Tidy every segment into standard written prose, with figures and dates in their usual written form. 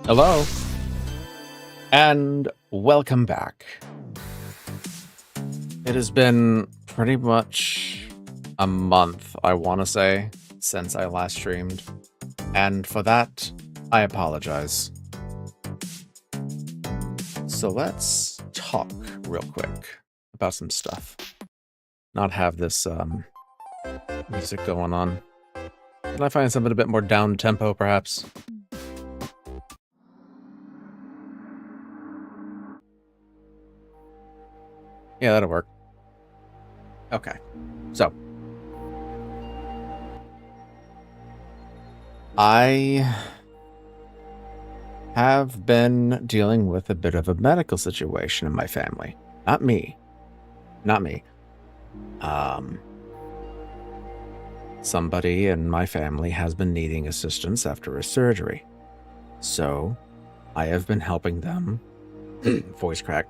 Hello, and welcome back. It has been pretty much a month, I want to say, since I last streamed, and for that, I apologize. So let's talk real quick about some stuff. Not have this music going on. Can I find something a bit more down-tempo, perhaps? Yeah, that'll work. Okay, so I have been dealing with a bit of a medical situation in my family. Not me. Somebody in my family has been needing assistance after a surgery. So I have been helping them, voice crack,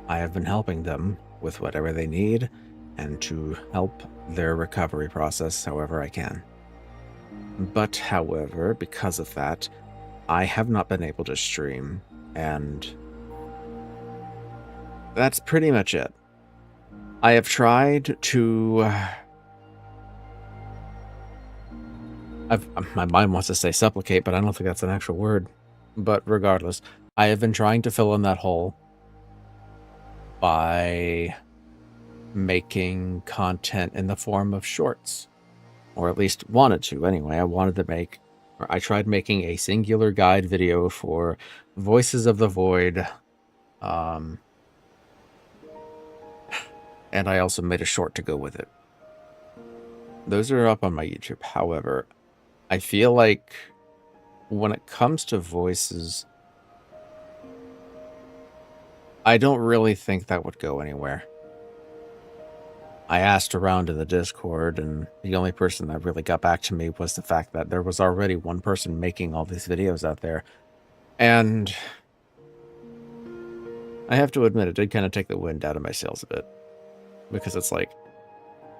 I have been helping them with whatever they need and to help their recovery process however I can. But, however, because of that, I have not been able to stream, and that's pretty much it. I have tried to... my mind wants to say supplicate, but I don't think that's an actual word. But regardless, I have been trying to fill in that hole by making content in the form of shorts. Or at least wanted to, anyway. I tried making a singular guide video for Voices of the Void. And I also made a short to go with it. Those are up on my YouTube. However, I feel like when it comes to voices, I don't really think that would go anywhere. I asked around in the Discord, and the only person that really got back to me was the fact that there was already one person making all these videos out there. And I have to admit, it did kind of take the wind out of my sails a bit. Because it's like,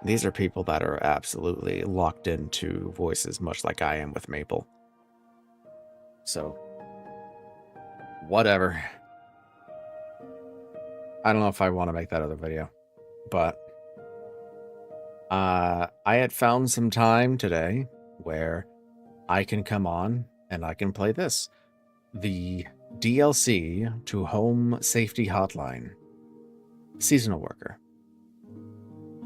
these are people that are absolutely locked into voices, much like I am with Maple. So, whatever. I don't know if I want to make that other video, but I had found some time today where I can come on and I can play this. The DLC to Home Safety Hotline. Seasonal Worker.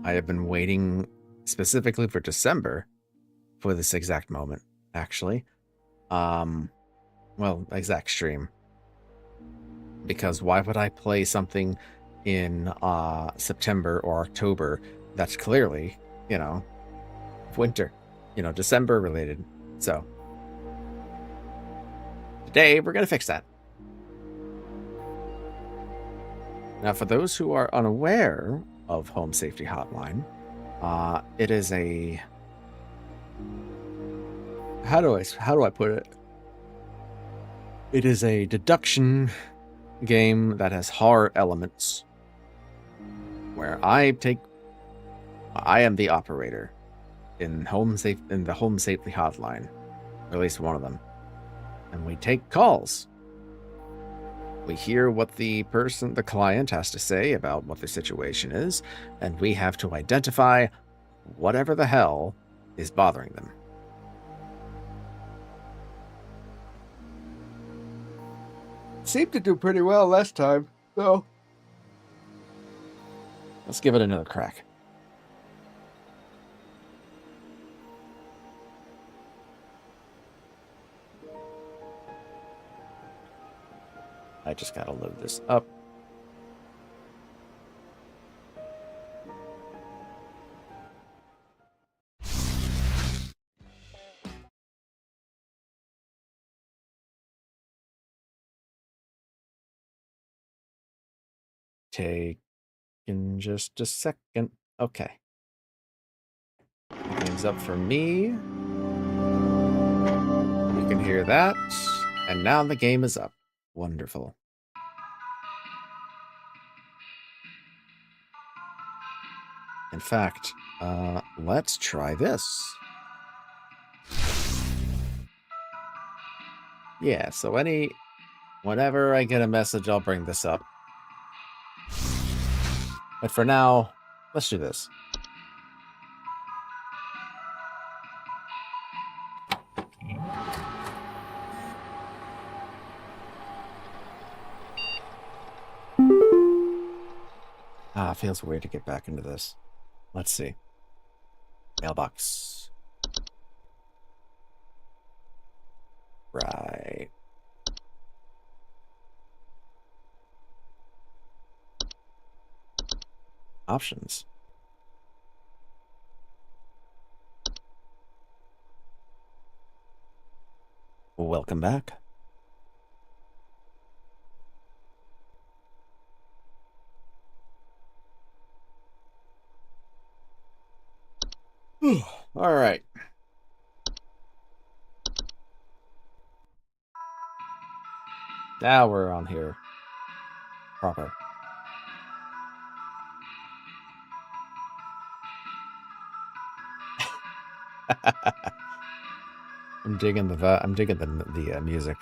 I have been waiting specifically for December for this exact moment, actually. Well, exact stream. Because why would I play something in September or October that's clearly, winter, December related. So today we're going to fix that. Now, for those who are unaware of Home Safety Hotline, it is a... How do I put it? It is a deduction game that has horror elements, where I am the operator in the Home Safety Hotline, or at least one of them, and we take calls. We hear what the client has to say about what the situation is, and we have to identify whatever the hell is bothering them. Seemed to do pretty well last time, though. Let's give it another crack. I just gotta load this up. Take in just a second. Okay. The game's up for me. You can hear that. And now the game is up. Wonderful. In fact, let's try this. Yeah, so whenever I get a message, I'll bring this up. But for now, let's do this. It feels weird to get back into this. Let's see. Mailbox. Right. Options. Welcome back. All right. Now we're on here. Proper. I'm digging the music.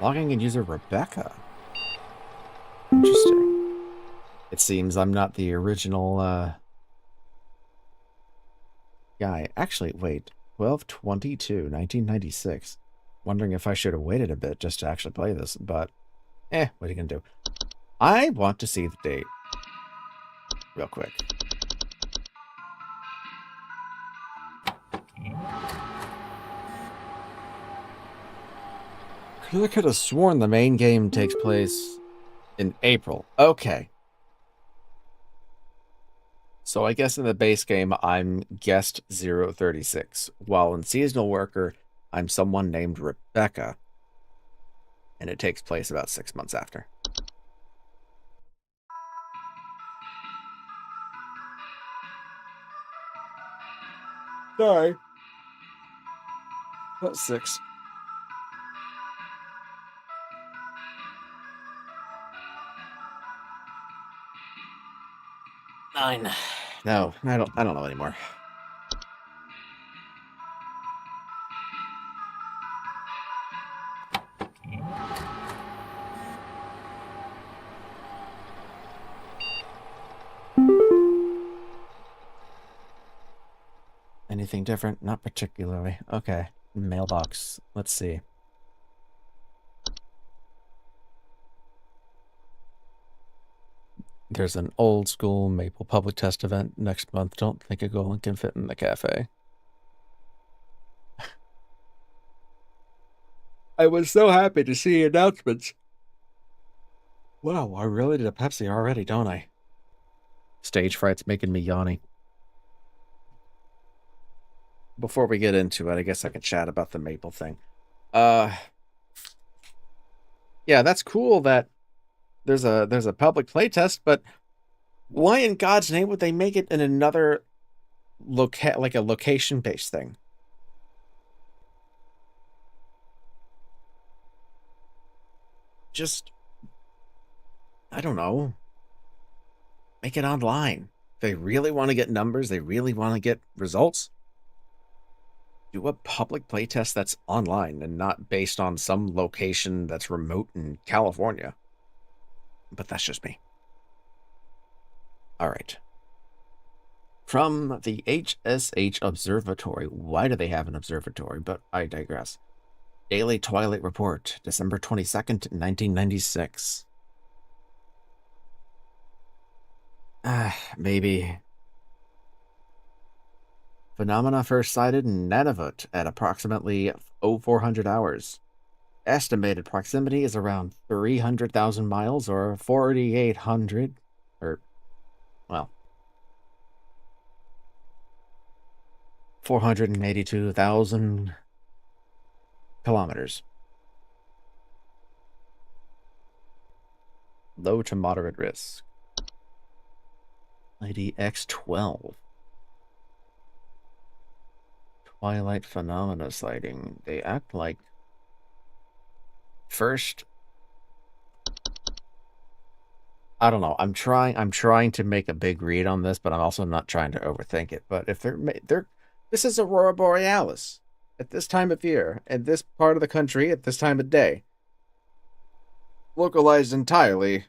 Logging in user Rebecca. Interesting. It seems I'm not the original guy. Actually, wait. 12/22/1996. Wondering if I should have waited a bit just to actually play this, but what are you gonna do? I want to see the date real quick. I could have sworn the main game takes place in April. Okay. So I guess in the base game, I'm guest 036, while in Seasonal Worker, I'm someone named Rebecca, and it takes place about 6 months after. Sorry. About 6. Nine. No, I don't know anymore. Anything different? Not particularly. Okay. Mailbox. Let's see. There's an old school Maple public test event next month. Don't think a golem can fit in the cafe. I was so happy to see announcements. Wow, I really did a Pepsi already, don't I? Stage fright's making me yawny. Before we get into it, I guess I can chat about the Maple thing. Yeah, that's cool that there's a public playtest, but why in God's name would they make it in another like a location-based thing? Just, I don't know. Make it online. They really want to get numbers. They really want to get results. Do a public playtest that's online and not based on some location that's remote in California. But that's just me. All right. From the HSH Observatory. Why do they have an observatory? But I digress. Daily Twilight Report, December 22nd, 1996. Maybe. Phenomena first sighted in Nunavut at approximately 0400 hours. Estimated proximity is around 300,000 miles or 4,800, or, well, 482,000 kilometers. Low to moderate risk. IDX-12. Twilight phenomena sighting. They act like first. I don't know. I'm trying to make a big read on this, but I'm also not trying to overthink it. But if this is Aurora Borealis at this time of year, in this part of the country, at this time of day, localized entirely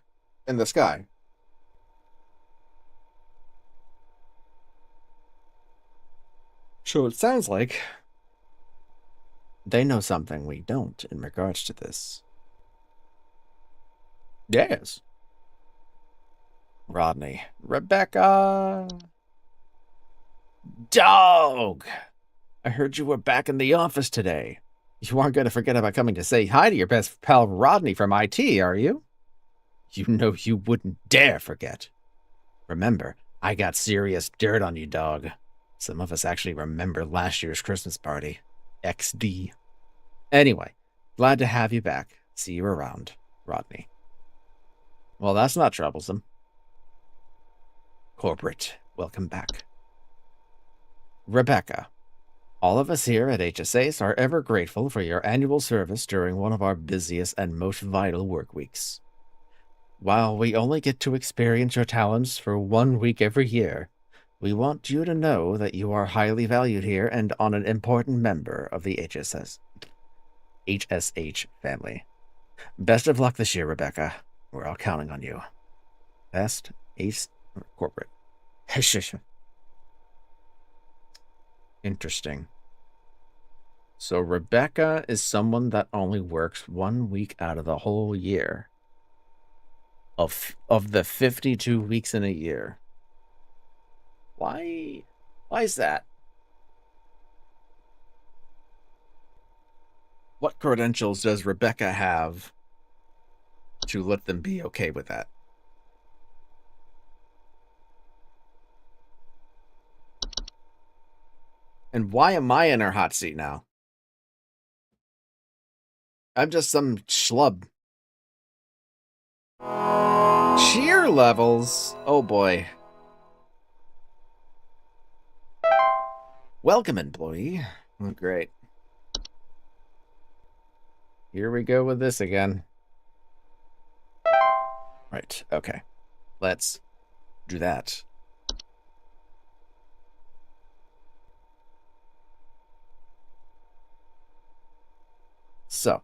in the sky. So it sounds like they know something we don't in regards to this. Yes. Rodney. Rebecca. Dog. I heard you were back in the office today. You aren't going to forget about coming to say hi to your best pal Rodney from IT, are you? You know you wouldn't dare forget. Remember, I got serious dirt on you, dog. Some of us actually remember last year's Christmas party. XD. Anyway, glad to have you back. See you around, Rodney. Well, that's not troublesome. Corporate, welcome back. Rebecca, all of us here at HSACE are ever grateful for your annual service during one of our busiest and most vital work weeks. While we only get to experience your talents for 1 week every year, we want you to know that you are highly valued here and on an important member of the HSH family. Best of luck this year, Rebecca. We're all counting on you. Best Ace Corporate. Interesting. So Rebecca is someone that only works 1 week out of the whole year. Of the 52 weeks in a year. Why is that? What credentials does Rebecca have to let them be okay with that? And why am I in her hot seat now? I'm just some schlub. Cheer levels? Oh boy. Welcome, employee. Oh, great. Here we go with this again. Right, okay. Let's do that. So,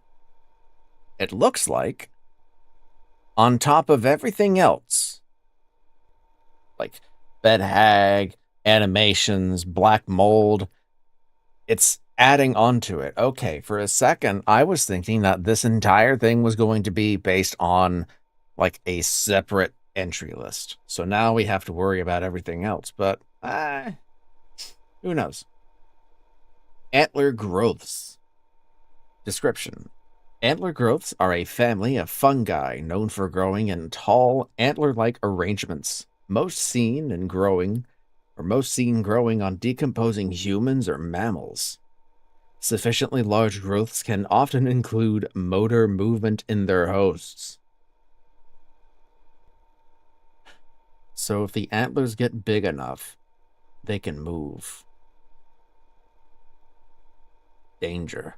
it looks like on top of everything else, like bed hag, animations, black mold, it's adding onto it. Okay, for a second, I was thinking that this entire thing was going to be based on like a separate entry list. So now we have to worry about everything else, but who knows? Antler growths. Description. Antler growths are a family of fungi known for growing in tall, antler-like arrangements, most seen growing on decomposing humans or mammals. Sufficiently large growths can often include motor movement in their hosts. So if the antlers get big enough, they can move. Danger.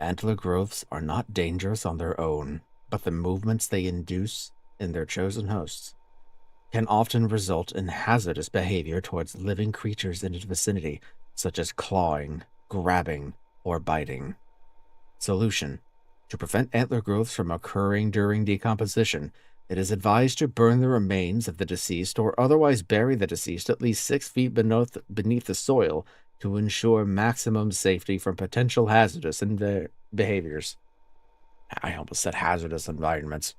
Antler growths are not dangerous on their own, but the movements they induce in their chosen hosts can often result in hazardous behavior towards living creatures in its vicinity, such as clawing, grabbing, or biting. Solution. To prevent antler growths from occurring during decomposition, it is advised to burn the remains of the deceased or otherwise bury the deceased at least 6 feet beneath the soil to ensure maximum safety from potential hazardous behaviors. I almost said hazardous environments.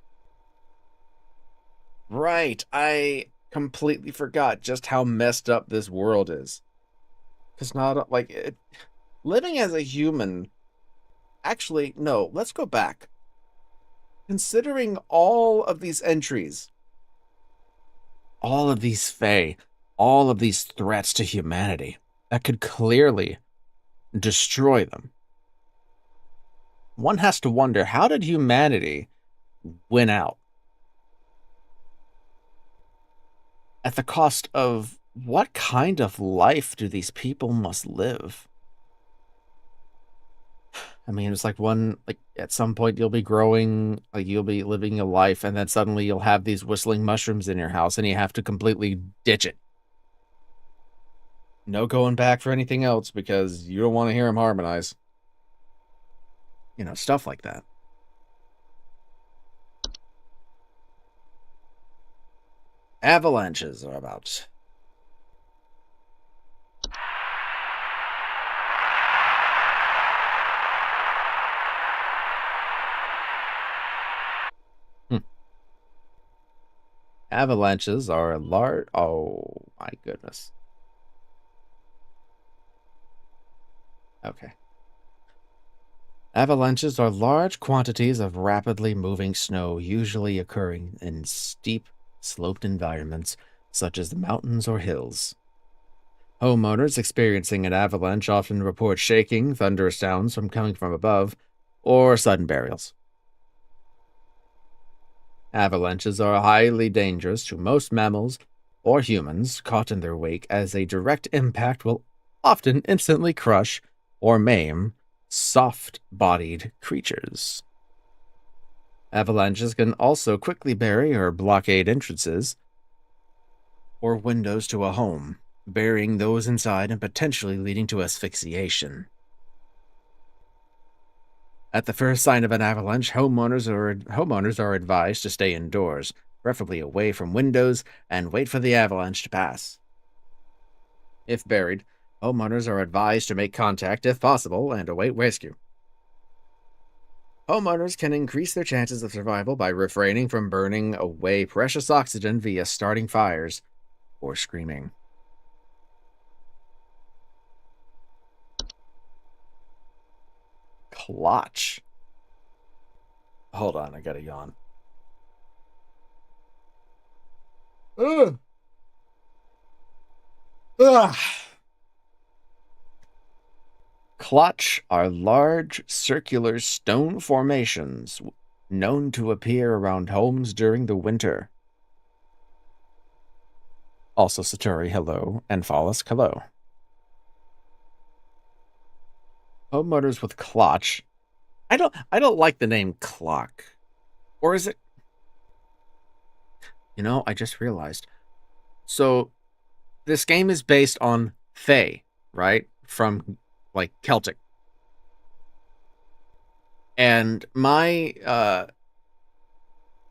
Right, I completely forgot just how messed up this world is. Because living as a human... Actually, no, let's go back. Considering all of these entries, all of these fae, all of these threats to humanity that could clearly destroy them, one has to wonder, how did humanity win out? At the cost of what kind of life do these people must live? I mean, it's like at some point you'll be growing, like you'll be living a life, and then suddenly you'll have these whistling mushrooms in your house and you have to completely ditch it. No going back for anything else because you don't want to hear them harmonize. You know, stuff like that. Avalanches are about. Avalanches are large. Oh my goodness. Okay. Avalanches are large quantities of rapidly moving snow, usually occurring in steep, sloped environments such as the mountains or hills. Homeowners experiencing an avalanche often report shaking, thunderous sounds coming from above, or sudden burials. Avalanches are highly dangerous to most mammals or humans caught in their wake, as a direct impact will often instantly crush or maim soft-bodied creatures. Avalanches can also quickly bury or blockade entrances or windows to a home, burying those inside and potentially leading to asphyxiation. At the first sign of an avalanche, homeowners are advised to stay indoors, preferably away from windows, and wait for the avalanche to pass. If buried, homeowners are advised to make contact if possible and await rescue. Homeowners can increase their chances of survival by refraining from burning away precious oxygen via starting fires or screaming. Clutch. Hold on, I gotta yawn. Ugh. Ugh. Clutch are large circular stone formations known to appear around homes during the winter. Also Satori, hello, and Follis, hello. Homeowners with clutch. I don't like the name clock. Or is it? You know, I just realized. So this game is based on Fae, right? From like Celtic. And my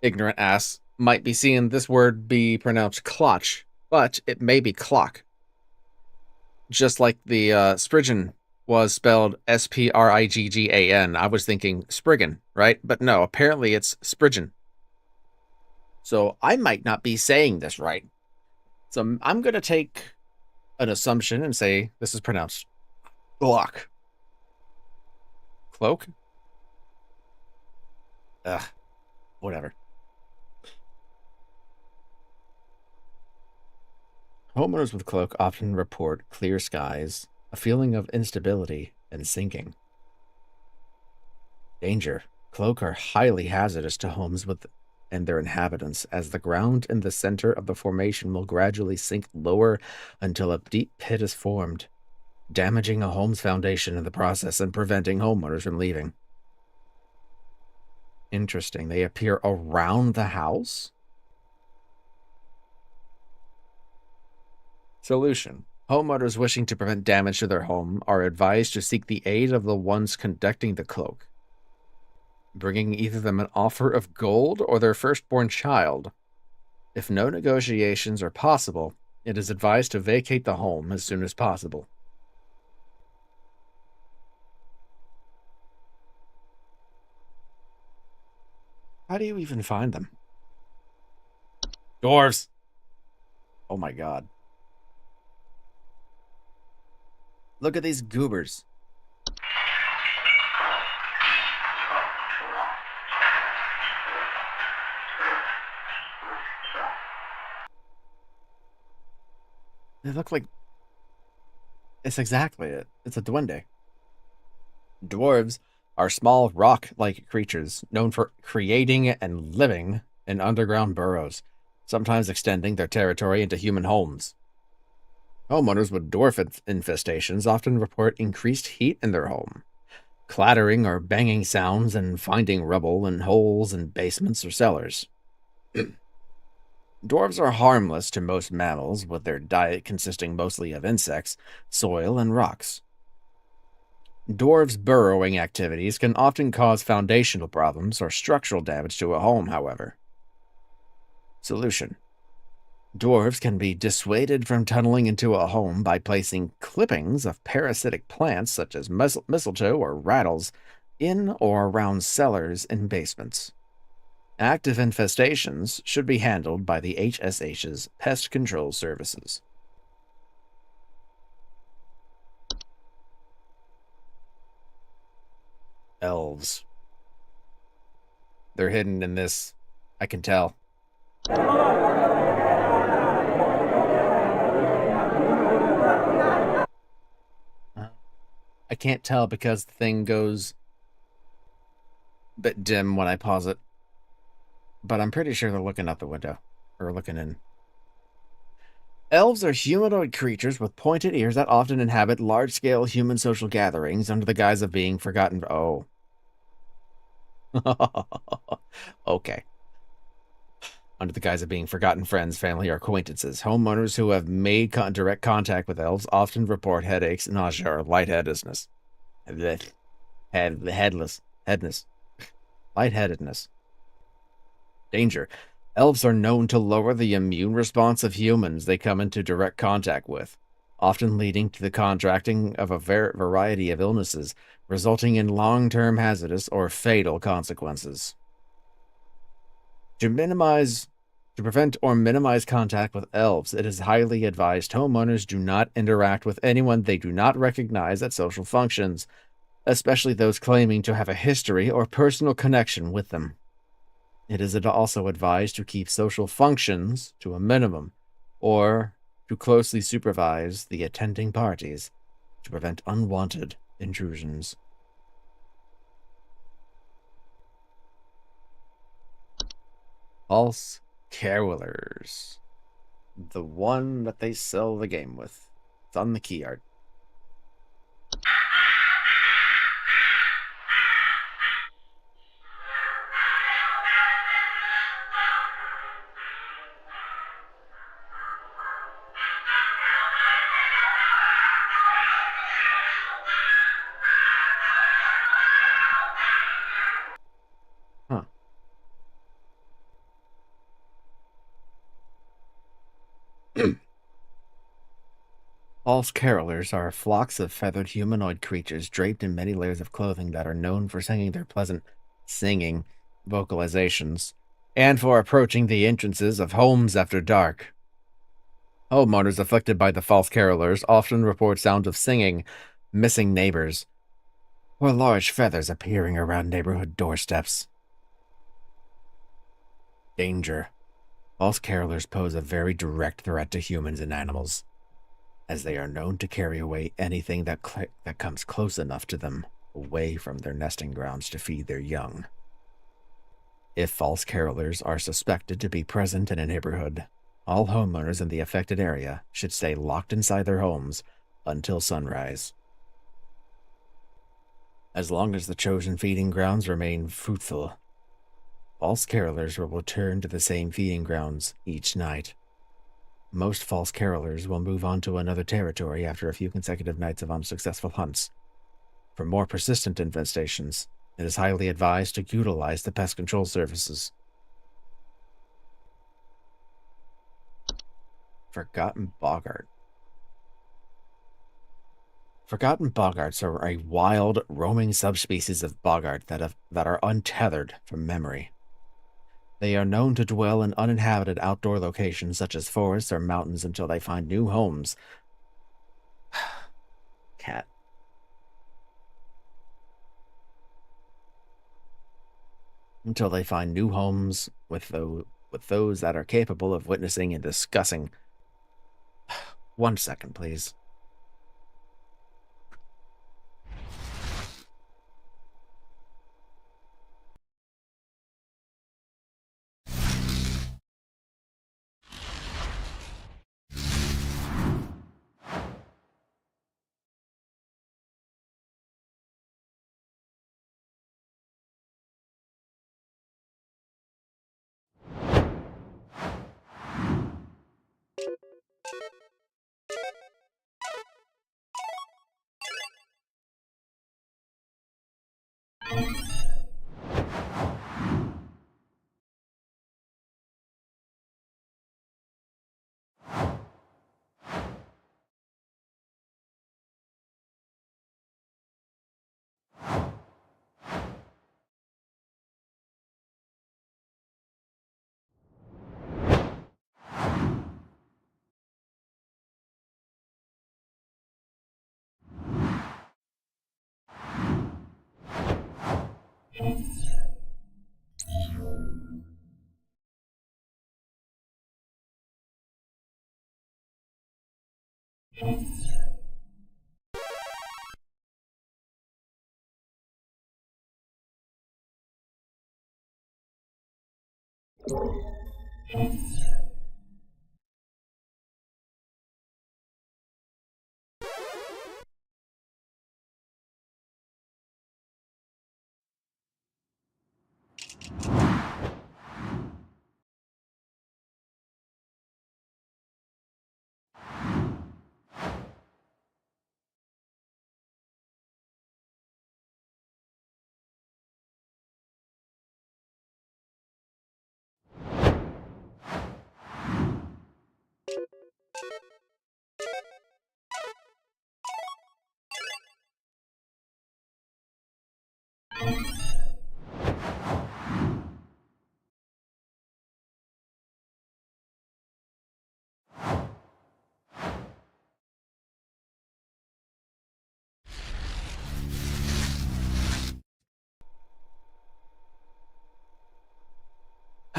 ignorant ass might be seeing this word be pronounced clutch, but it may be clock. Just like the Spriggan was spelled Spriggan. I was thinking Spriggan, right? But no, apparently it's Spriggan. So I might not be saying this right. So I'm going to take an assumption and say this is pronounced clock. Cloak? Ugh, whatever. Homeowners with cloak often report clear skies, a feeling of instability, and sinking. Danger. Cloak are highly hazardous to homes and their inhabitants, as the ground in the center of the formation will gradually sink lower until a deep pit is formed, damaging a home's foundation in the process and preventing homeowners from leaving. Interesting. They appear around the house? Solution. Homeowners wishing to prevent damage to their home are advised to seek the aid of the ones conducting the cloak, bringing either them an offer of gold or their firstborn child. If no negotiations are possible, it is advised to vacate the home as soon as possible. How do you even find them? Dwarves! Oh my god. Look at these goobers. They look like... It's exactly it. It's a duende. Dwarves are small rock-like creatures known for creating and living in underground burrows, sometimes extending their territory into human homes. Homeowners with dwarf infestations often report increased heat in their home, clattering or banging sounds, and finding rubble and holes in basements or cellars. Dwarves are harmless to most mammals, with their diet consisting mostly of insects, soil, and rocks. Dwarves' burrowing activities can often cause foundational problems or structural damage to a home, however. Solution. Dwarves can be dissuaded from tunneling into a home by placing clippings of parasitic plants such as mistletoe or rattles in or around cellars and basements. Active infestations should be handled by the HSH's pest control services. Elves. They're hidden in this. I can tell. I can't tell because the thing goes a bit dim when I pause it. But I'm pretty sure they're looking out the window. Or looking in. Elves are humanoid creatures with pointed ears that often inhabit large-scale human social gatherings under the guise of being forgotten. Oh. Okay. Under the guise of being forgotten friends, family, or acquaintances. Homeowners who have made direct contact with elves often report headaches, nausea, or lightheadedness. Headness. Lightheadedness. Danger. Elves are known to lower the immune response of humans they come into direct contact with, often leading to the contracting of a variety of illnesses, resulting in long-term hazardous or fatal consequences. To prevent or minimize contact with elves, it is highly advised homeowners do not interact with anyone they do not recognize at social functions, especially those claiming to have a history or personal connection with them. It is also advised to keep social functions to a minimum, or to closely supervise the attending parties to prevent unwanted intrusions. False carolers. The one that they sell the game with. It's on the key art. Huh. False carolers are flocks of feathered humanoid creatures draped in many layers of clothing that are known for singing their pleasant singing vocalizations and for approaching the entrances of homes after dark. Homeowners afflicted by the false carolers often report sounds of singing, missing neighbors, or large feathers appearing around neighborhood doorsteps. Danger. False carolers pose a very direct threat to humans and animals, as they are known to carry away anything that comes close enough to them, away from their nesting grounds to feed their young. If false carolers are suspected to be present in a neighborhood, all homeowners in the affected area should stay locked inside their homes until sunrise. As long as the chosen feeding grounds remain fruitful, false carolers will return to the same feeding grounds each night. Most false carolers will move on to another territory after a few consecutive nights of unsuccessful hunts. For more persistent infestations, it is highly advised to utilize the pest control services. Forgotten Boggart. Forgotten boggarts are a wild, roaming subspecies of boggart that are untethered from memory. They are known to dwell in uninhabited outdoor locations such as forests or mountains until they find new homes. Cat. Until they find new homes with those that are capable of witnessing and discussing. 1 second, please.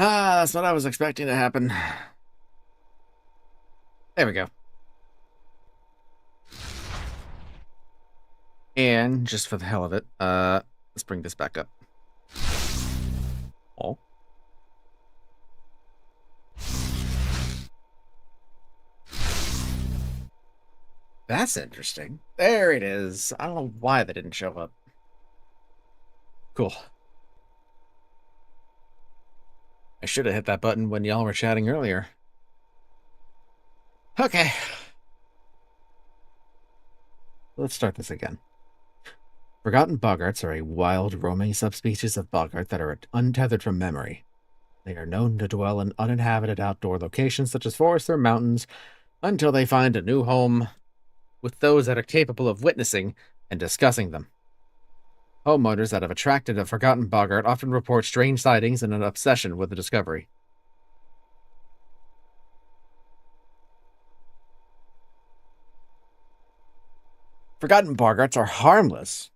Ah, that's what I was expecting to happen. There we go. And just for the hell of it, let's bring this back up. Oh. That's interesting. There it is. I don't know why that didn't show up. Cool. I should have hit that button when y'all were chatting earlier. Okay. Let's start this again. Forgotten boggarts are a wild, roaming subspecies of boggart that are untethered from memory. They are known to dwell in uninhabited outdoor locations such as forests or mountains until they find a new home with those that are capable of witnessing and discussing them. Homeowners that have attracted a forgotten boggart often report strange sightings and an obsession with the discovery. Forgotten boggarts are harmless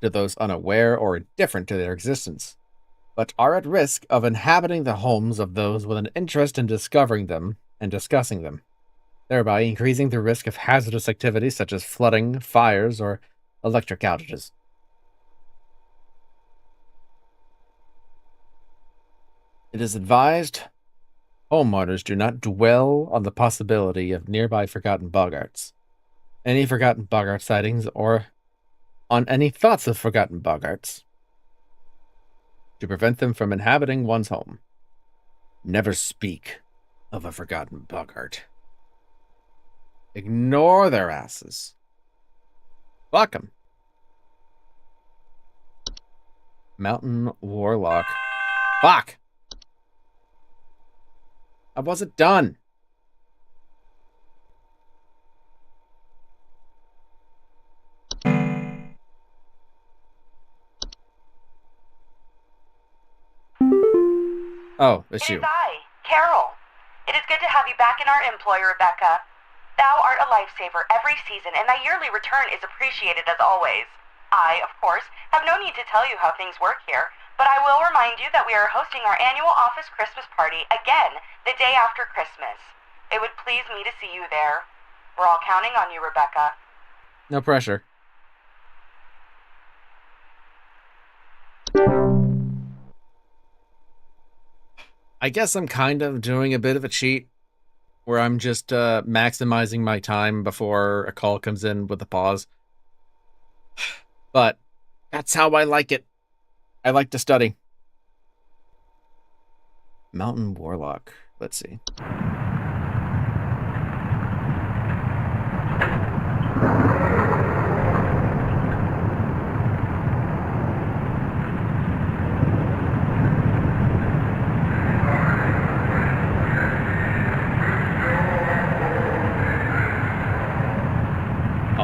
to those unaware or indifferent to their existence, but are at risk of inhabiting the homes of those with an interest in discovering them and discussing them, thereby increasing the risk of hazardous activities such as flooding, fires, or electric outages. It is advised homeowners do not dwell on the possibility of nearby forgotten boggarts, any forgotten boggart sightings, or on any thoughts of forgotten boggarts to prevent them from inhabiting one's home. Never speak of a forgotten boggart. Ignore their asses. Fuck 'em. Mountain Warlock. Fuck! I wasn't done. Oh, it's you. It is I, Carol. It is good to have you back in our employ, Rebecca. Thou art a lifesaver every season, and thy yearly return is appreciated as always. I, of course, have no need to tell you how things work here, but I will remind you that we are hosting our annual office Christmas party again the day after Christmas. It would please me to see you there. We're all counting on you, Rebecca. No pressure. I guess I'm kind of doing a bit of a cheat where I'm just maximizing my time before a call comes in with a pause. But that's how I like it. I like to study. Mountain Warlock. Let's see.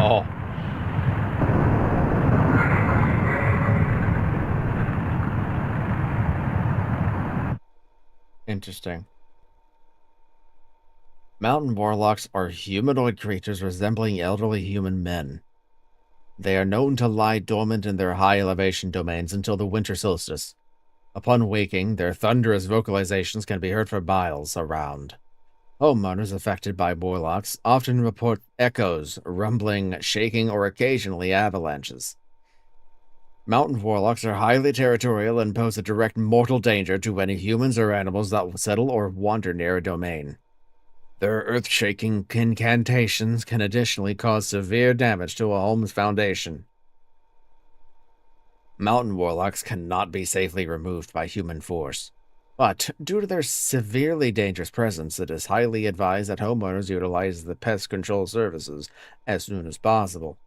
Oh. Interesting. Mountain warlocks are humanoid creatures resembling elderly human men. They are known to lie dormant in their high elevation domains until the winter solstice. Upon waking, their thunderous vocalizations can be heard for miles around. Homeowners affected by warlocks often report echoes, rumbling, shaking, or occasionally avalanches. Mountain warlocks are highly territorial and pose a direct mortal danger to any humans or animals that will settle or wander near a domain. Their earth-shaking incantations can additionally cause severe damage to a home's foundation. Mountain warlocks cannot be safely removed by human force, but due to their severely dangerous presence, it is highly advised that homeowners utilize the pest control services as soon as possible.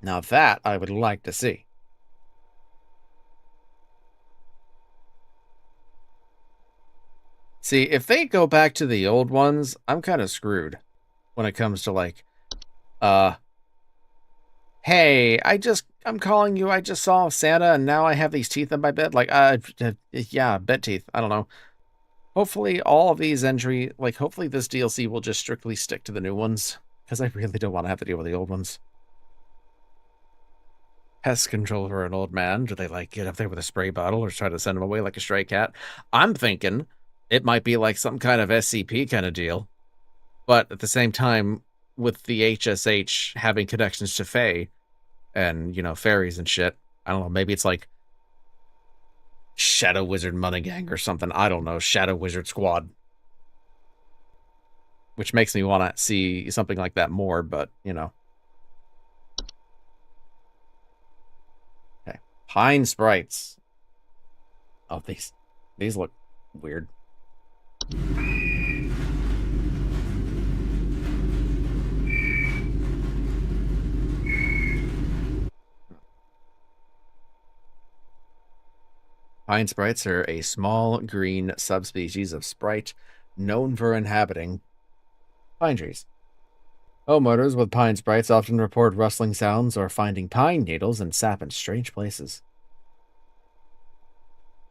Now that I would like to see. See, if they go back to the old ones, I'm kind of screwed when it comes to like, hey, I'm calling you. I just saw Santa and now I have these teeth in my bed. Like, yeah, bed teeth. I don't know. Hopefully all of these hopefully this DLC will just strictly stick to the new ones, because I really don't want to have to deal with the old ones. Pest control for an old man. Do they like get up there with a spray bottle or try to send him away like a stray cat? I'm thinking it might be like some kind of SCP kind of deal. But at the same time, with the HSH having connections to Fae and, fairies and shit, I don't know, maybe it's like Shadow Wizard Money Gang or something. I don't know. Shadow Wizard Squad. Which makes me want to see something like that more, but, Okay. Pine sprites. Oh, these look weird. Pine sprites are a small green subspecies of sprite known for inhabiting pine trees. Homeowners with pine sprites often report rustling sounds or finding pine needles and sap in strange places.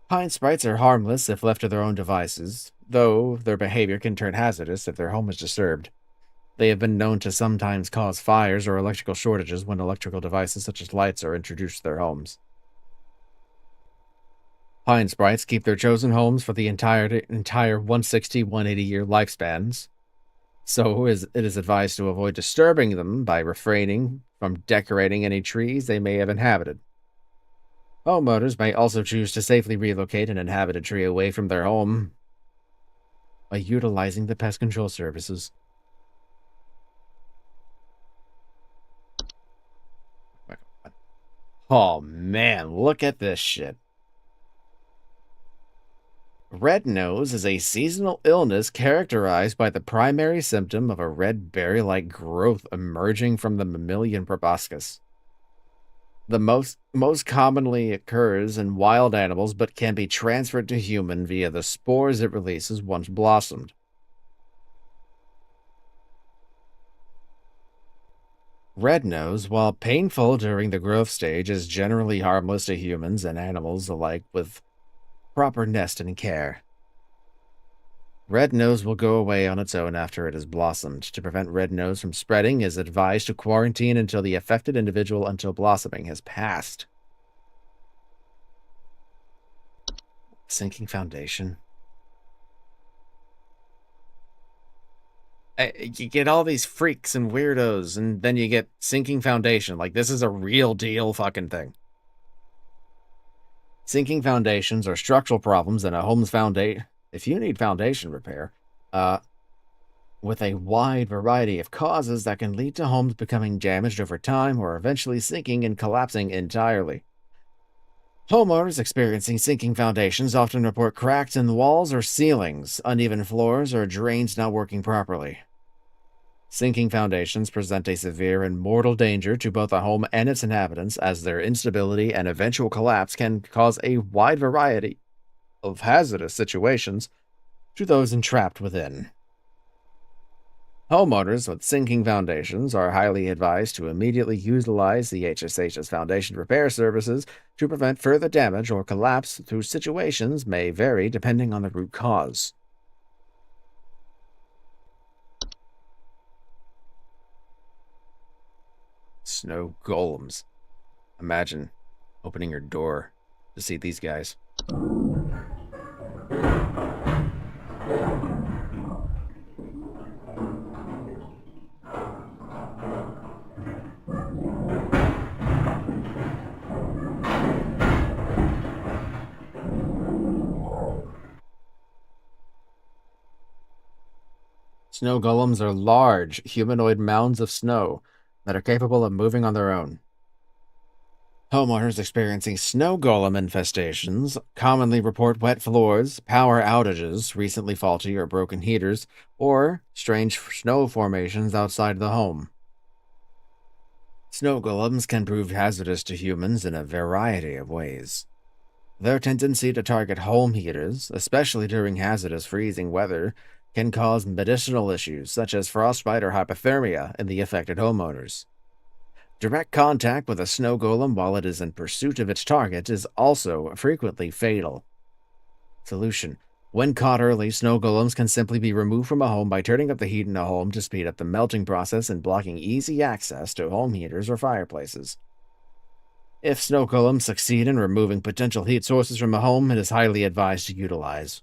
Pine sprites are harmless if left to their own devices, though their behavior can turn hazardous if their home is disturbed. They have been known to sometimes cause fires or electrical shortages when electrical devices such as lights are introduced to their homes. Pine sprites keep their chosen homes for the entire 160, 180-year lifespans, so it is advised to avoid disturbing them by refraining from decorating any trees they may have inhabited. Homeowners may also choose to safely relocate an inhabited tree away from their home by utilizing the pest control services. Oh man, look at this shit. Red nose is a seasonal illness characterized by the primary symptom of a red berry-like growth emerging from the mammalian proboscis. The most commonly occurs in wild animals, but can be transferred to human via the spores it releases once blossomed. Red nose, while painful during the growth stage, is generally harmless to humans and animals alike with proper nesting and care. Red nose will go away on its own after it has blossomed. To prevent red nose from spreading, it is advised to quarantine until the affected individual until blossoming has passed. Sinking foundation. You get all these freaks and weirdos, and then you get sinking foundation. Like, this is a real deal fucking thing. Sinking foundations are structural problems in a home's foundation. If you need foundation repair, with a wide variety of causes that can lead to homes becoming damaged over time or eventually sinking and collapsing entirely. Homeowners experiencing sinking foundations often report cracks in the walls or ceilings, uneven floors, or drains not working properly. Sinking foundations present a severe and mortal danger to both a home and its inhabitants, as their instability and eventual collapse can cause a wide variety of hazardous situations to those entrapped within. Homeowners with sinking foundations are highly advised to immediately utilize the HSH's foundation repair services to prevent further damage or collapse, whose situations may vary depending on the root cause. Snow golems. Imagine opening your door to see these guys. Snow golems are large, humanoid mounds of snow that are capable of moving on their own. Homeowners experiencing snow golem infestations commonly report wet floors, power outages, recently faulty or broken heaters, or strange snow formations outside the home. Snow golems can prove hazardous to humans in a variety of ways. Their tendency to target home heaters, especially during hazardous freezing weather, can cause medicinal issues such as frostbite or hypothermia in the affected homeowners. Direct contact with a snow golem while it is in pursuit of its target is also frequently fatal. Solution: when caught early, snow golems can simply be removed from a home by turning up the heat in a home to speed up the melting process and blocking easy access to home heaters or fireplaces. If snow golems succeed in removing potential heat sources from a home, it is highly advised to utilize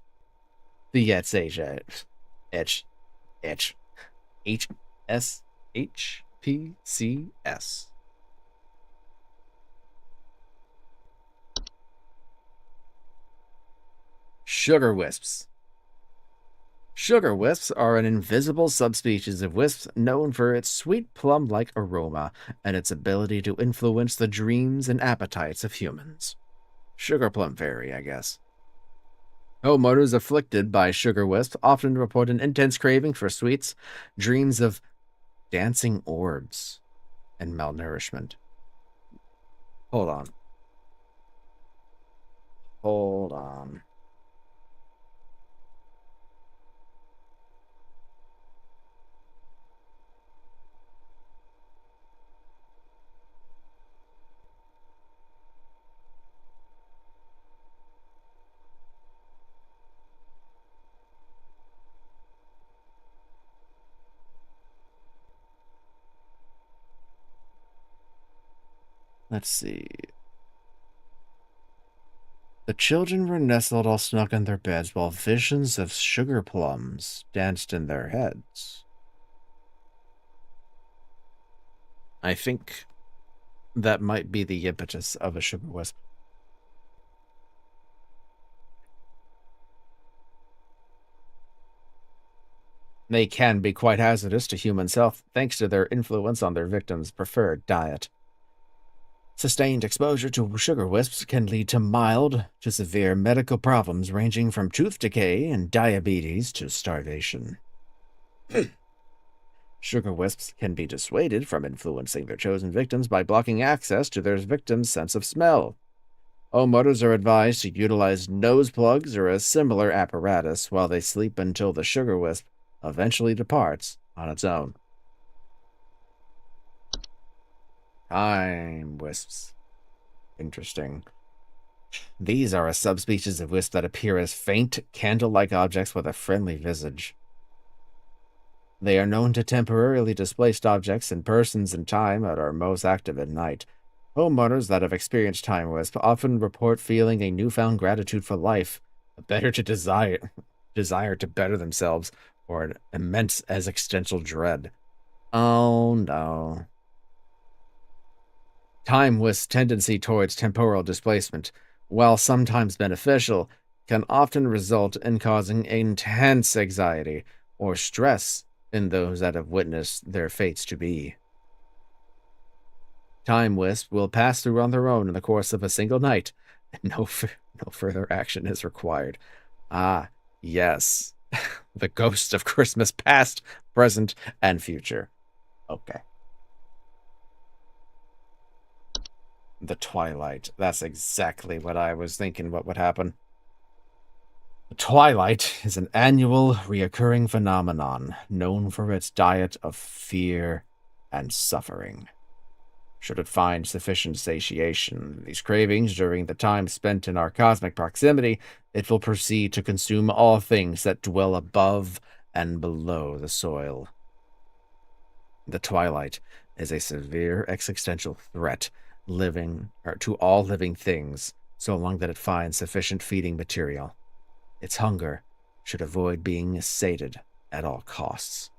the HPCS. Sugar wisps. Sugar wisps are an invisible subspecies of wisps known for its sweet plum-like aroma and its ability to influence the dreams and appetites of humans. Sugar plum fairy, I guess. Homeowners afflicted by sugar wisps often report an intense craving for sweets, dreams of dancing orbs, and malnourishment. Hold on. Hold on. Let's see. The children were nestled all snug in their beds while visions of sugar plums danced in their heads. I think that might be the impetus of a sugar wisp. They can be quite hazardous to human health thanks to their influence on their victims' preferred diet. Sustained exposure to sugar wisps can lead to mild to severe medical problems ranging from tooth decay and diabetes to starvation. Sugar wisps can be dissuaded from influencing their chosen victims by blocking access to their victims' sense of smell. Homeowners are advised to utilize nose plugs or a similar apparatus while they sleep until the sugar wisp eventually departs on its own. Time wisps. Interesting. These are a subspecies of wisp that appear as faint, candle-like objects with a friendly visage. They are known to temporarily displace objects and persons in time and are most active at night. Homeowners that have experienced time wisp often report feeling a newfound gratitude for life, a better to desire to better themselves, or an immense existential dread. Oh no. Time wisp's tendency towards temporal displacement, while sometimes beneficial, can often result in causing intense anxiety or stress in those that have witnessed their fates to be. Time wisp will pass through on their own in the course of a single night, and no further action is required. Ah, yes. The ghost of Christmas past, present, and future. Okay. The twilight. That's exactly what I was thinking what would happen. The twilight is an annual, reoccurring phenomenon known for its diet of fear and suffering. Should it find sufficient satiation, these cravings during the time spent in our cosmic proximity, it will proceed to consume all things that dwell above and below the soil. The twilight is a severe existential threat to all living things, so long that it finds sufficient feeding material. Its hunger should avoid being sated at all costs.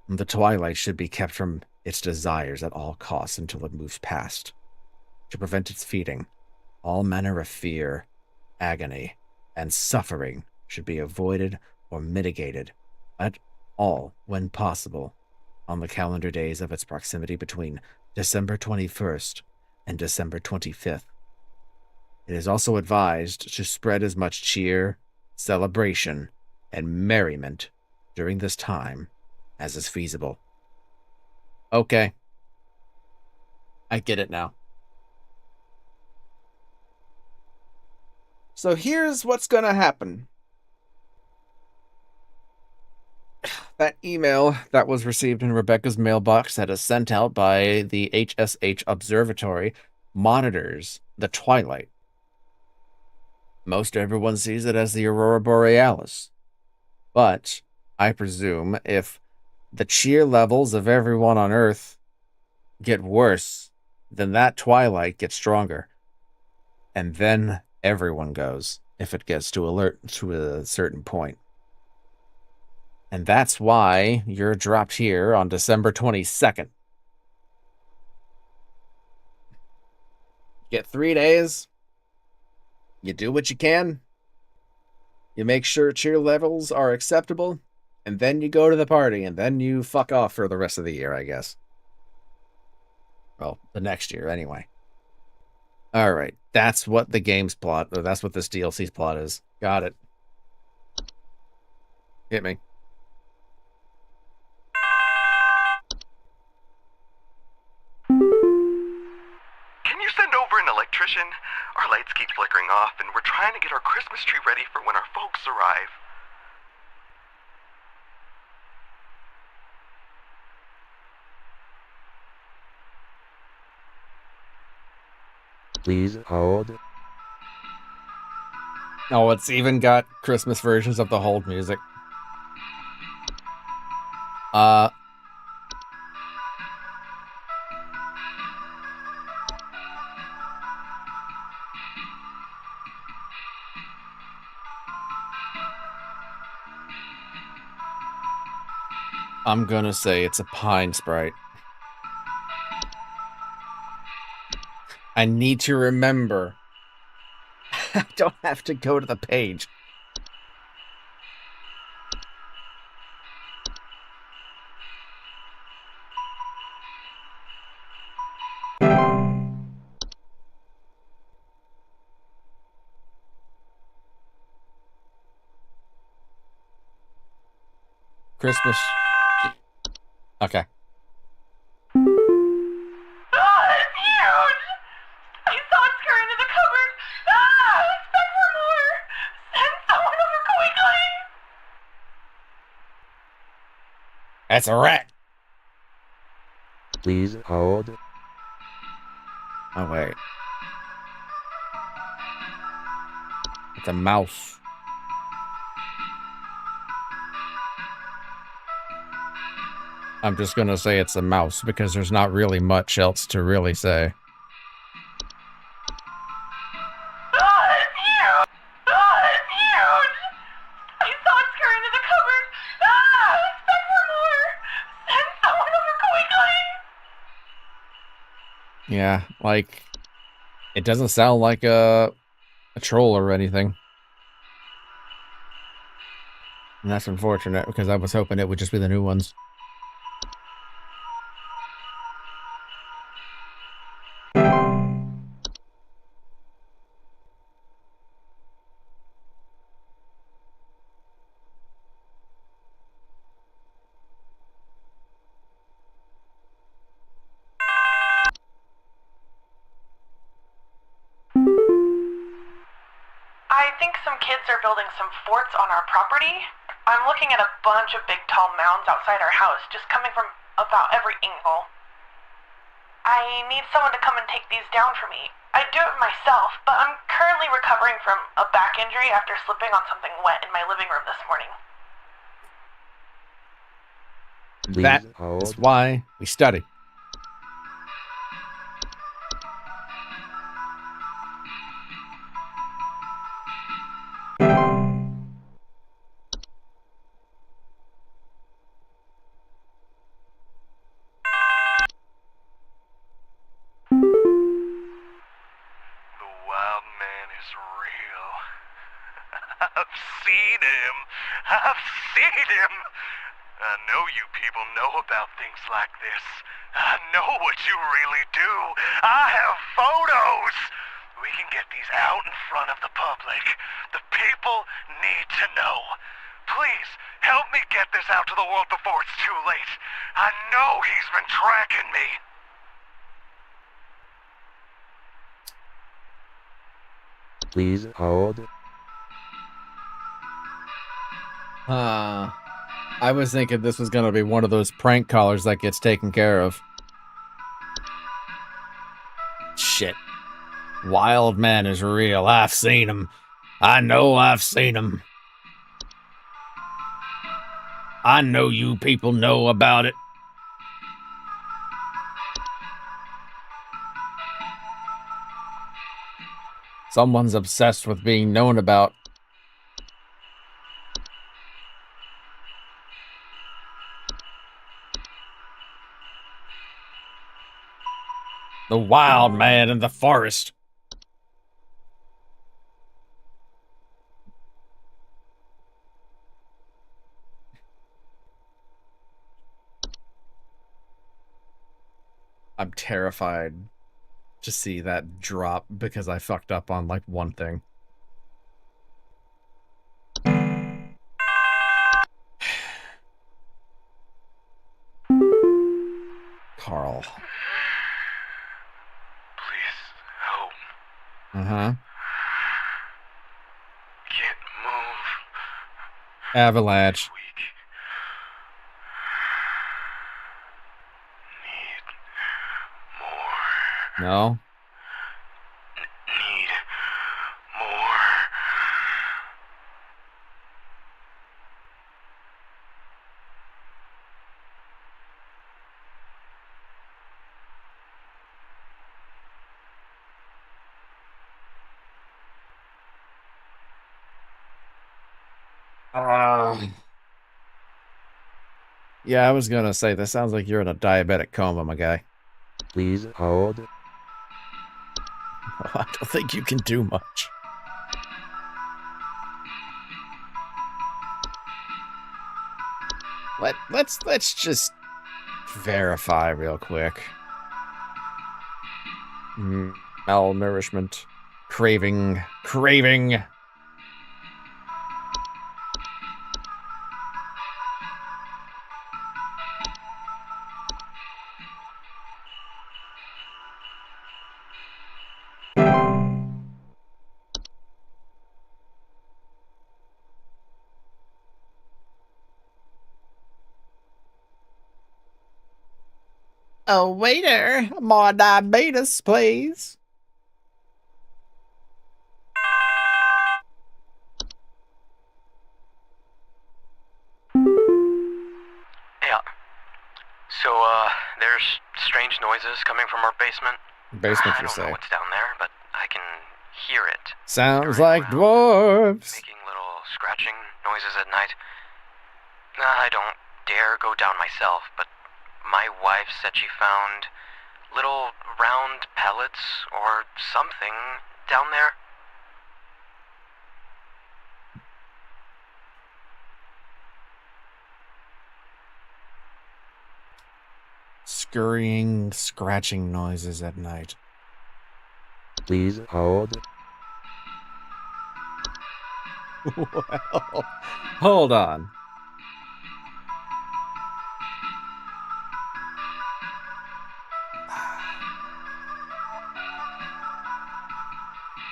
The twilight should be kept from its desires at all costs until it moves past. To prevent its feeding, all manner of fear, agony, and suffering should be avoided or mitigated at all when possible on the calendar days of its proximity between December 21st and December 25th. It is also advised to spread as much cheer, celebration, and merriment during this time as is feasible. Okay. I get it now. So here's what's gonna happen. That email that was received in Rebecca's mailbox that is sent out by the HSH Observatory monitors the twilight. Most everyone sees it as the aurora borealis. But I presume if the cheer levels of everyone on Earth get worse, then that twilight gets stronger. And then everyone goes if it gets to a certain point. And that's why you're dropped here on December 22nd. Get 3 days. You do what you can. You make sure cheer levels are acceptable. And then you go to the party. And then you fuck off for the rest of the year, I guess. Well, the next year, anyway. All right. That's what the game's plot, or that's what this DLC's plot is. Got it. Hit me. Can you send over an electrician? Our lights keep flickering off, and we're trying to get our Christmas tree ready for when our folks arrive. Please hold. Oh, it's even got Christmas versions of the hold music. I'm gonna say it's a pine sprite. I need to remember. I don't have to go to the page. Christmas. Okay. It's huge! I saw it scurry into the cupboard. Expect for more! Send someone over quickly! That's a rat. Please hold. Oh, wait. It's a mouse. I'm just gonna say it's a mouse because there's not really much else to really say. It's huge! It's huge! I saw it scurry into the cupboard. Expect for more! Send someone over quickly! Yeah, like, it doesn't sound like a troll or anything. And that's unfortunate because I was hoping it would just be the new ones. I think some kids are building some forts on our property. I'm looking at a bunch of big tall mounds outside our house, just coming from about every angle. I need someone to come and take these down for me. I'd do it myself, but I'm currently recovering from a back injury after slipping on something wet in my living room this morning. Please That hold. is why we study. The wild man is real. I've seen him. I've seen him. I know you people know about things like this. I know what you really do. I have photos. We can get these out in front of the public. The people need to know. Please, help me get this out to the world before it's too late. I know he's been tracking me. Please hold. I was thinking this was gonna be one of those prank callers that gets taken care of. Shit. Wild man is real. I've seen him. I know I've seen him. I know you people know about it. Someone's obsessed with being known about. The wild man in the forest. I'm terrified to see that drop because I fucked up on like one thing. Carl. Please help. Uh-huh. Can't move. Avalanche. Weak. Need more. No? Need more. Yeah, I was gonna say, this sounds like you're in a diabetic coma, my guy. Please hold. I don't think you can do much. Let's just verify real quick. Malnourishment. Craving. Oh, waiter, more diabetes, please. Yeah. So, there's strange noises coming from our basement. Basement, I you don't know say. what's down there, but I can hear it. Sounds scurrying like around, dwarves. making little scratching noises at night. I don't dare go down myself, but my wife said she found little round pellets or something down there. Scurrying, scratching noises at night. Please hold. Well, hold on.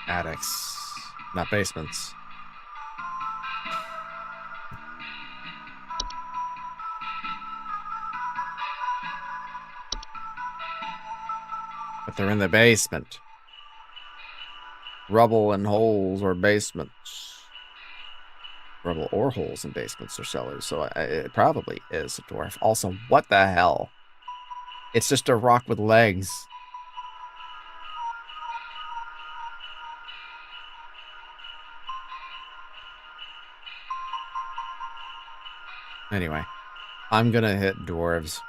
Attics, not basements. But they're in the basement. Rubble and holes or basements. Rubble or holes in basements or cellars. So it probably is a dwarf. Also, what the hell? It's just a rock with legs. Anyway, I'm gonna hit dwarves.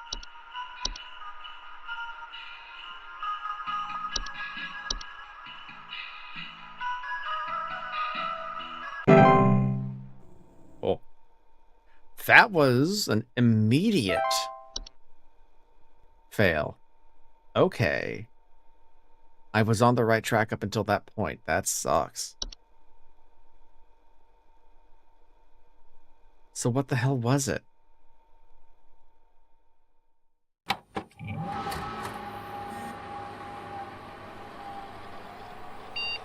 Oh. That was an immediate fail. Okay. I was on the right track up until that point. That sucks. So what the hell was it?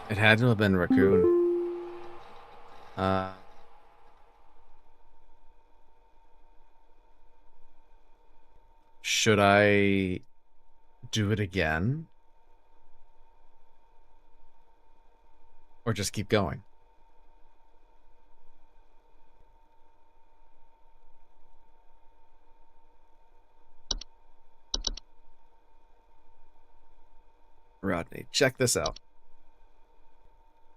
It had to have been raccoon. Should I do it again? Or just keep going? Rodney, check this out.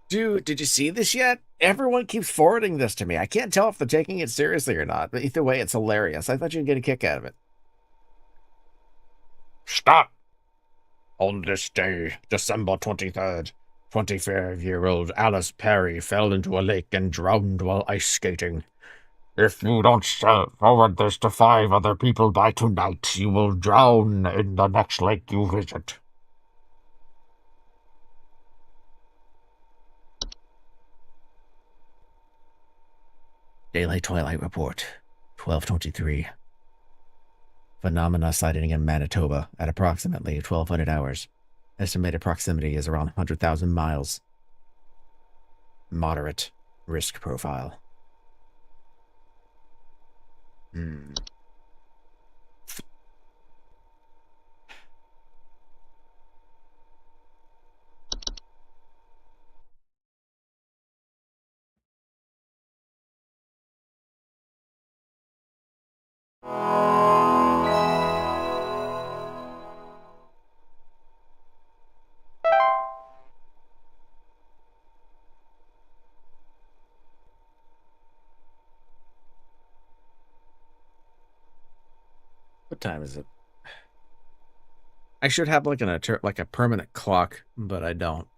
Dude, did you see this yet? Everyone keeps forwarding this to me. I can't tell if they're taking it seriously or not, but either way, it's hilarious. I thought you'd get a kick out of it. Stop! On this day, December 23rd, 25-year-old Alice Perry fell into a lake and drowned while ice skating. If you don't forward this to 5 other people by tonight, you will drown in the next lake you visit. Daylight Twilight Report, 12:23. Phenomena sighting in Manitoba at approximately 1200 hours. Estimated proximity is around 100,000 miles. Moderate risk profile. What time is it? I should have like a permanent clock, but I don't.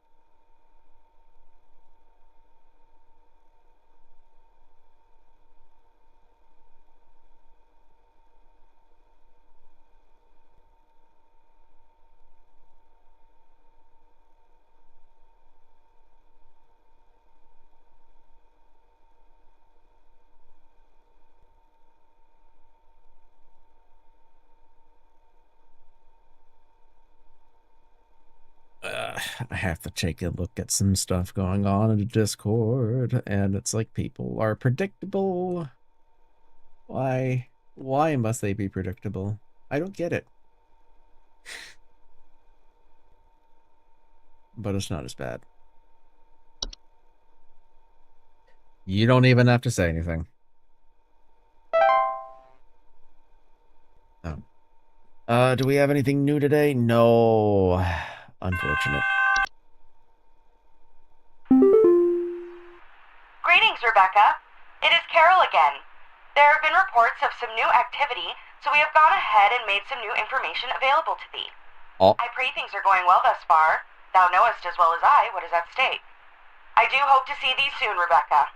I have to take a look at some stuff going on in the Discord, and it's like people are predictable. Why? Why must they be predictable? I don't get it. But it's not as bad. You don't even have to say anything. Oh. Do we have anything new today? No. Unfortunate. Greetings, Rebecca. It is Carol again. There have been reports of some new activity, so we have gone ahead and made some new information available to thee. Oh. I pray things are going well thus far. Thou knowest as well as I what is at stake. I do hope to see thee soon, Rebecca.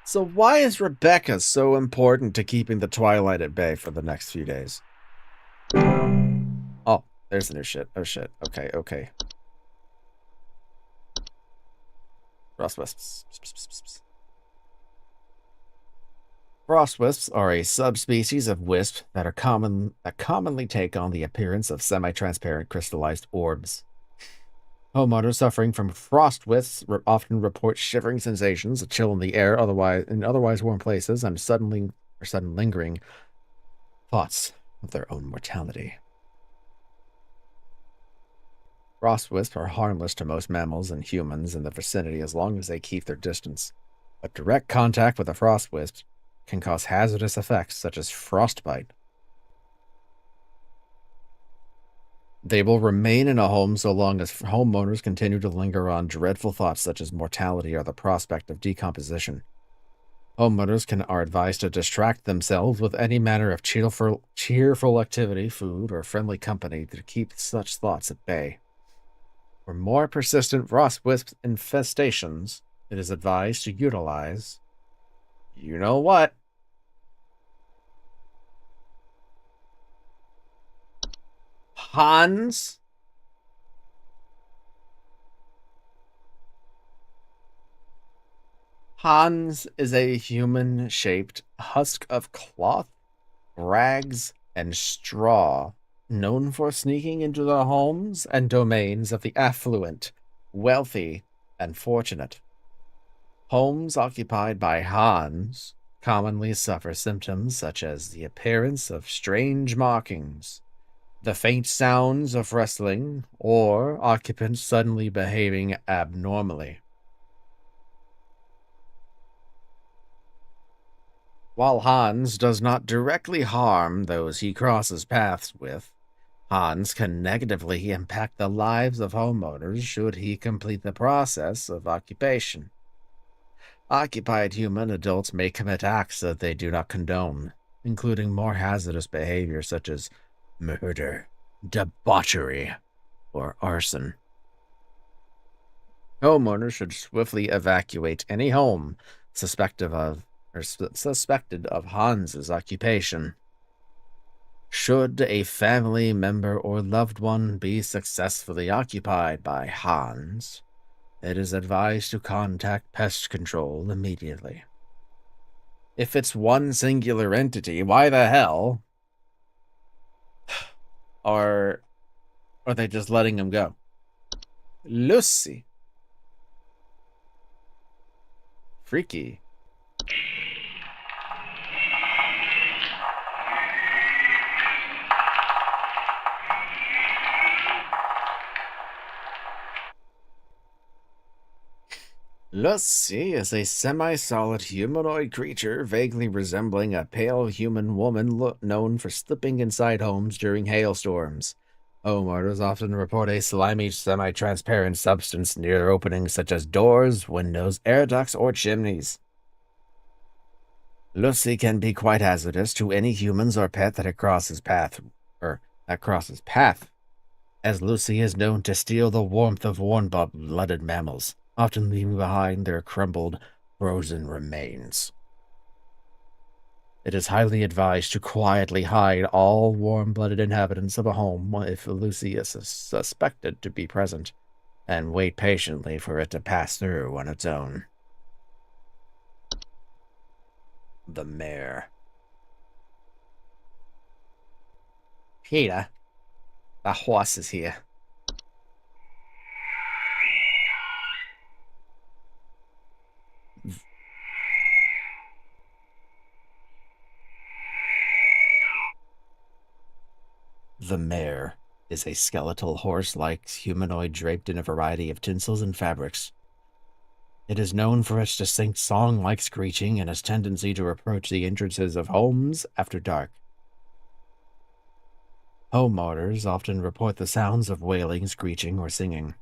So why is Rebecca so important to keeping the Twilight at bay for the next few days? Oh, there's the new shit. Oh shit. Okay. Frost wisps. Frost wisps are a subspecies of wisp that commonly take on the appearance of semi-transparent crystallized orbs. Homeowners suffering from frost wisps often report shivering sensations, a chill in the air, otherwise warm places, and sudden lingering thoughts of their own mortality. Frost wisps are harmless to most mammals and humans in the vicinity as long as they keep their distance. But direct contact with a frost wisp can cause hazardous effects such as frostbite. They will remain in a home so long as homeowners continue to linger on dreadful thoughts such as mortality or the prospect of decomposition. Homeowners are advised to distract themselves with any manner of cheerful activity, food, or friendly company to keep such thoughts at bay. For more persistent frost wisp infestations, it is advised to utilize, you know what? Hans is a human-shaped husk of cloth, rags, and straw, known for sneaking into the homes and domains of the affluent wealthy, and fortunate. Homes occupied by Hans commonly suffer symptoms such as the appearance of strange markings, the faint sounds of rustling, or occupants suddenly behaving abnormally. While Hans does not directly harm those he crosses paths with, Hans can negatively impact the lives of homeowners should he complete the process of occupation. Occupied human adults may commit acts that they do not condone, including more hazardous behavior such as murder, debauchery, or arson. Homeowners should swiftly evacuate any home suspected of Hans's occupation. Should a family member or loved one be successfully occupied by Hans, it is advised to contact pest control immediately. If it's one singular entity, why the hell are they just letting him go? Lucy. Freaky. Lucy is a semi-solid humanoid creature vaguely resembling a pale human woman known for slipping inside homes during hailstorms. Homeowners often report a slimy, semi-transparent substance near openings such as doors, windows, air ducts, or chimneys. Lucy can be quite hazardous to any humans or pet that crosses path, as Lucy is known to steal the warmth of warm-blooded mammals, often leaving behind their crumbled, frozen remains. It is highly advised to quietly hide all warm-blooded inhabitants of a home if Lucy is suspected to be present, and wait patiently for it to pass through on its own. The mayor. Peter, the horse is here. The mare is a skeletal horse-like humanoid draped in a variety of tinsels and fabrics. It is known for its distinct song-like screeching and its tendency to approach the entrances of homes after dark. Homeowners often report the sounds of wailing, screeching, or singing.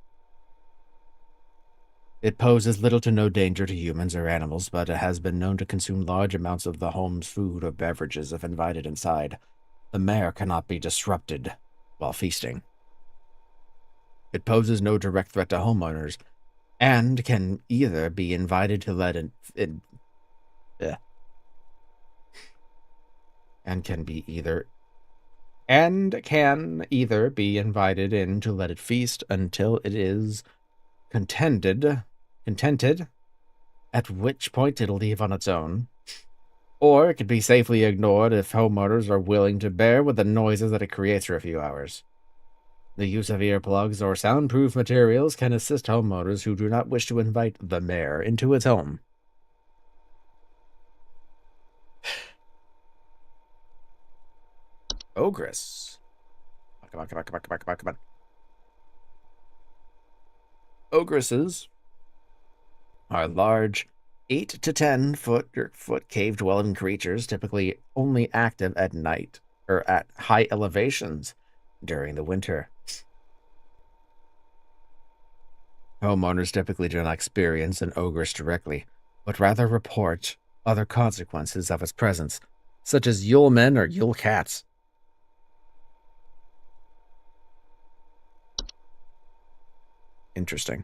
It poses little to no danger to humans or animals, but it has been known to consume large amounts of the home's food or beverages if invited inside. The mare cannot be disrupted while feasting. It poses no direct threat to homeowners, and can either be invited to let in it feast until it is contented, at which point it'll leave on its own. Or it could be safely ignored if homeowners are willing to bear with the noises that it creates for a few hours. The use of earplugs or soundproof materials can assist homeowners who do not wish to invite the mare into its home. AxeChris. Come on. AxeChrises are large, 8 to 10 foot cave-dwelling creatures, typically only active at night or at high elevations during the winter. Homeowners typically do not experience an ogress directly, but rather report other consequences of its presence, such as Yule men or Yule cats. Interesting.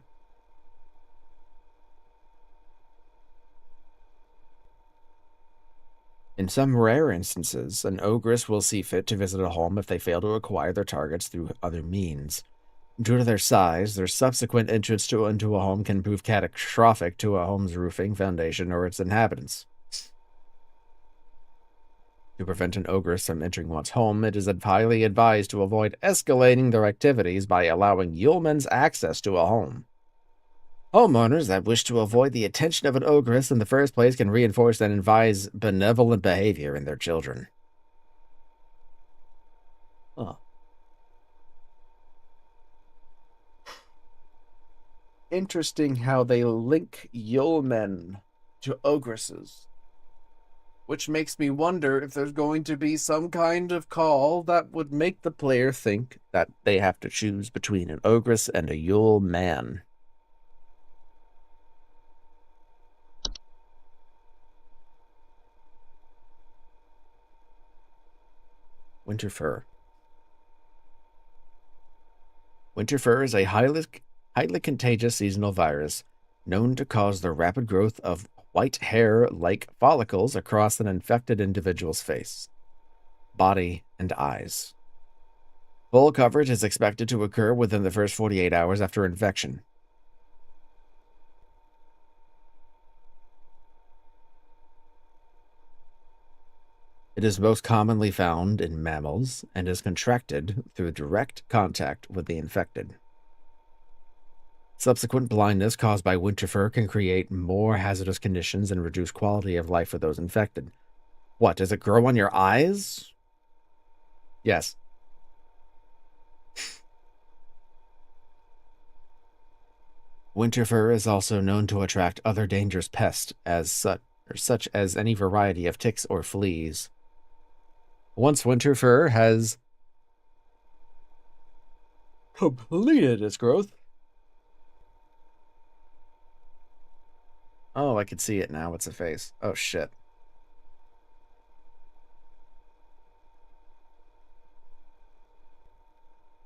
In some rare instances, an ogress will see fit to visit a home if they fail to acquire their targets through other means. Due to their size, their subsequent entrance into a home can prove catastrophic to a home's roofing, foundation, or its inhabitants. To prevent an ogress from entering one's home, it is highly advised to avoid escalating their activities by allowing Yulemen's access to a home. Homeowners that wish to avoid the attention of an ogress in the first place can reinforce and advise benevolent behavior in their children. Huh. Interesting how they link yeomen to ogresses. Which makes me wonder if there's going to be some kind of call that would make the player think that they have to choose between an ogress and a Yule man. Winter fur. Winter fur is a highly contagious seasonal virus known to cause the rapid growth of white hair-like follicles across an infected individual's face, body, and eyes. Full coverage is expected to occur within the first 48 hours after infection. It is most commonly found in mammals and is contracted through direct contact with the infected. Subsequent blindness caused by winter fur can create more hazardous conditions and reduce quality of life for those infected. What, does it grow on your eyes? Yes. Winter fur is also known to attract other dangerous pests, such as any variety of ticks or fleas. Once winter fur has completed its growth. Oh, I can see it now. It's a face. Oh, shit.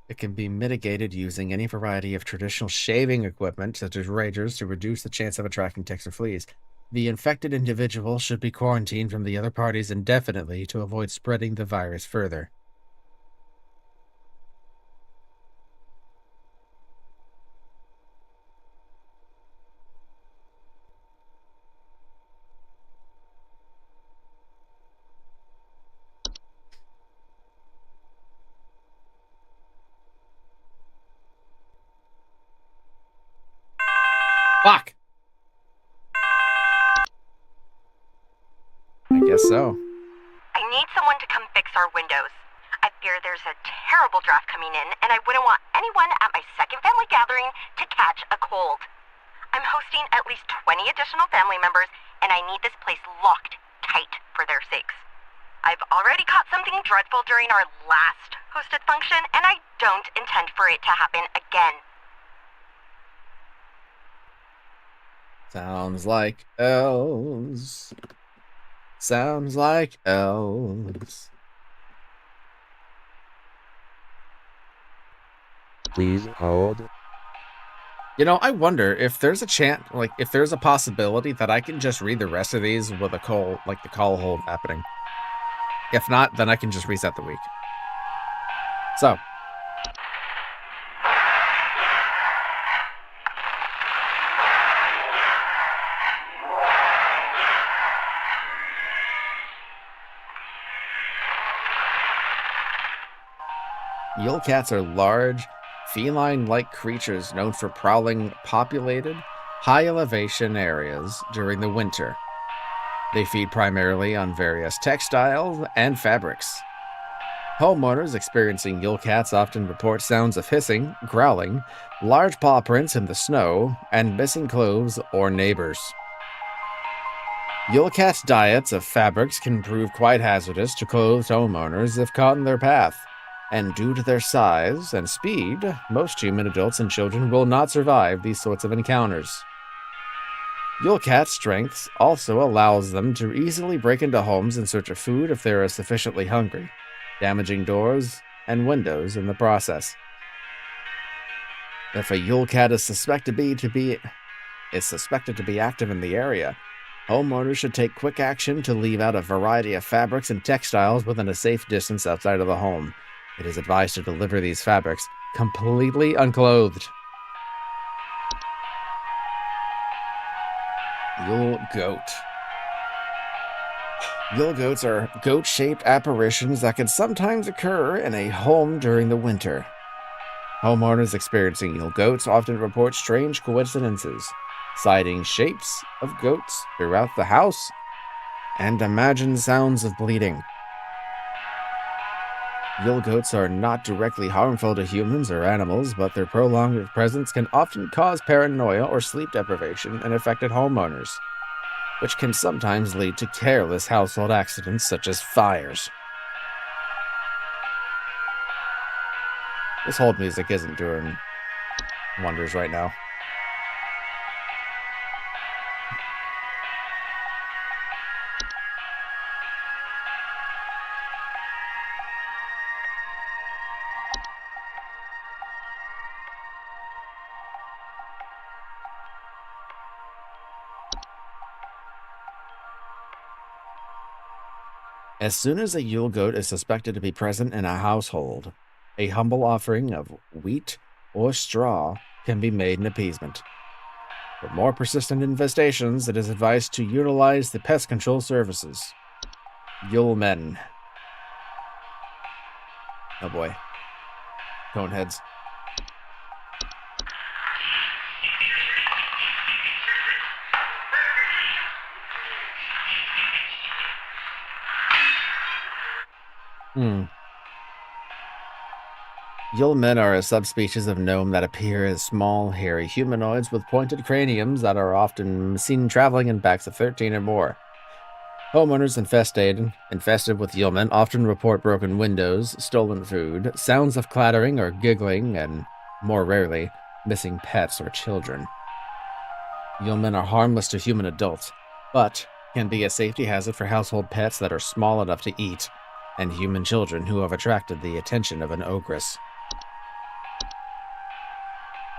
It can be mitigated using any variety of traditional shaving equipment, such as razors, to reduce the chance of attracting ticks or fleas. The infected individual should be quarantined from the other parties indefinitely to avoid spreading the virus further. Fuck! I guess so. I need someone to come fix our windows. I fear there's a terrible draft coming in, and I wouldn't want anyone at my second family gathering to catch a cold. I'm hosting at least 20 additional family members, and I need this place locked tight for their sakes. I've already caught something dreadful during our last hosted function, and I don't intend for it to happen again. Sounds like elves. Sounds like elves. Please hold. You know, I wonder if there's a chance, like, if there's a possibility that I can just read the rest of these with a call, like the call hold happening. If not, then I can just reset the week. So. Yule cats are large, feline-like creatures known for prowling populated, high-elevation areas during the winter. They feed primarily on various textiles and fabrics. Homeowners experiencing Yule cats often report sounds of hissing, growling, large paw prints in the snow, and missing clothes or neighbors. Yule cats' diets of fabrics can prove quite hazardous to clothed homeowners if caught in their path. And due to their size and speed, most human adults and children will not survive these sorts of encounters. Yule cats' strength also allows them to easily break into homes in search of food if they are sufficiently hungry, damaging doors and windows in the process. If a Yule cat is suspected to be active in the area, homeowners should take quick action to leave out a variety of fabrics and textiles within a safe distance outside of the home. It is advised to deliver these fabrics completely unclothed. Yule goat. Yule goats are goat-shaped apparitions that can sometimes occur in a home during the winter. Homeowners experiencing Yule goats often report strange coincidences, citing shapes of goats throughout the house and imagined sounds of bleeding. Yule goats are not directly harmful to humans or animals, but their prolonged presence can often cause paranoia or sleep deprivation in affected homeowners, which can sometimes lead to careless household accidents such as fires. This hold music isn't doing wonders right now. As soon as a Yule goat is suspected to be present in a household, a humble offering of wheat or straw can be made in appeasement. For more persistent infestations, it is advised to utilize the pest control services. Yule men. Oh boy. Coneheads. Yule men are a subspecies of gnome that appear as small, hairy humanoids with pointed craniums that are often seen traveling in packs of 13 or more. Homeowners infested with Yule men often report broken windows, stolen food, sounds of clattering or giggling, and, more rarely, missing pets or children. Yule men are harmless to human adults, but can be a safety hazard for household pets that are small enough to eat, and human children who have attracted the attention of an ogress.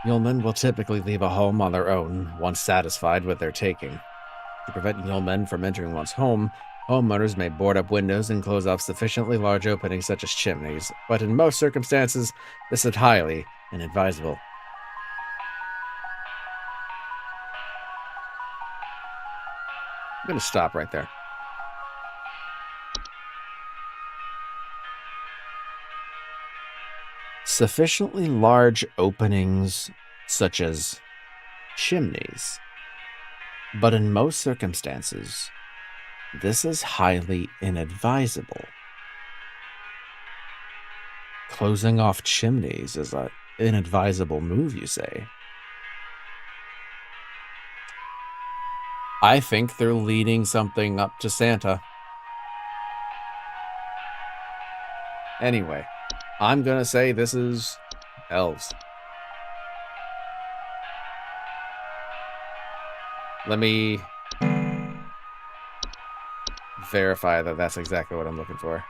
Yulemen will typically leave a home on their own once satisfied with their taking. To prevent Yulemen from entering one's home, homeowners may board up windows and close off sufficiently large openings such as chimneys, but in most circumstances, this is highly inadvisable. I'm going to stop right there. Sufficiently large openings, such as chimneys, but in most circumstances, this is highly inadvisable. Closing off chimneys is an inadvisable move, you say? I think they're leading something up to Santa. Anyway, I'm gonna say this is elves. Let me verify that that's exactly what I'm looking for.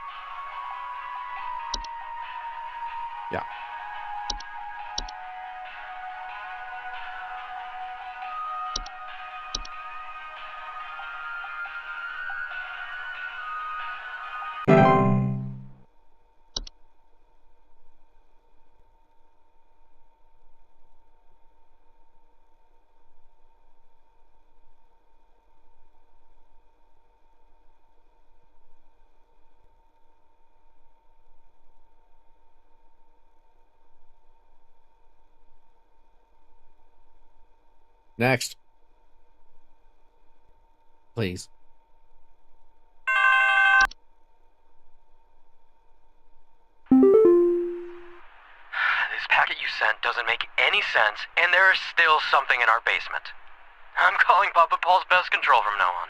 Yeah. Next. Please. This packet you sent doesn't make any sense, and there is still something in our basement. I'm calling Papa Paul's pest control from now on.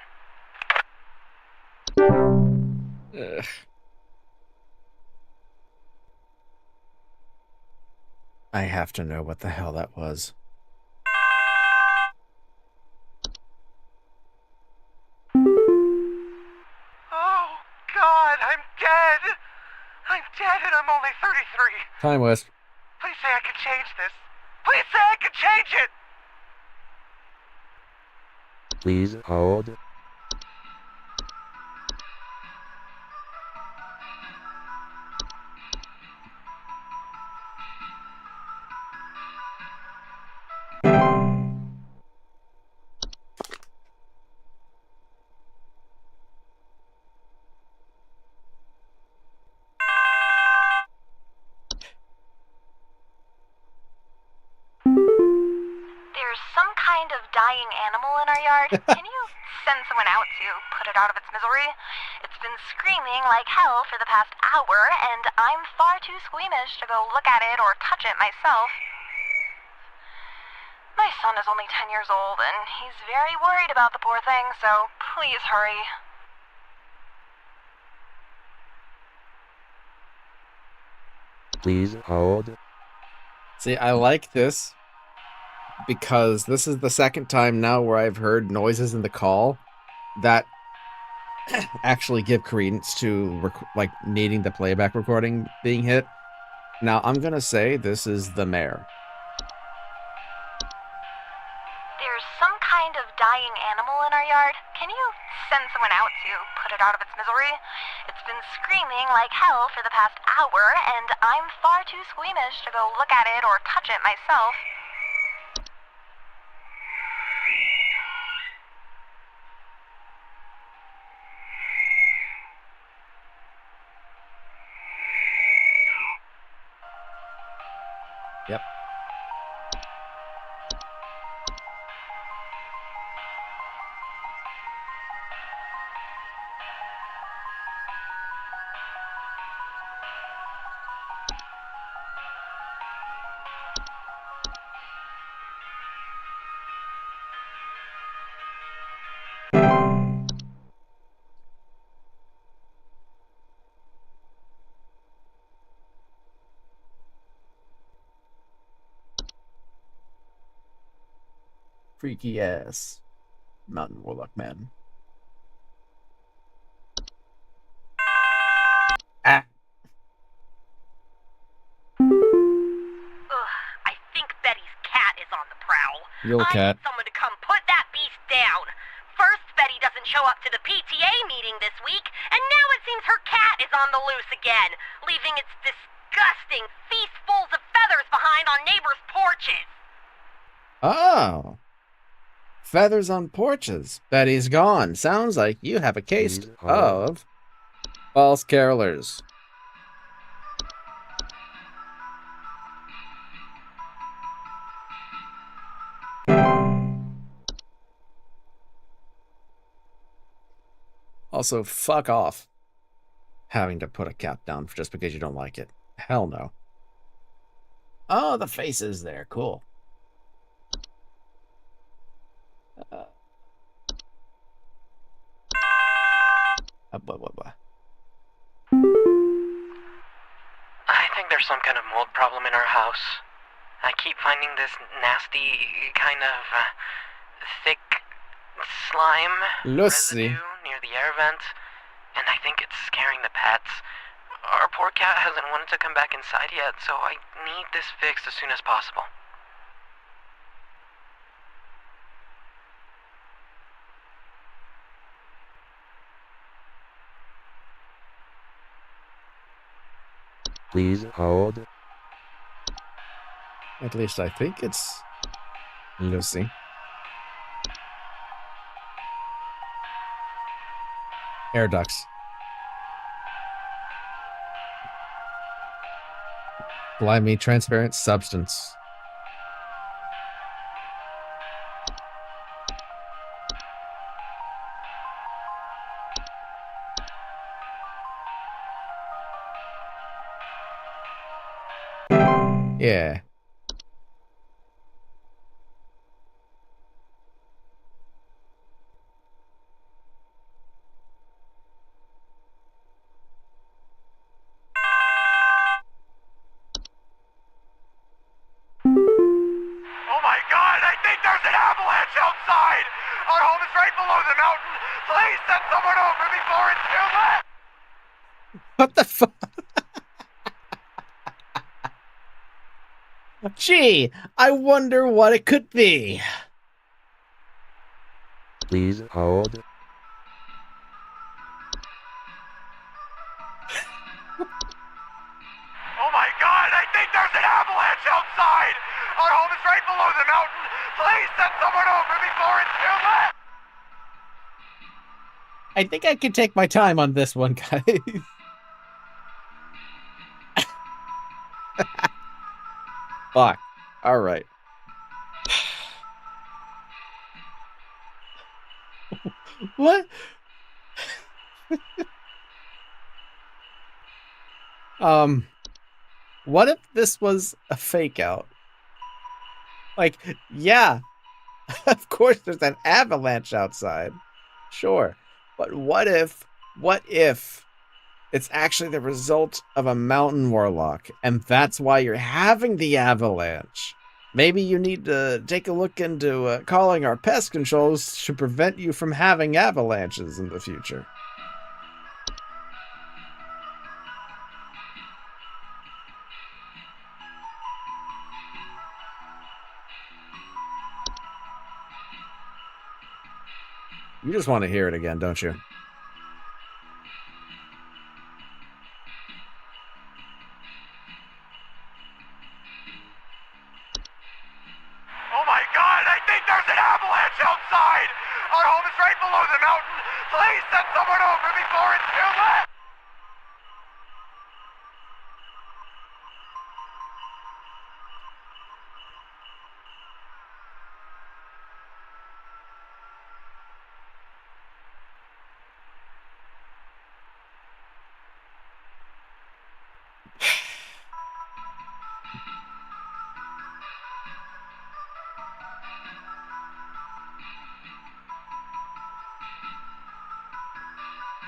Ugh. I have to know what the hell that was. Oh, God, I'm dead! I'm dead and I'm only 33. Time West. Please say I can change this. Please say I can change it! Please hold. There's some kind of dying animal in our yard. Can you send someone out to put it out of its misery? It's been screaming like hell for the past hour, and I'm far too squeamish to go look at it or touch it myself. My son is only 10 years old, and he's very worried about the poor thing, so please hurry. Please hold. See, I like this because this is the second time now where I've heard noises in the call that actually give credence to like needing the playback recording being hit. Now, I'm going to say this is the mayor. There's some kind of dying animal in our yard. Can you send someone out to put it out of its misery? It's been screaming like hell for the past hour, and I'm far too squeamish to go look at it or touch it myself. Yep. Freaky ass mountain warlock man. Ah. Ugh, I think Betty's cat is on the prowl. Yo, I cat. need someone to come put that beast down. First, Betty doesn't show up to the PTA meeting this week, and now it seems her cat is on the loose again, leaving its disgusting feastfuls of feathers behind on neighbors' porches. Oh. Feathers on porches. Betty's gone. Sounds like you have a case Please hold. of false carolers. Also, fuck off. Having to put a cat down just because you don't like it. Hell no. Oh, the face is there. Cool. Blah, blah, blah. I think there's some kind of mold problem in our house. I keep finding this nasty kind of thick slime Lucy. residue near the air vent, and I think it's scaring the pets. Our poor cat hasn't wanted to come back inside yet, so I need this fixed as soon as possible. Please hold. At least I think it's Lucy. Air ducts. Slimy, transparent substance. Yeah. Oh my god, I think there's an avalanche outside! Our home is right below the mountain! Please send someone over before it's too late! What the fuck? Gee, I wonder what it could be. Please hold. Oh my god, I think there's an avalanche outside! Our home is right below the mountain! Please send someone over before it's too late! I think I can take my time on this one, guys. Fuck. All right. What? What if this was a fake out? Like, yeah, of course there's an avalanche outside. Sure. But what if it's actually the result of a mountain warlock, and that's why you're having the avalanche? Maybe you need to take a look into calling our pest controls to prevent you from having avalanches in the future. You just want to hear it again, don't you? Oh my god, I think there's an avalanche outside! Our home is right below the mountain! Please send someone over before it's too late!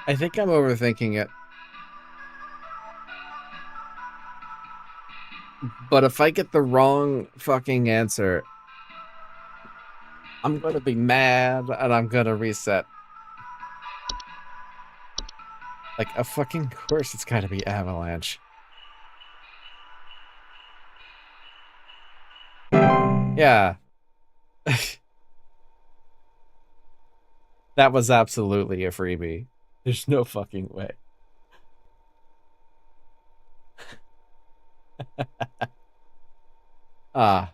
I think I'm overthinking it. But if I get the wrong fucking answer, I'm gonna be mad and I'm gonna reset. Like, a fucking course it's gotta be avalanche. Yeah. That was absolutely a freebie. There's no fucking way. Ah.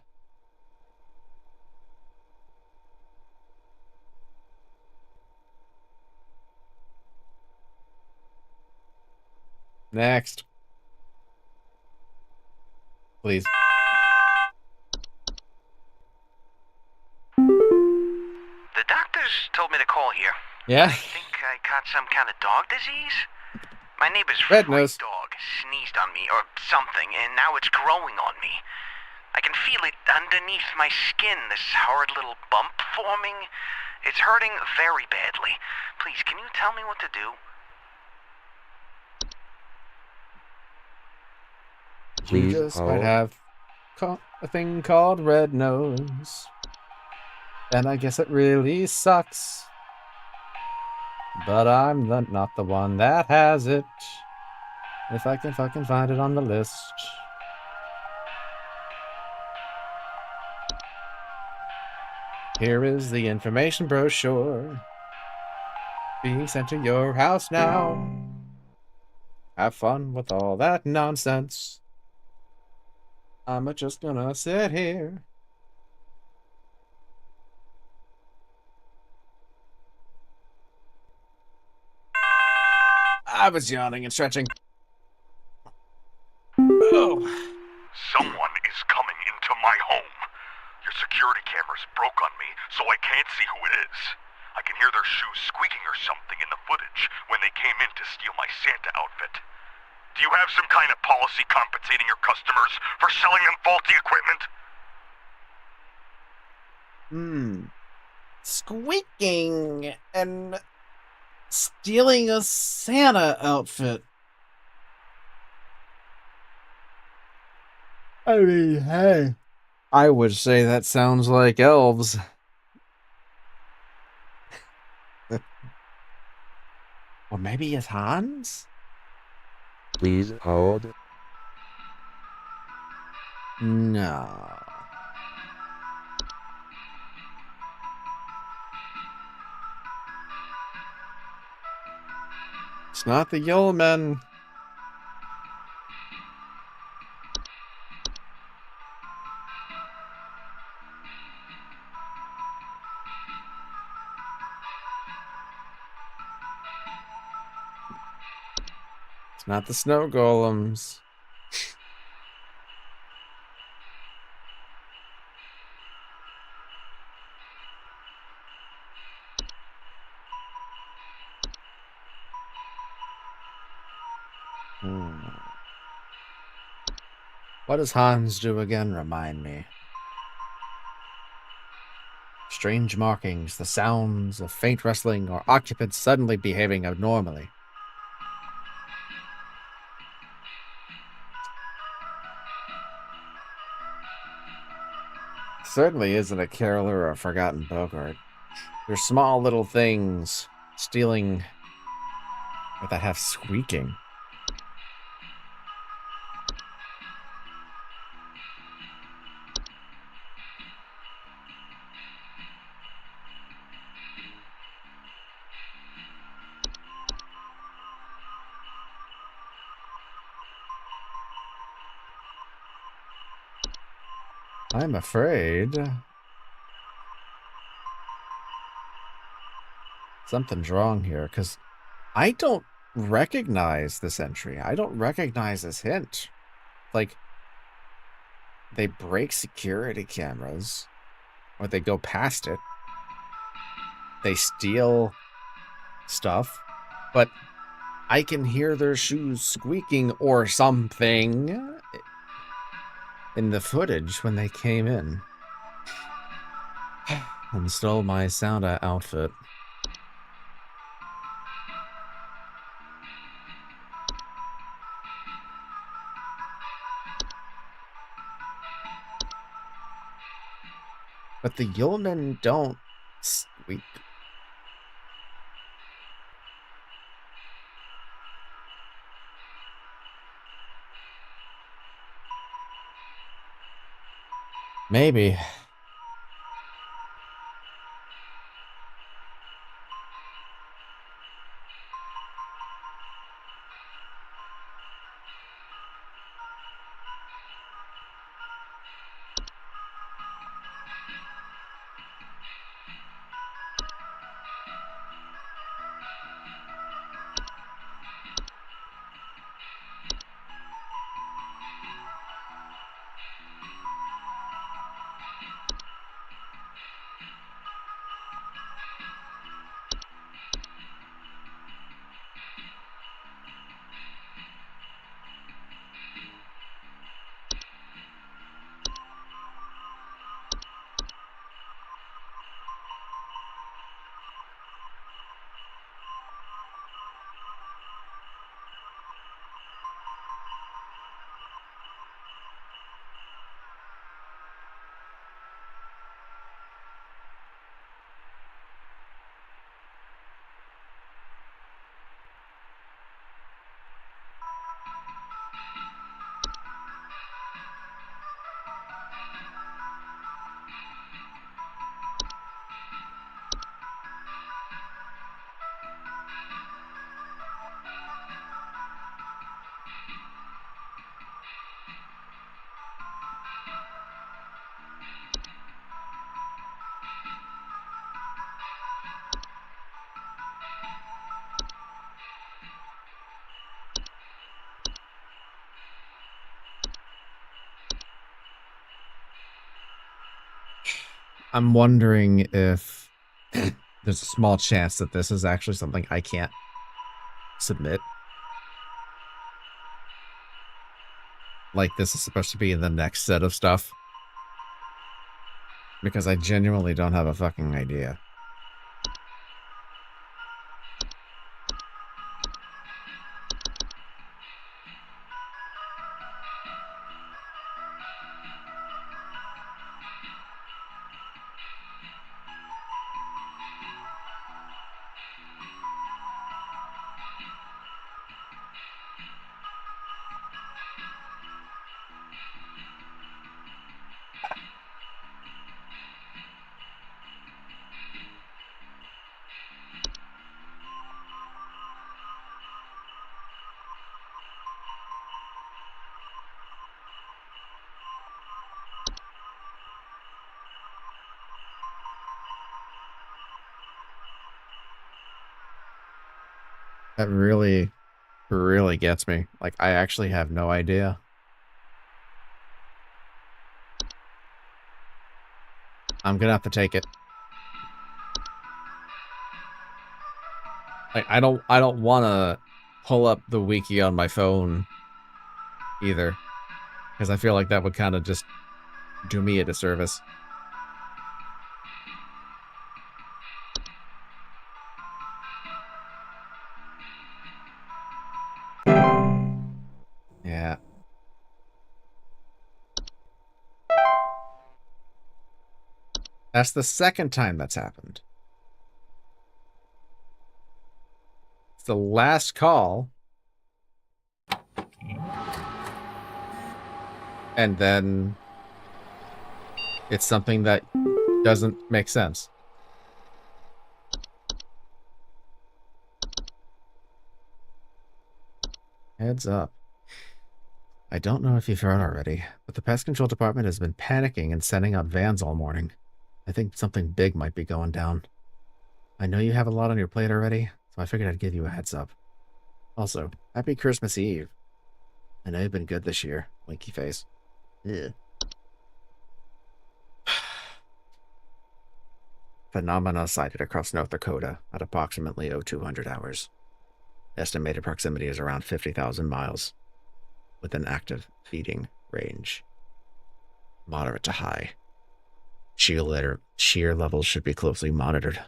Next. Please. The doctors told me to call here. Yeah? I think I caught some kind of dog disease. My neighbor's Red fright nose. dog sneezed on me or something, and now it's growing on me. I can feel it underneath my skin, this horrid little bump forming. It's hurting very badly. Please, can you tell me what to do? You Please just might hold. have a thing called red nose. And I guess it really sucks. But I'm not the one that has it. If I can fucking find it on the list. Here is the information brochure. Being sent to your house now. Have fun with all that nonsense. I'm just gonna sit here. I was yawning and stretching. Oh. Someone is coming into my home. Your security cameras broke on me, so I can't see who it is. I can hear their shoes squeaking or something in the footage when they came in to steal my Santa outfit. Do you have some kind of policy compensating your customers for selling them faulty equipment? Squeaking and stealing a Santa outfit. I mean, hey. I would say that sounds like elves. Or maybe it's Hans? Please hold. No. It's not the Yeoman. It's not the snow golems. What does Hans do again? Remind me. Strange markings, the sounds of faint rustling, or occupants suddenly behaving abnormally. Certainly isn't a caroler or a forgotten Bogart. They're small little things stealing or that have squeaking. I'm afraid something's wrong here, because I don't recognize this entry. I don't recognize this hint. Like, they break security cameras, or they go past it. They steal stuff, but I can hear their shoes squeaking or something in the footage when they came in and stole my sound outfit. But the yeomen don't squeak. Maybe. I'm wondering if there's a small chance that this is actually something I can't submit. Like, this is supposed to be in the next set of stuff. Because I genuinely don't have a fucking idea. That really, really gets me. Like, I actually have no idea. I'm gonna have to take it. Like, I don't wanna pull up the wiki on my phone either, because I feel like that would kind of just do me a disservice. Yeah. That's the second time that's happened. It's the last call. And then it's something that doesn't make sense. Heads up. I don't know if you've heard already, but the pest control department has been panicking and sending out vans all morning. I think something big might be going down. I know you have a lot on your plate already, so I figured I'd give you a heads up. Also, happy Christmas Eve. I know you've been good this year, winky face. Yeah. Phenomena sighted across North Dakota at approximately 0200 hours. Estimated proximity is around 50,000 miles, with an active feeding range. Moderate to high. Shear levels should be closely monitored.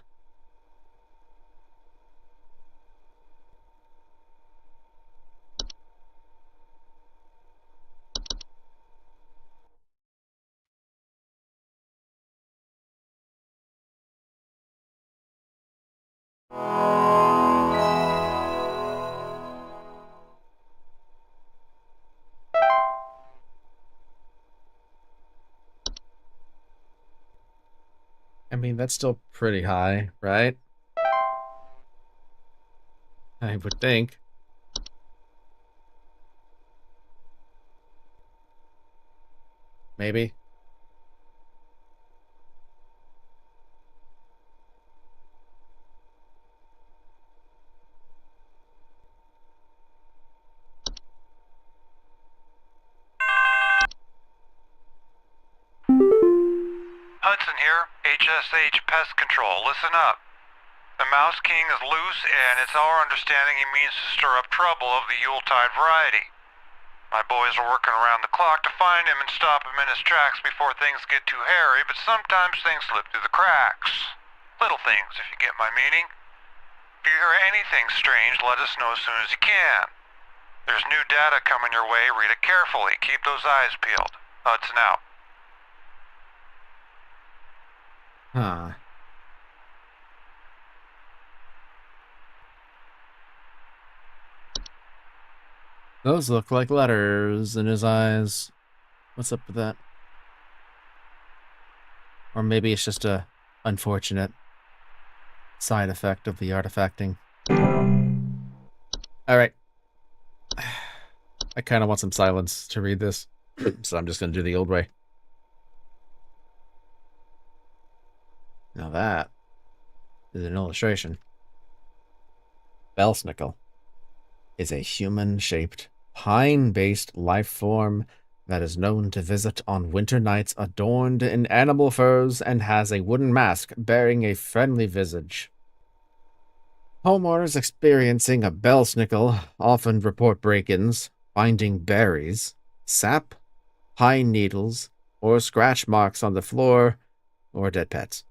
I mean, that's still pretty high, right? I would think. Maybe. Hudson here, HSH Pest Control. Listen up. The Mouse King is loose, and it's our understanding he means to stir up trouble of the Yuletide variety. My boys are working around the clock to find him and stop him in his tracks before things get too hairy, but sometimes things slip through the cracks. Little things, if you get my meaning. If you hear anything strange, let us know as soon as you can. There's new data coming your way. Read it carefully. Keep those eyes peeled. Hudson out. Huh. Those look like letters in his eyes. What's up with that? Or maybe it's just a unfortunate side effect of the artifacting. Alright. I kind of want some silence to read this, so I'm just going to do the old way. Now that is an illustration. Belsnickel is a human-shaped, pine-based life form that is known to visit on winter nights adorned in animal furs and has a wooden mask bearing a friendly visage. Homeowners experiencing a Belsnickel often report break-ins, finding berries, sap, pine needles, or scratch marks on the floor, or dead pets.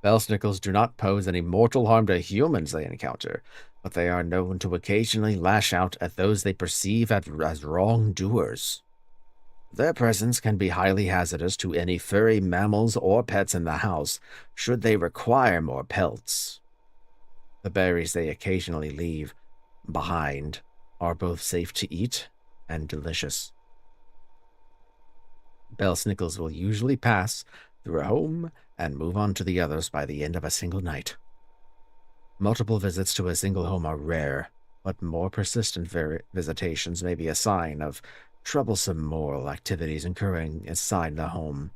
Belsnickels do not pose any mortal harm to humans they encounter, but they are known to occasionally lash out at those they perceive as wrongdoers. Their presence can be highly hazardous to any furry mammals or pets in the house, should they require more pelts. The berries they occasionally leave behind are both safe to eat and delicious. Belsnickels will usually pass through a home and move on to the others by the end of a single night. Multiple visits to a single home are rare, but more persistent visitations may be a sign of troublesome moral activities occurring inside the home.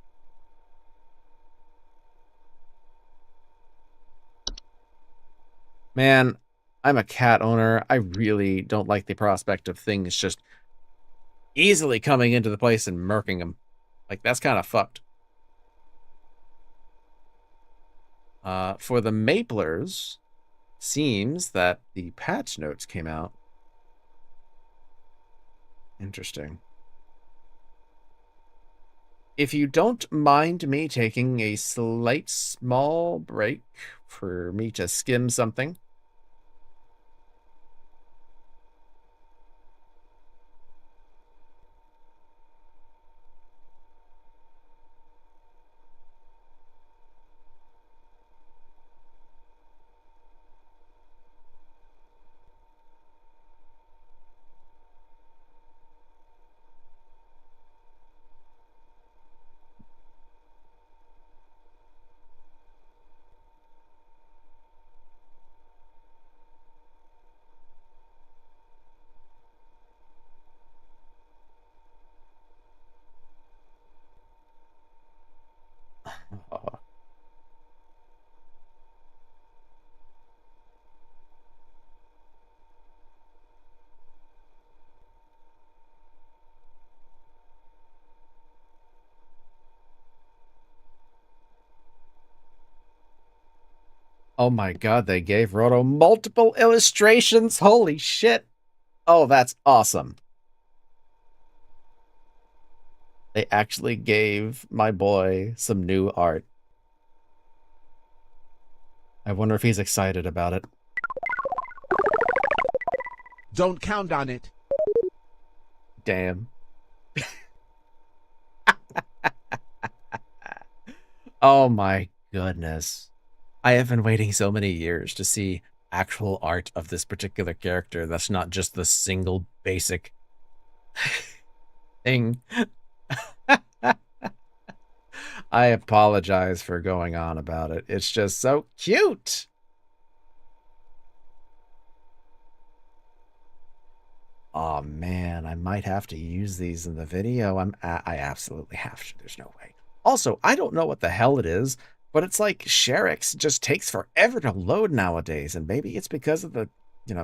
Man, I'm a cat owner. I really don't like the prospect of things just easily coming into the place and murking them. Like, that's kind of fucked. For the Maplers, seems that the patch notes came out. Interesting. If you don't mind me taking a slight small break for me to skim something. Oh my god, they gave Roto multiple illustrations. Holy shit. Oh, that's awesome. They actually gave my boy some new art. I wonder if he's excited about it. Don't count on it. Damn. Oh my goodness. I have been waiting so many years to see actual art of this particular character that's not just the single basic thing. I apologize for going on about it. It's just so cute. Oh man, I might have to use these in the video. I absolutely have to. There's no way. Also, I don't know what the hell it is, but it's like ShareX just takes forever to load nowadays, and maybe it's because of the,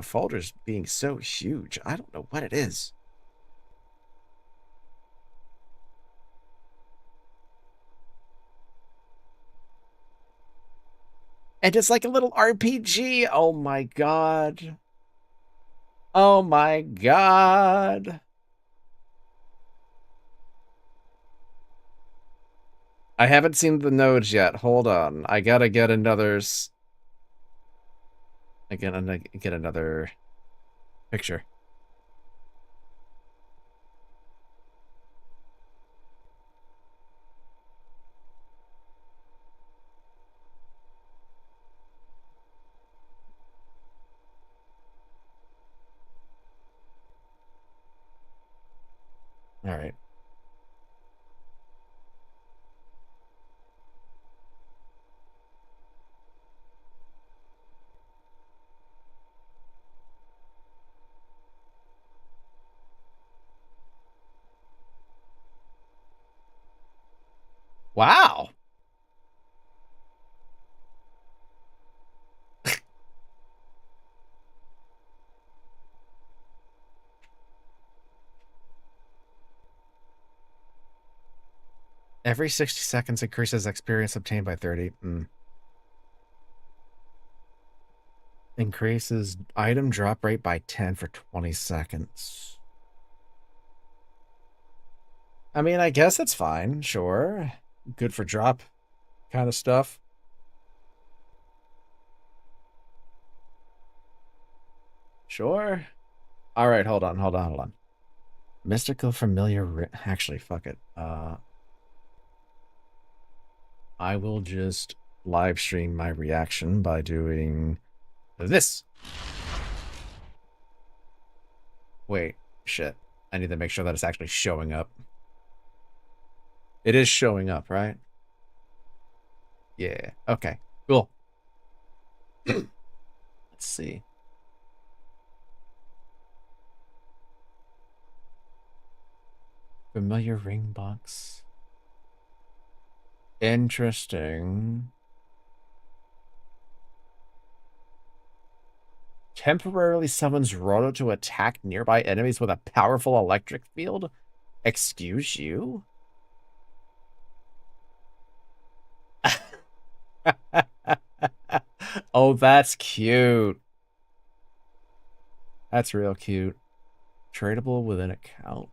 folders being so huge. I don't know what it is. And it's like a little RPG. Oh my god. Oh my god. I haven't seen the nodes yet. Hold on. I gotta get another... get another picture. All right. Wow. Every 60 seconds increases experience obtained by 30. Increases item drop rate by 10 for 20 seconds. I mean, I guess it's fine. Sure. Good for drop kind of stuff. Sure. All right, hold on. Mystical familiar... Actually, fuck it. I will just live stream my reaction by doing this. Wait, shit. I need to make sure that it's actually showing up. It is showing up, right? Yeah. Okay, cool. Let's see. Familiar ring box. Interesting. Temporarily summons Roto to attack nearby enemies with a powerful electric field? Excuse you? Oh, that's cute. That's real cute. Tradable with an account.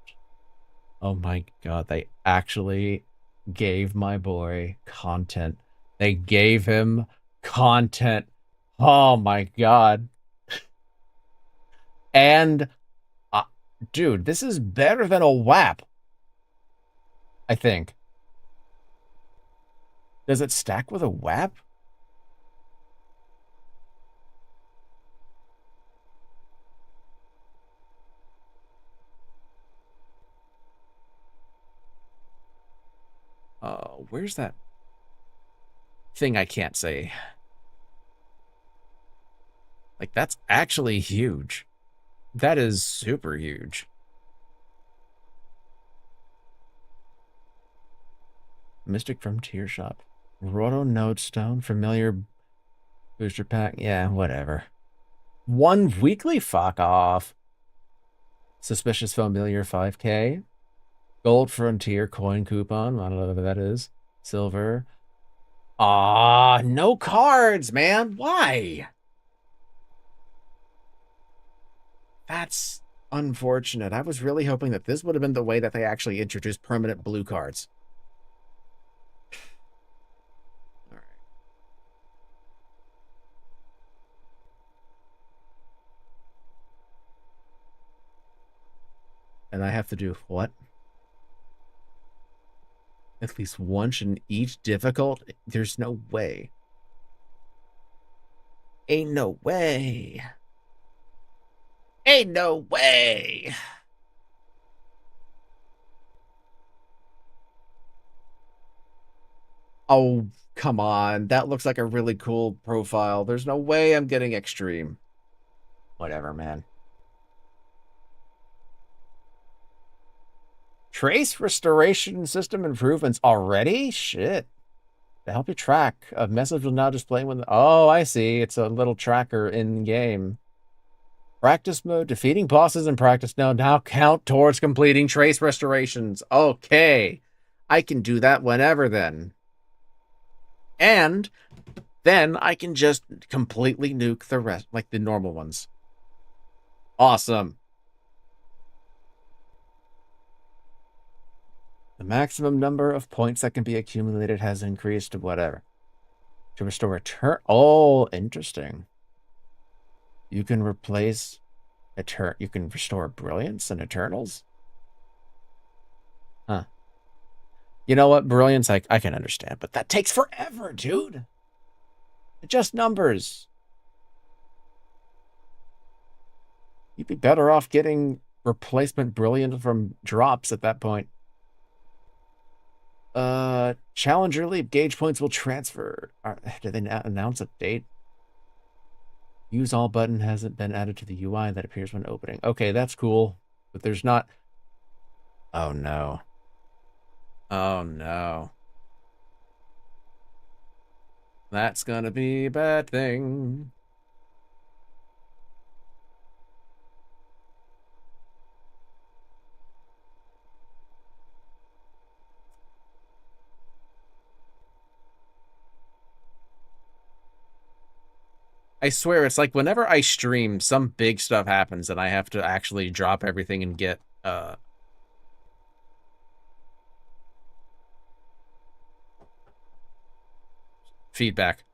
Oh my god, they actually gave my boy content. They gave him content. Oh my god. And, dude, this is better than a WAP, I think. Does it stack with a WAP? Where's that thing I can't say? Like, that's actually huge. That is super huge. Mystic Frontier Shop. Roto Nodestone. Familiar booster pack. Yeah, whatever. 1 weekly? Fuck off. Suspicious Familiar 5K. Gold Frontier coin coupon. I don't know what that is. Silver. No cards, man. Why? That's unfortunate. I was really hoping that this would have been the way that they actually introduced permanent blue cards. All right. And I have to do what? At least once in each difficult? There's no way. Ain't no way. Ain't no way. Oh, come on. That looks like a really cool profile. There's no way I'm getting extreme. Whatever, man. Trace restoration system improvements already? Shit. To help you track, a message will now display when... Oh, I see. It's a little tracker in-game. Practice mode. Defeating bosses in practice mode now count towards completing trace restorations. Okay. I can do that whenever then. And then I can just completely nuke the rest, like the normal ones. Awesome. The maximum number of points that can be accumulated has increased to whatever. To restore a turn. Oh, interesting. You can replace you can restore Brilliance and Eternals? Huh. You know what? Brilliance, I can understand, but that takes forever, dude. It's just numbers. You'd be better off getting replacement Brilliant from drops at that point. Challenger Leap gauge points will transfer. Did they announce a date? Use all button hasn't been added to the UI that appears when opening. Okay, that's cool. But there's not... Oh, no. Oh, no. That's gonna be a bad thing. I swear, it's like whenever I stream, some big stuff happens and I have to actually drop everything and get, feedback.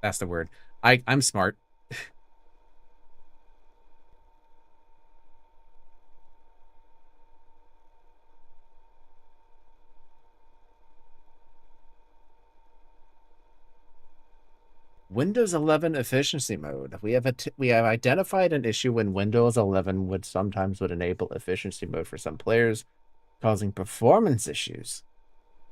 That's the word. I'm smart. Windows 11 efficiency mode. We have identified an issue when Windows 11 would enable efficiency mode for some players, causing performance issues.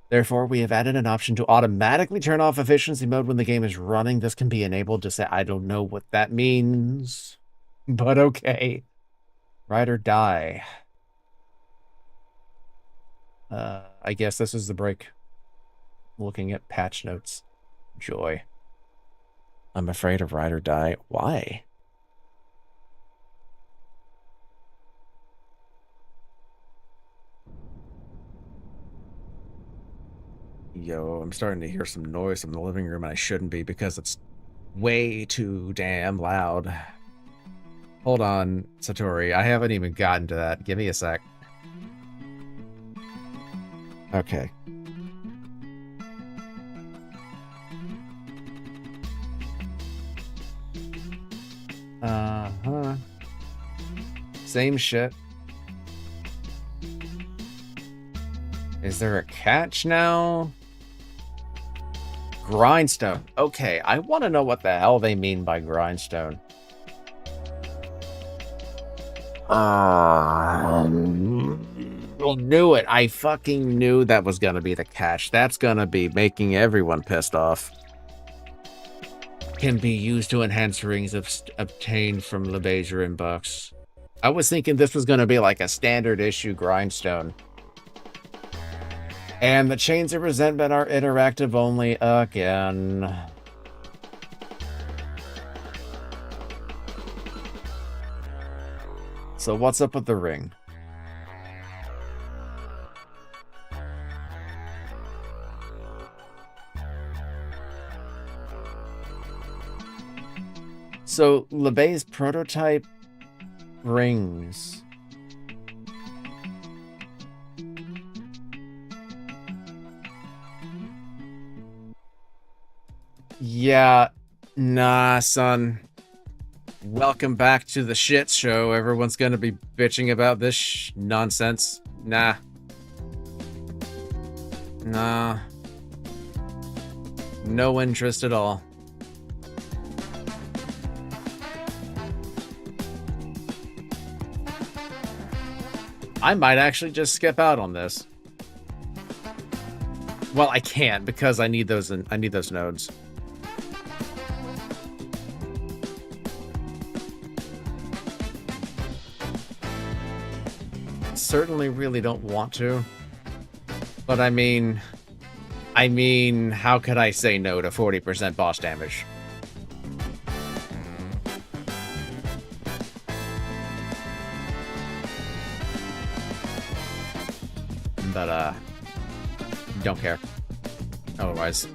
Therefore, we have added an option to automatically turn off efficiency mode when the game is running. This can be enabled to say, I don't know what that means, but okay. Ride or die. I guess this is the break. Looking at patch notes. Joy. I'm afraid of ride or die. Why? Yo, I'm starting to hear some noise from the living room, and I shouldn't be because it's way too damn loud. Hold on, Satori. I haven't even gotten to that. Give me a sec. Okay. Uh-huh. Same shit. Is there a catch now? Grindstone. Okay, I want to know what the hell they mean by grindstone. I knew it. I fucking knew that was gonna be the catch. That's gonna be making everyone pissed off. Can be used to enhance rings obtained from LeBasia in books. I was thinking this was gonna be like a standard issue grindstone. And the Chains of Resentment are interactive only again. So what's up with the ring? So LeBay's prototype rings. Yeah, nah, son. Welcome back to the shit show. Everyone's gonna be bitching about this nonsense. Nah. Nah. No interest at all. I might actually just skip out on this. Well, I can't because I need those nodes. Certainly really don't want to. But I mean, how could I say no to 40% boss damage? But, don't care. Otherwise.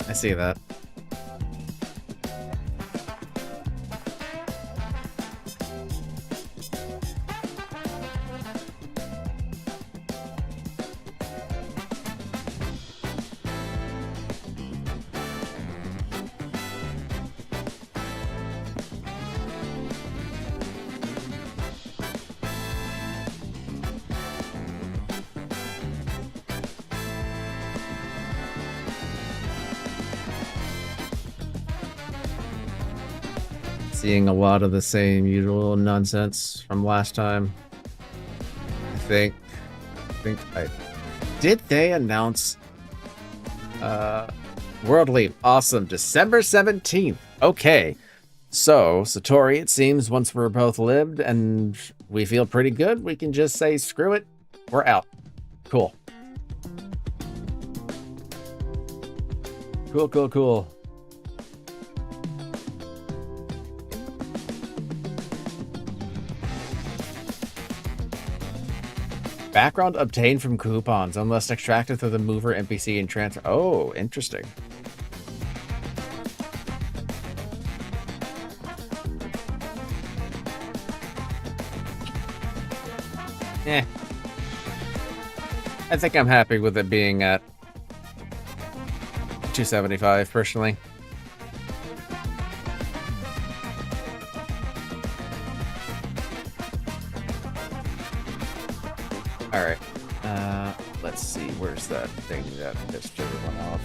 I see that. Seeing a lot of the same usual nonsense from last time. I think did they announce World Leap? Awesome. December 17th. Okay. So, Satori, it seems once we're both lived and we feel pretty good, we can just say screw it. We're out. Cool. Cool. Background obtained from coupons, unless extracted through the mover NPC and transfer. Oh, interesting. I think I'm happy with it being at 275 personally. All right. Let's see. Where's that thing that pissed everyone off?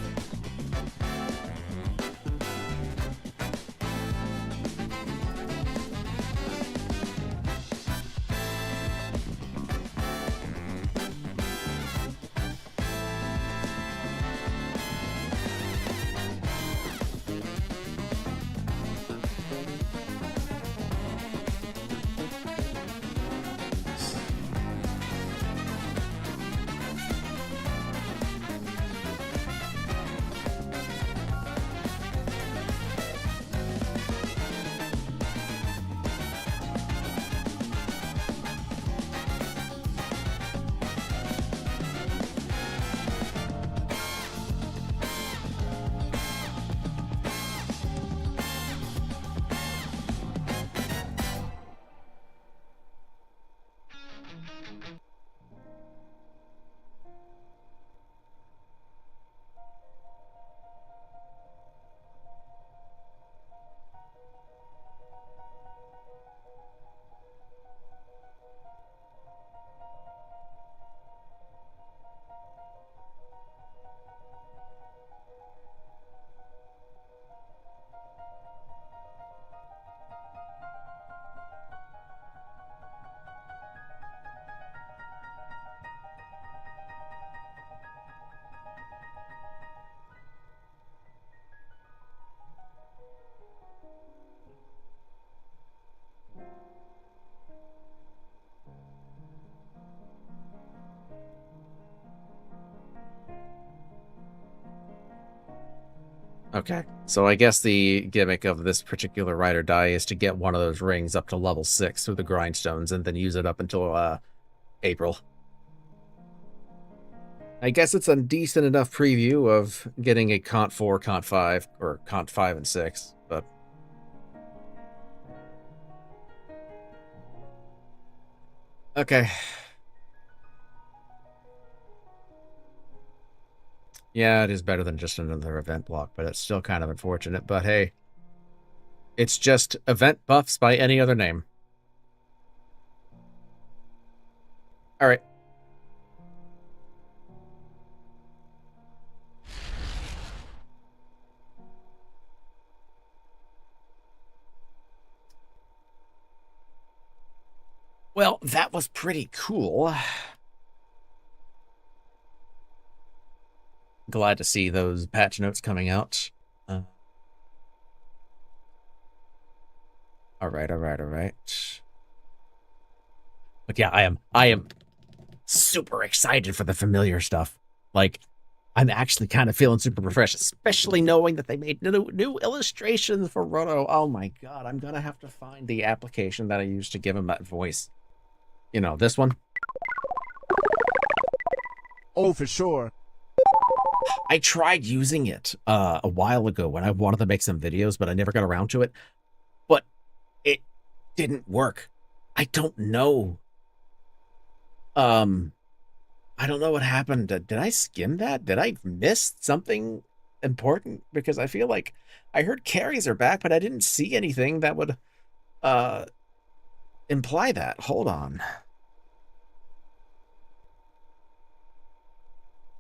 Okay, so I guess the gimmick of this particular ride or die is to get one of those rings up to level 6 through the grindstones and then use it up until April. I guess it's a decent enough preview of getting a Cont 4, Cont 5, or Cont 5 and 6, but... Okay. Yeah, it is better than just another event block, but it's still kind of unfortunate. But hey, it's just event buffs by any other name. All right. Well, that was pretty cool. Glad to see those patch notes coming out. All right. But yeah, I am super excited for the familiar stuff. Like, I'm actually kind of feeling super refreshed, especially knowing that they made new illustrations for Roto. Oh my god, I'm gonna have to find the application that I used to give him that voice. You know, this one. Oh, for sure. I tried using it a while ago when I wanted to make some videos, but I never got around to it. But it didn't work. I don't know. I don't know what happened. Did I skim that? Did I miss something important? Because I feel like I heard carries are back, but I didn't see anything that would imply that. Hold on.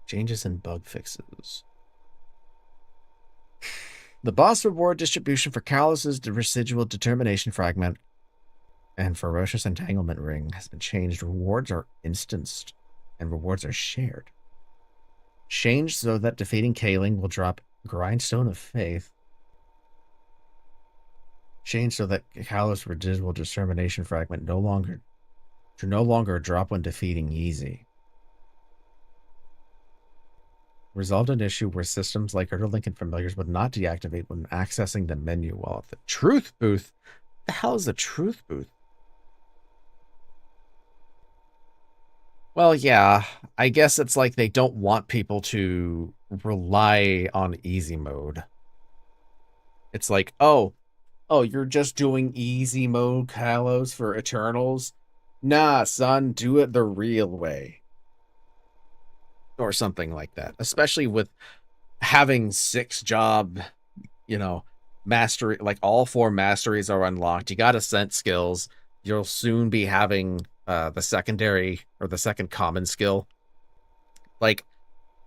Changes and bug fixes. The boss reward distribution for Callus's residual determination fragment and ferocious entanglement ring has been changed. Rewards are instanced and rewards are shared. Changed so that defeating Kaling will drop Grindstone of Faith. Changed so that Callus residual determination fragment no longer drop when defeating Easy. Resolved an issue where systems like Erderlink and Familiars would not deactivate when accessing the menu while at the Truth Booth. The hell is the Truth Booth? Well, yeah, I guess it's like they don't want people to rely on easy mode. It's like, oh, you're just doing easy mode Kalos for Eternals? Nah, son, do it the real way. Or something like that. Especially with having 6 job, mastery, like all 4 masteries are unlocked. You got Ascent skills. You'll soon be having the secondary or the second common skill. Like,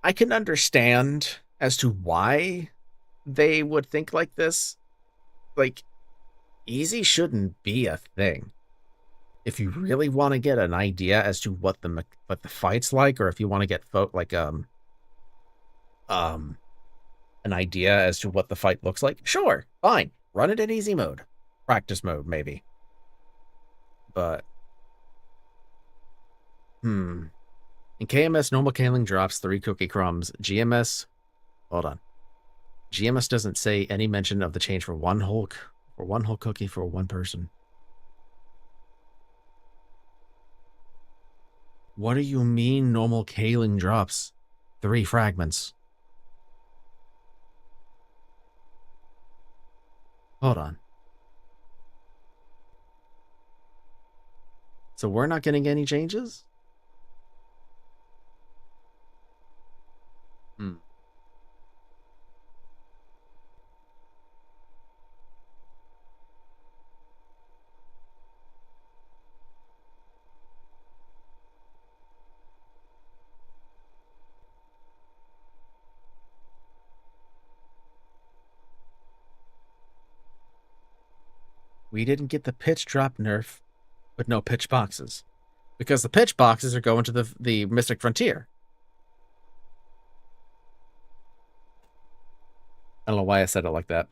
I can understand as to why they would think like this. Like, easy shouldn't be a thing. If you really want to get an idea as to what the fight's like, or if you want to get an idea as to what the fight looks like, sure, fine, run it in easy mode, practice mode maybe. But in KMS, normal Kaling drops 3 cookie crumbs. GMS, hold on. GMS doesn't say any mention of the change for one whole cookie for one person. What do you mean normal Kaling drops 3 fragments? Hold on. So we're not getting any changes? We didn't get the pitch drop nerf, but no pitch boxes. Because the pitch boxes are going to the Mystic Frontier. I don't know why I said it like that.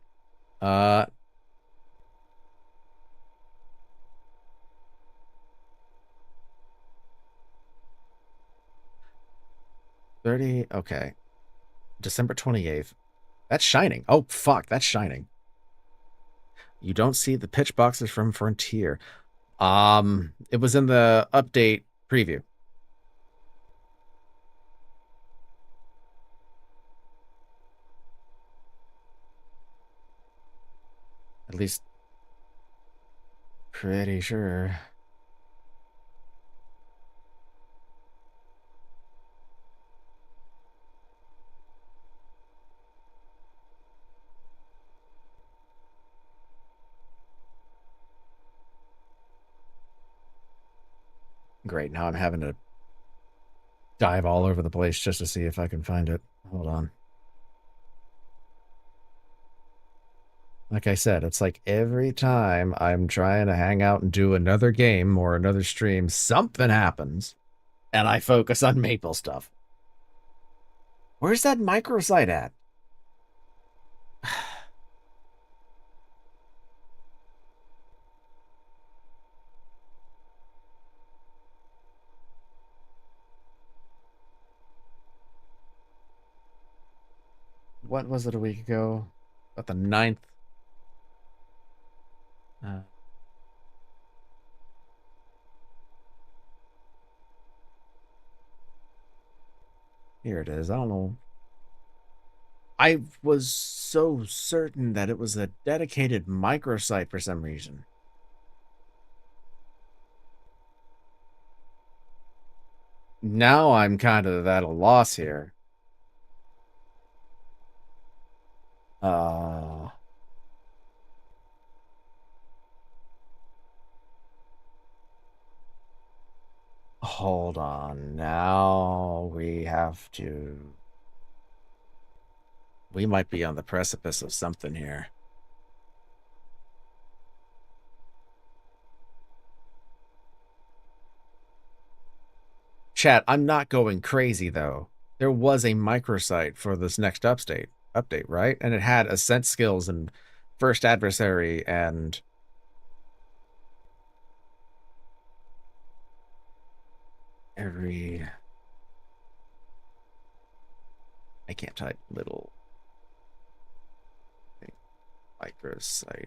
30, okay. December 28th. That's Shining. Oh, fuck, that's Shining. You don't see the pitch boxes from Frontier. It was in the update preview. At least, pretty sure. Great, now I'm having to dive all over the place just to see if I can find it. Hold on. Like I said, it's like every time I'm trying to hang out and do another game or another stream, something happens, and I focus on Maple stuff. Where's that microsite at? What was it a week ago? About the 9th. Here it is. I don't know. I was so certain that it was a dedicated microsite for some reason. Now I'm kind of at a loss here. Hold on. Now we have to. We might be on the precipice of something here. Chat, I'm not going crazy though. There was a microsite for this next update, right? And it had ascent skills and first adversary and every. I can't type little microsite.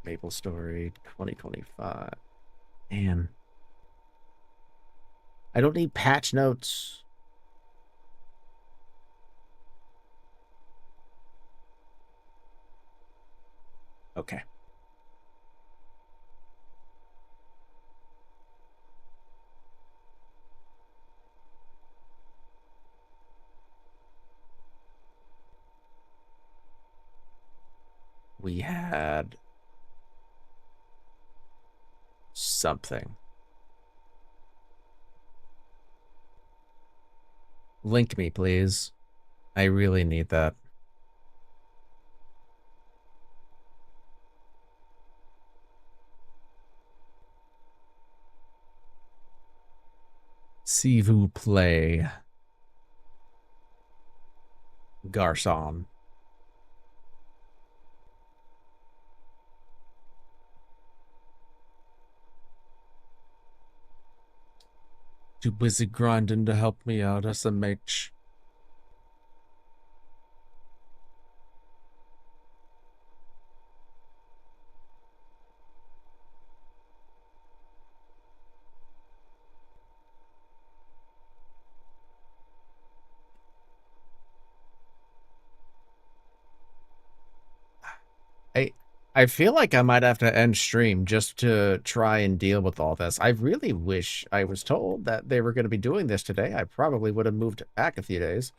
Maple Story 2025. Man. I don't need patch notes. Okay. We had something. Link me, please. I really need that. S'il vous plaît. Garçon. Too busy grinding to help me out, SMH. I feel like I might have to end stream just to try and deal with all this. I really wish I was told that they were going to be doing this today. I probably would have moved back a few days.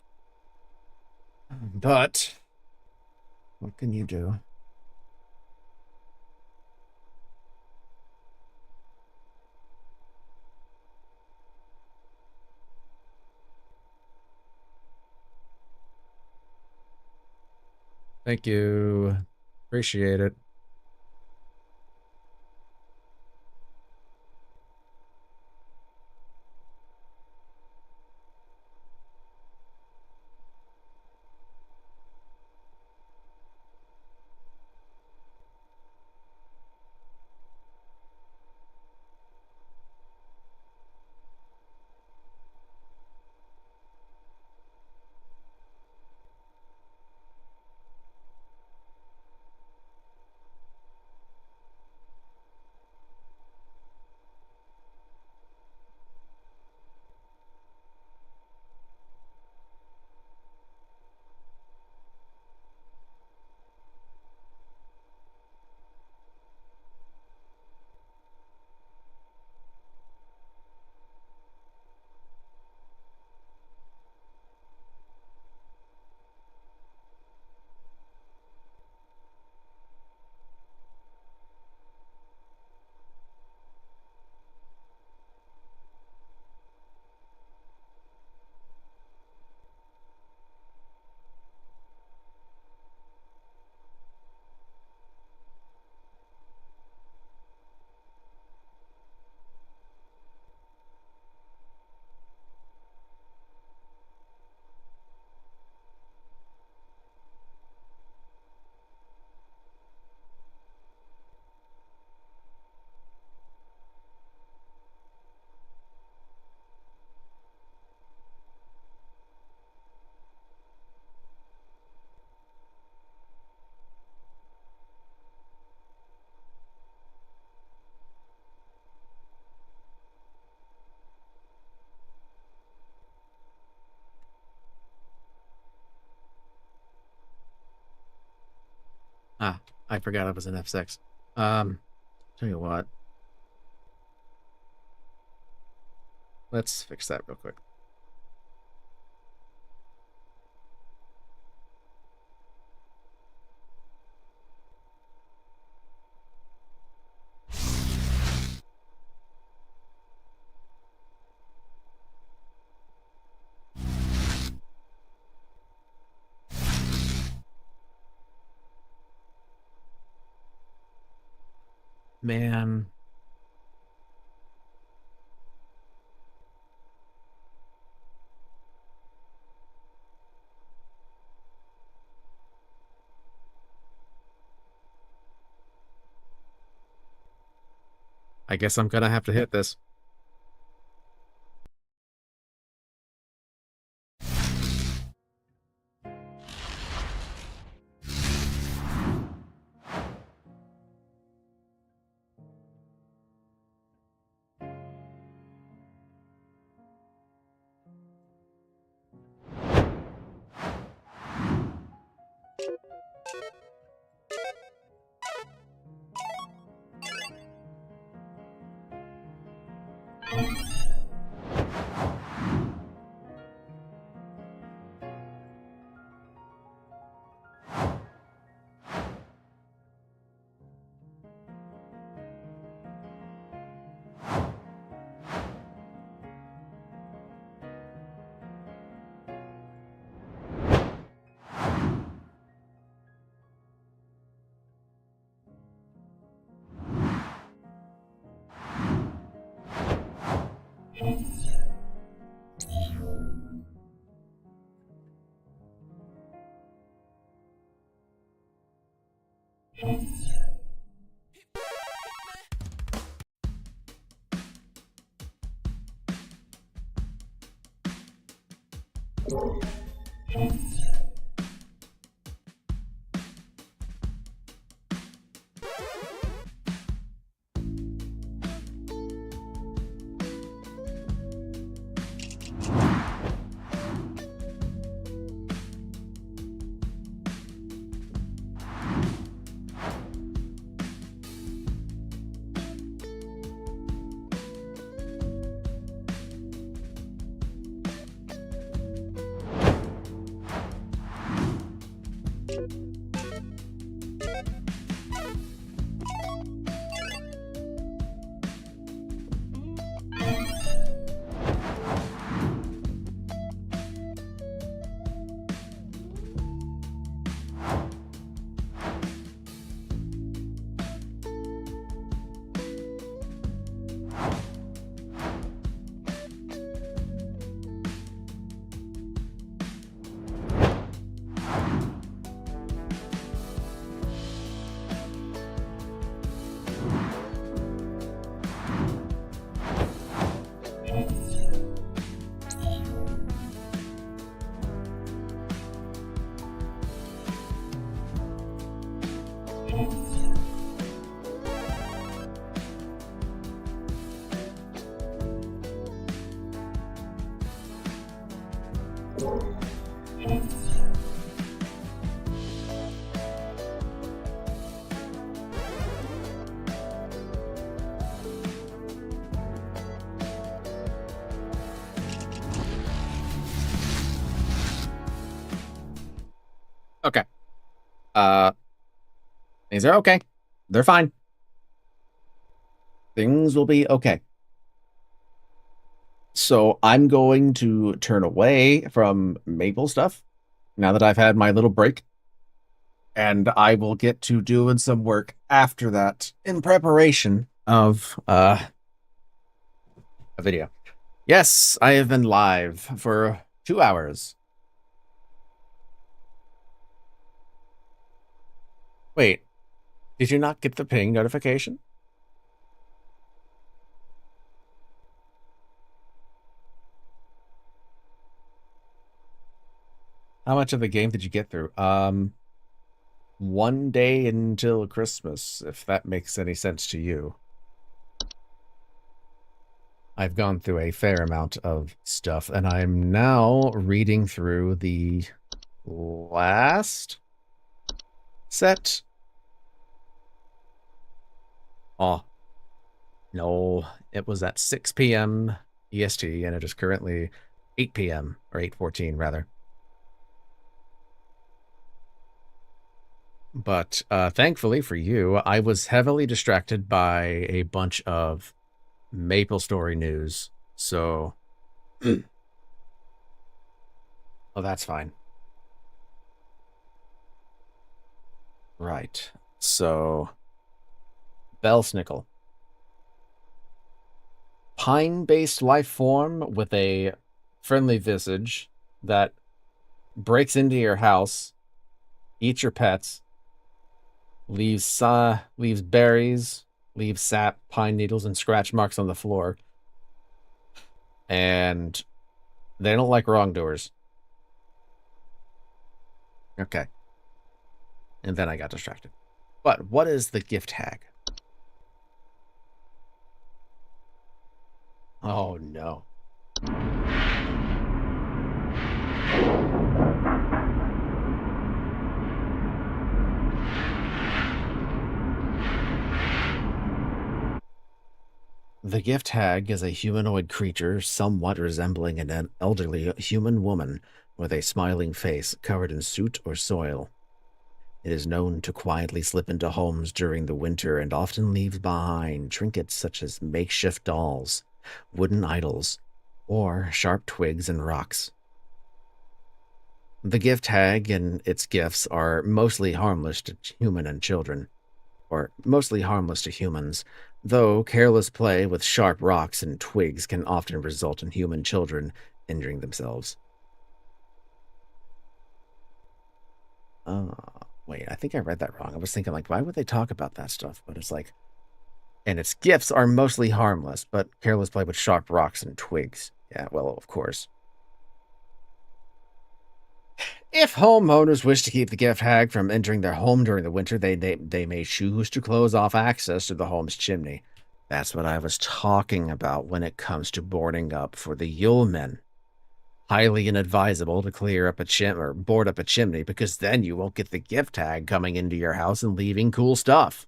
But what can you do? Thank you. Appreciate it. Ah, I forgot I was in F6. Tell you what. Let's fix that real quick. Man. I guess I'm gonna have to hit this. Okay. Things are okay. They're fine. Things will be okay. So I'm going to turn away from Maple stuff now that I've had my little break. And I will get to doing some work after that in preparation of a video. Yes, I have been live for 2 hours. Wait, did you not get the ping notification? How much of the game did you get through? 1 day until Christmas, if that makes any sense to you. I've gone through a fair amount of stuff, and I'm now reading through the last set Oh, no, it was at 6 p.m. EST, and it is currently 8 p.m. or 8:14 rather. But thankfully for you, I was heavily distracted by a bunch of MapleStory news. So, oh, that's fine. Right. So, Belsnickel. Pine-based life form with a friendly visage that breaks into your house, eats your pets, leaves berries, leaves sap, pine needles, and scratch marks on the floor. And they don't like wrongdoers. Okay. And then I got distracted. But what is the gift hag? Oh, no. The gift hag is a humanoid creature somewhat resembling an elderly human woman with a smiling face covered in soot or soil. It is known to quietly slip into homes during the winter and often leaves behind trinkets such as makeshift dolls, wooden idols, or sharp twigs and rocks. The gift hag and its gifts are mostly harmless to human and children, or mostly harmless to humans, though careless play with sharp rocks and twigs can often result in human children injuring themselves. Wait, I think I read that wrong. I was thinking, like, why would they talk about that stuff? But it's like, and its gifts are mostly harmless, but careless play with sharp rocks and twigs. Yeah, well, of course. If homeowners wish to keep the gift hag from entering their home during the winter, they may choose to close off access to the home's chimney. That's what I was talking about when it comes to boarding up for the Yulemen. Highly inadvisable to clear up a or board up a chimney, because then you won't get the gift tag coming into your house and leaving cool stuff.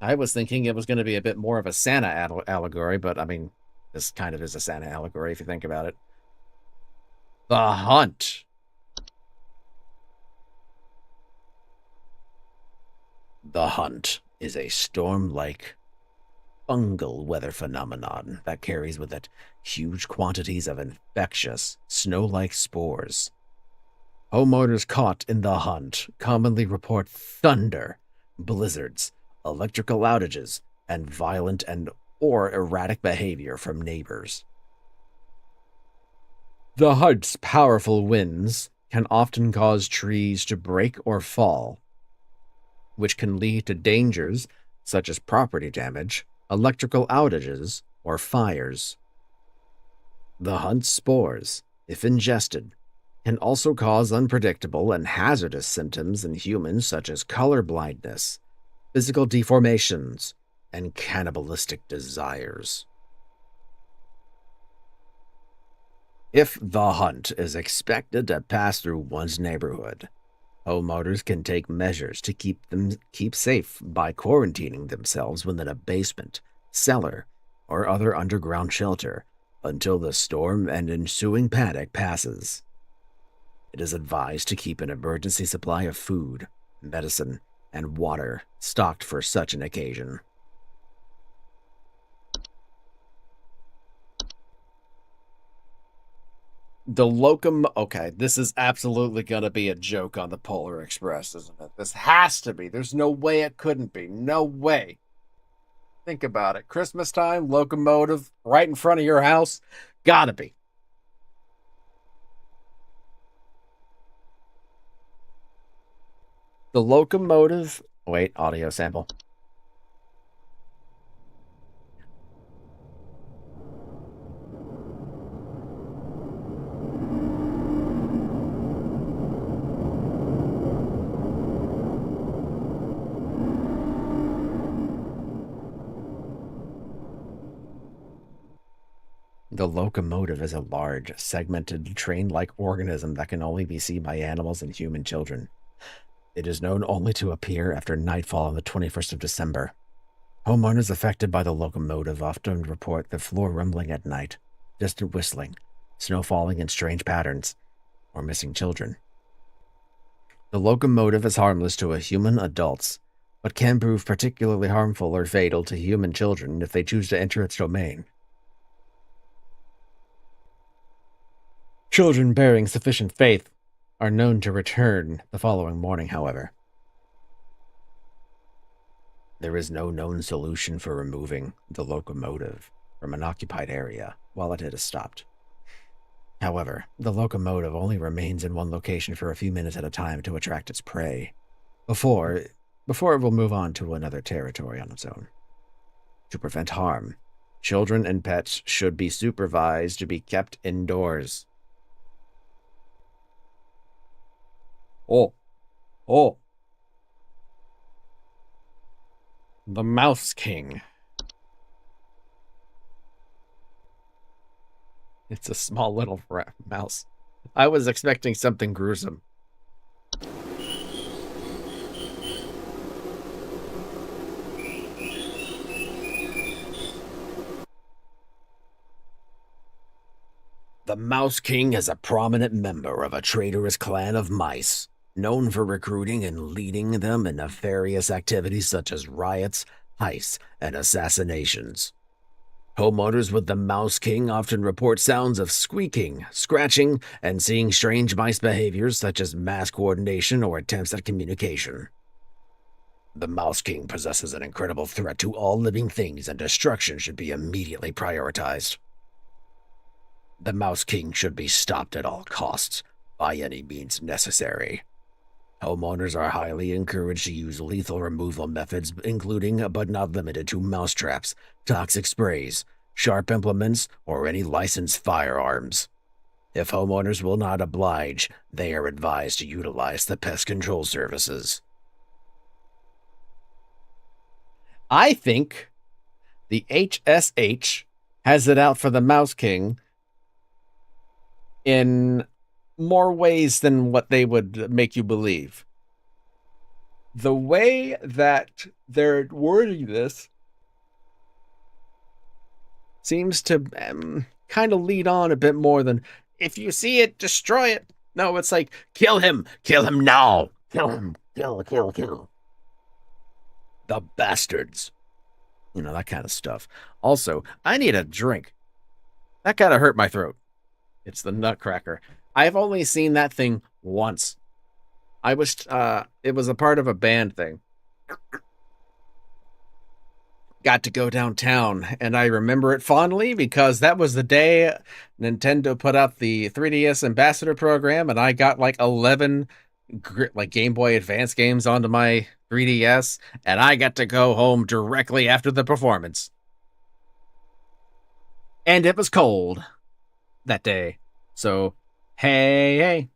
I was thinking it was going to be a bit more of a Santa allegory, but I mean, this kind of is a Santa allegory if you think about it. The Hunt. The Hunt is a storm-like fungal weather phenomenon that carries with it huge quantities of infectious, snow-like spores. Homeowners caught in the Hunt commonly report thunder, blizzards, electrical outages, and violent or erratic behavior from neighbors. The Hunt's powerful winds can often cause trees to break or fall, which can lead to dangers such as property damage, electrical outages, or fires. The Hunt's spores, if ingested, can also cause unpredictable and hazardous symptoms in humans such as color blindness, physical deformations, and cannibalistic desires. If the Hunt is expected to pass through one's neighborhood, homeowners can take measures to keep safe by quarantining themselves within a basement, cellar, or other underground shelter until the storm and ensuing panic passes. It is advised to keep an emergency supply of food, medicine, and water stocked for such an occasion. Okay, this is absolutely going to be a joke on the Polar Express, isn't it? This has to be. There's no way it couldn't be. No way. Think about it. Christmas time, locomotive right in front of your house. Gotta be. The locomotive. Wait, audio sample. The locomotive is a large, segmented, train-like organism that can only be seen by animals and human children. It is known only to appear after nightfall on the 21st of December. Homeowners affected by the locomotive often report the floor rumbling at night, distant whistling, snow falling in strange patterns, or missing children. The locomotive is harmless to human adults, but can prove particularly harmful or fatal to human children if they choose to enter its domain. Children bearing sufficient faith are known to return the following morning, however. There is no known solution for removing the locomotive from an occupied area while it has stopped. However, the locomotive only remains in one location for a few minutes at a time to attract its prey, before it will move on to another territory on its own. To prevent harm, children and pets should be supervised to be kept indoors. Oh. The Mouse King. It's a small little mouse. I was expecting something gruesome. The Mouse King is a prominent member of a traitorous clan of mice, known for recruiting and leading them in nefarious activities such as riots, heists, and assassinations. Homeowners with the Mouse King often report sounds of squeaking, scratching, and seeing strange mice behaviors such as mass coordination or attempts at communication. The Mouse King possesses an incredible threat to all living things, and destruction should be immediately prioritized. The Mouse King should be stopped at all costs, by any means necessary. Homeowners are highly encouraged to use lethal removal methods, including but not limited to mousetraps, toxic sprays, sharp implements, or any licensed firearms. If homeowners will not oblige, they are advised to utilize the pest control services. I think the HSH has it out for the Mouse King in more ways than what they would make you believe. The way that they're wording this seems to kind of lead on a bit more than, if you see it, destroy it. No, it's like, kill him now. Kill him, kill. The bastards. You know, that kind of stuff. Also, I need a drink. That kind of hurt my throat. It's the Nutcracker. I've only seen that thing once. It was a part of a band thing. Got to go downtown, and I remember it fondly because that was the day Nintendo put out the 3DS Ambassador program, and I got like 11 Game Boy Advance games onto my 3DS, and I got to go home directly after the performance. And it was cold that day. So, hey.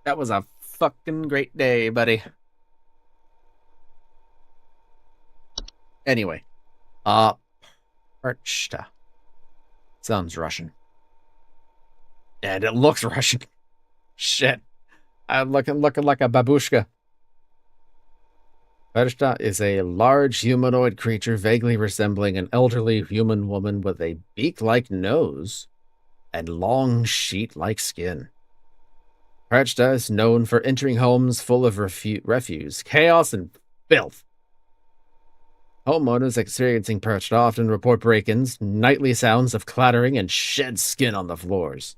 That was a fucking great day, buddy. Anyway. Perchta. Sounds Russian. And it looks Russian. Shit. I'm looking like a babushka. Perchta is a large humanoid creature vaguely resembling an elderly human woman with a beak-like nose and long sheet-like skin. Perchta is known for entering homes full of refuse, chaos, and filth. Homeowners experiencing Perchta often report break-ins, nightly sounds of clattering, and shed skin on the floors.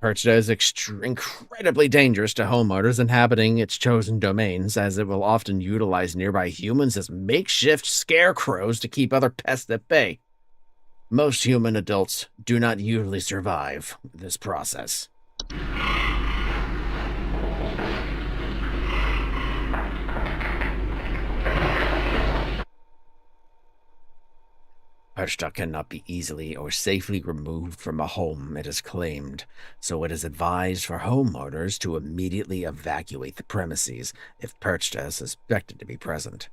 Perchta is incredibly dangerous to homeowners inhabiting its chosen domains, as it will often utilize nearby humans as makeshift scarecrows to keep other pests at bay. Most human adults do not usually survive this process. Perchta cannot be easily or safely removed from a home, it is claimed, so it is advised for homeowners to immediately evacuate the premises if Perchta is suspected to be present.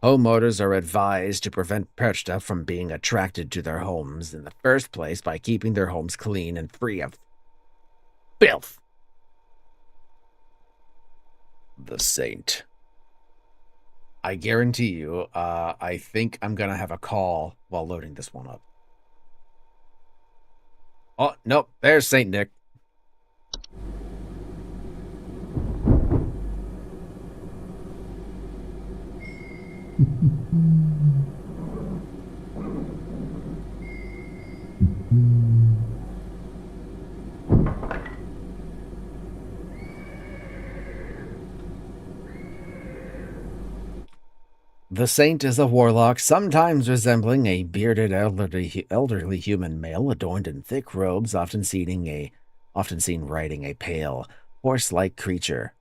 Homeowners are advised to prevent Perchta from being attracted to their homes in the first place by keeping their homes clean and free of filth. The Saint I guarantee you, I think I'm gonna have a call while loading this one up. Oh, nope, there's Saint Nick. The Saint is a warlock, sometimes resembling a bearded elderly human male adorned in thick robes, often seen riding a pale, horse-like creature.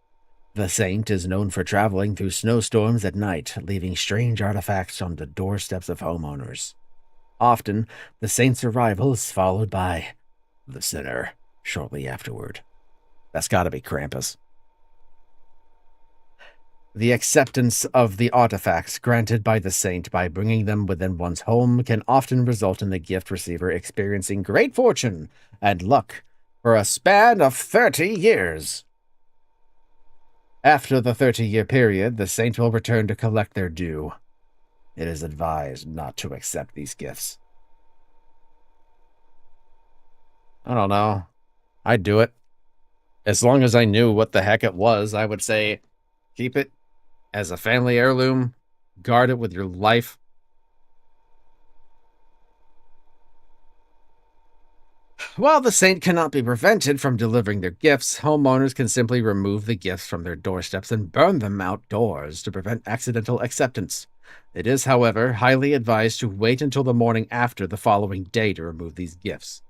The Saint is known for traveling through snowstorms at night, leaving strange artifacts on the doorsteps of homeowners. Often, the Saint's arrival is followed by the sinner shortly afterward. That's gotta be Krampus. The acceptance of the artifacts granted by the saint by bringing them within one's home can often result in the gift receiver experiencing great fortune and luck for a span of 30 years. After the 30-year period, the saint will return to collect their due. It is advised not to accept these gifts. I don't know. I'd do it. As long as I knew what the heck it was, I would say keep it as a family heirloom, guard it with your life. While the saint cannot be prevented from delivering their gifts, homeowners can simply remove the gifts from their doorsteps and burn them outdoors to prevent accidental acceptance. It is, however, highly advised to wait until the morning after the following day to remove these gifts.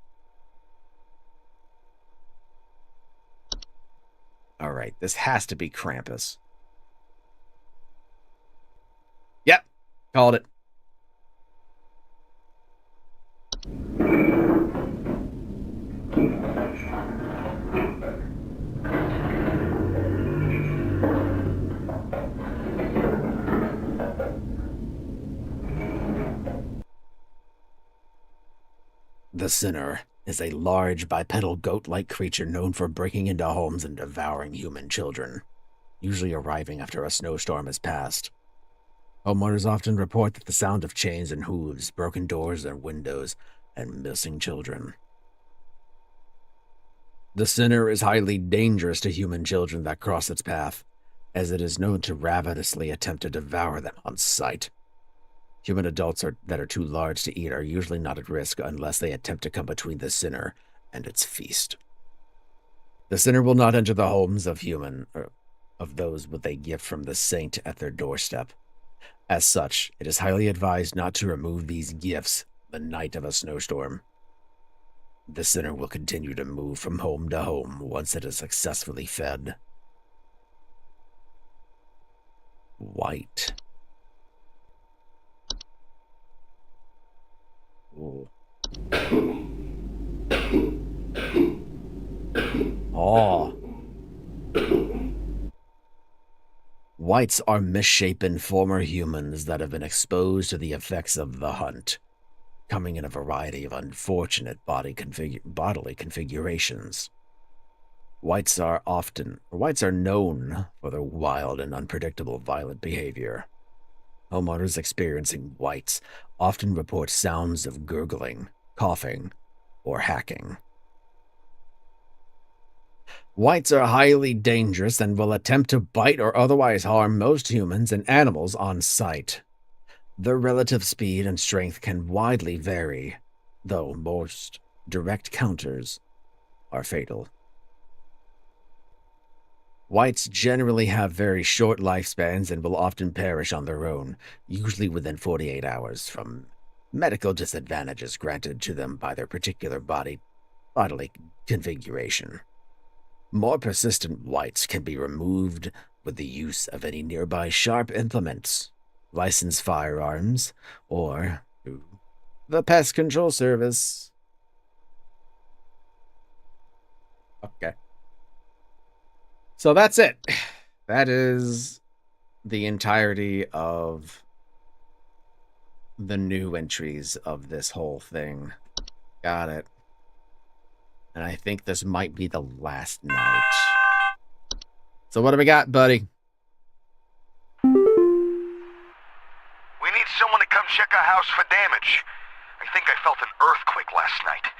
Alright, this has to be Krampus. Yep, called it. The Sinner is a large bipedal goat-like creature known for breaking into homes and devouring human children, usually arriving after a snowstorm has passed. Homeowners often report that the sound of chains and hooves, broken doors and windows, and missing children. The Sinner is highly dangerous to human children that cross its path, as it is known to ravenously attempt to devour them on sight. Human adults that are too large to eat are usually not at risk unless they attempt to come between the Sinner and its feast. The Sinner will not enter the homes of those with a gift from the saint at their doorstep. As such, it is highly advised not to remove these gifts the night of a snowstorm. The Sinner will continue to move from home to home once it is successfully fed. White. Ooh. Oh. Whites are misshapen former humans that have been exposed to the effects of the hunt, coming in a variety of unfortunate bodily configurations. Whites are known for their wild and unpredictable violent behavior. Homeowners experiencing whites often report sounds of gurgling, coughing, or hacking. Whites are highly dangerous and will attempt to bite or otherwise harm most humans and animals on sight. Their relative speed and strength can widely vary, though most direct counters are fatal. Whites generally have very short lifespans and will often perish on their own, usually within 48 hours, from medical disadvantages granted to them by their particular bodily configuration. More persistent whites can be removed with the use of any nearby sharp implements, licensed firearms, or the Pest Control Service. Okay. So that's it. That is the entirety of the new entries of this whole thing. Got it. And I think this might be the last night. So what do we got, buddy? check our house for damage. I think I felt an earthquake last night.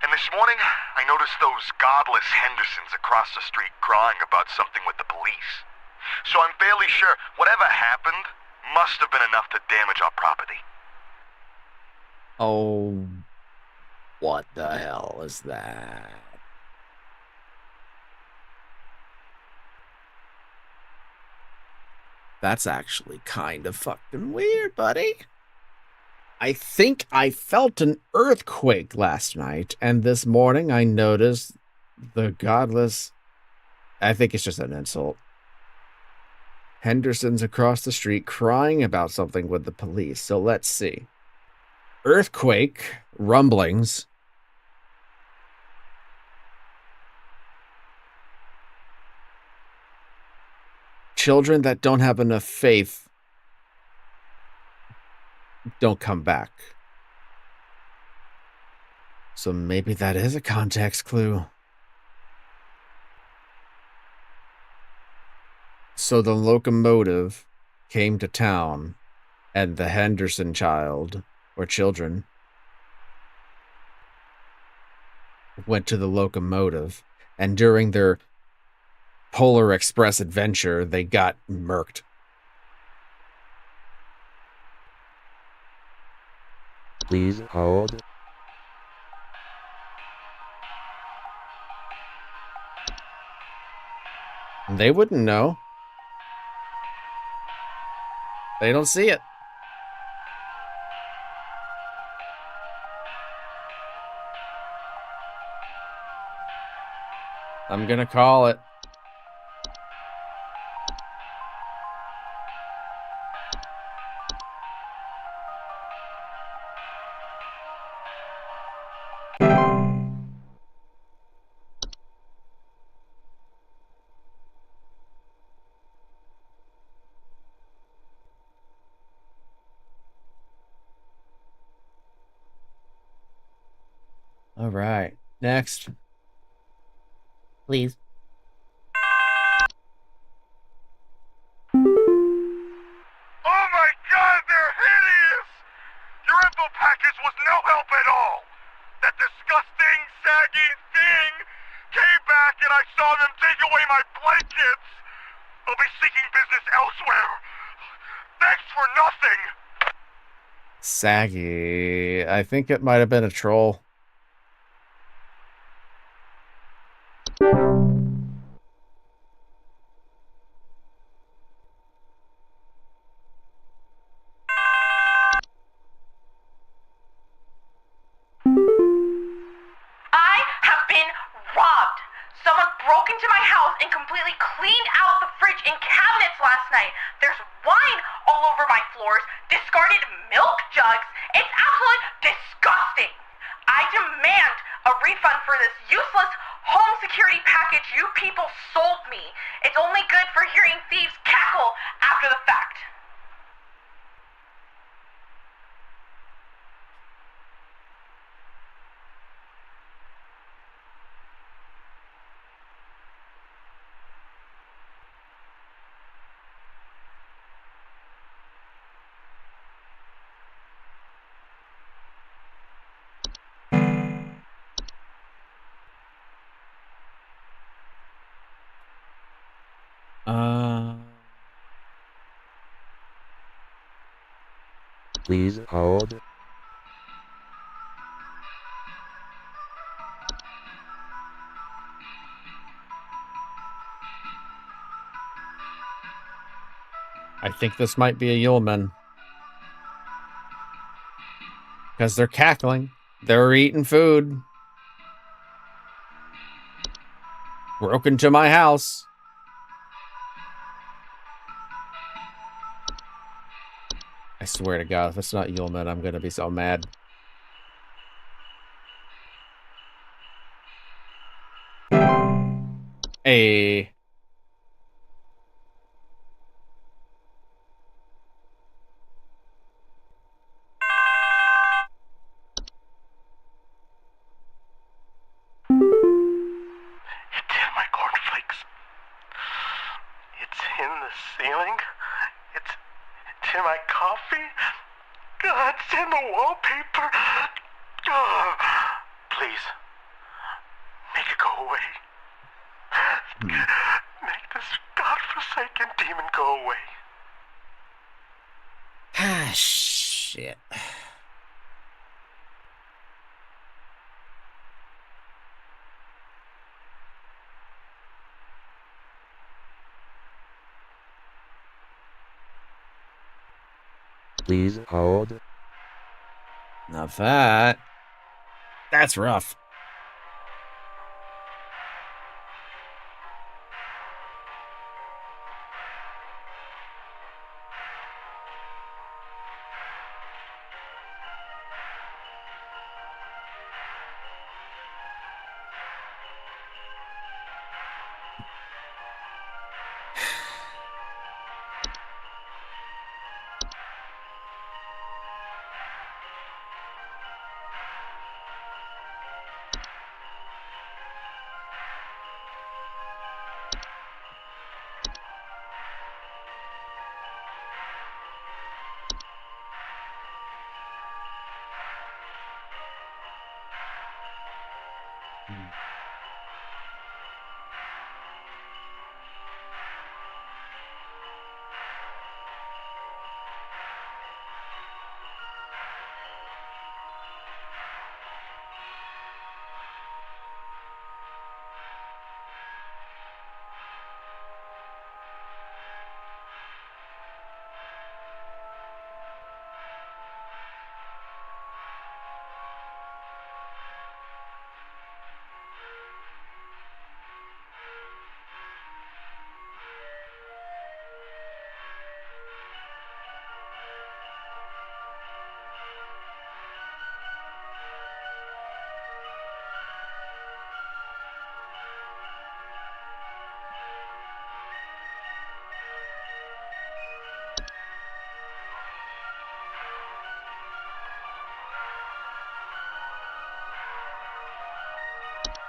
And this morning, I noticed those godless Hendersons across the street crying about something with the police. So I'm fairly sure whatever happened must have been enough to damage our property. Oh, what the hell is that? That's actually kind of fucking weird, buddy. I think I felt an earthquake last night, and this morning I noticed the godless... I think it's just an insult. Henderson's across the street crying about something with the police. So let's see. Earthquake, rumblings. Children that don't have enough faith don't come back. So maybe that is a context clue. So the locomotive came to town, and the Henderson child, or children, went to the locomotive, and during their Polar Express adventure, they got murked. Please hold. They wouldn't know. They don't see it. I'm gonna call it. All right. Next. Please. Oh my god, they're hideous! Your info package was no help at all! That disgusting, saggy thing came back and I saw them take away my blankets! I'll be seeking business elsewhere! Thanks for nothing! Saggy. I think it might have been a troll. I have been robbed. Someone broke into my house and completely cleaned out the fridge and cabinets last night. There's wine all over my floors, discarded milk jugs. It's absolutely disgusting. I demand a refund for this useless home security package you people sold me. It's only good for hearing thieves cackle after the fact. Please hold. I think this might be a Yulman. Because they're cackling. They're eating food. Broke into my house. I swear to God, if it's not Yulman, I'm gonna be so mad. Hey. It's in my cornflakes. It's in the ceiling. It's in my coffee. God, send the wallpaper. Oh, please, make it go away. Make this godforsaken demon go away. Ah, shit. Please hold. Now that's rough.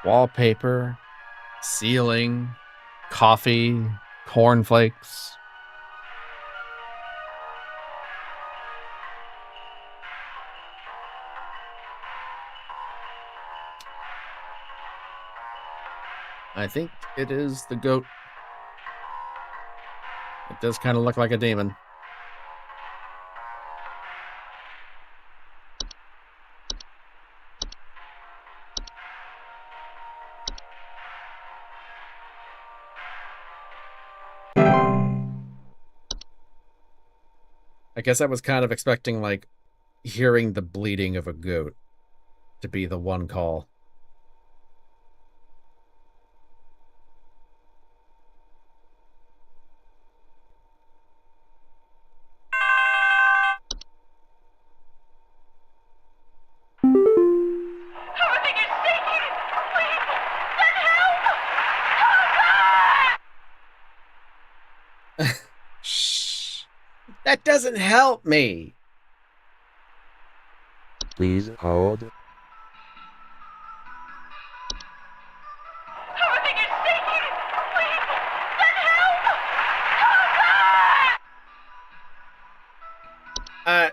Wallpaper, ceiling, coffee, cornflakes. I think it is the goat. It does kind of look like a demon. I guess I was kind of expecting, like, hearing the bleeding of a goat to be the one call. Everything is shaking! Please, send help! Shh. That doesn't help me. Please hold. Everything is shaking! Please, send help! Uh.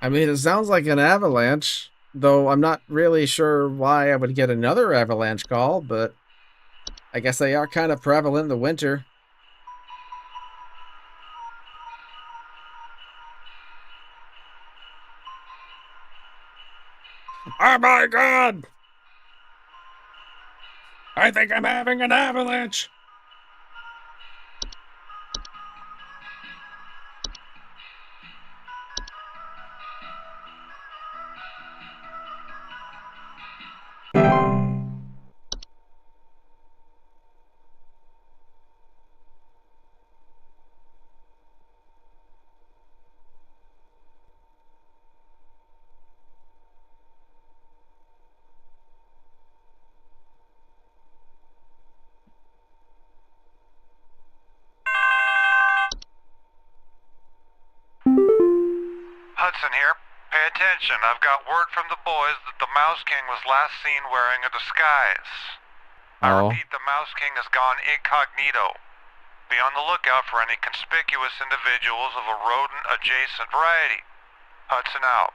I mean, it sounds like an avalanche, though I'm not really sure why I would get another avalanche call, but I guess they are kind of prevalent in the winter. Oh my god! I think I'm having an avalanche! Hudson here. Pay attention. I've got word from the boys that the Mouse King was last seen wearing a disguise. I Oh. repeat, the Mouse King has gone incognito. Be on the lookout for any conspicuous individuals of a rodent-adjacent variety. Hudson out.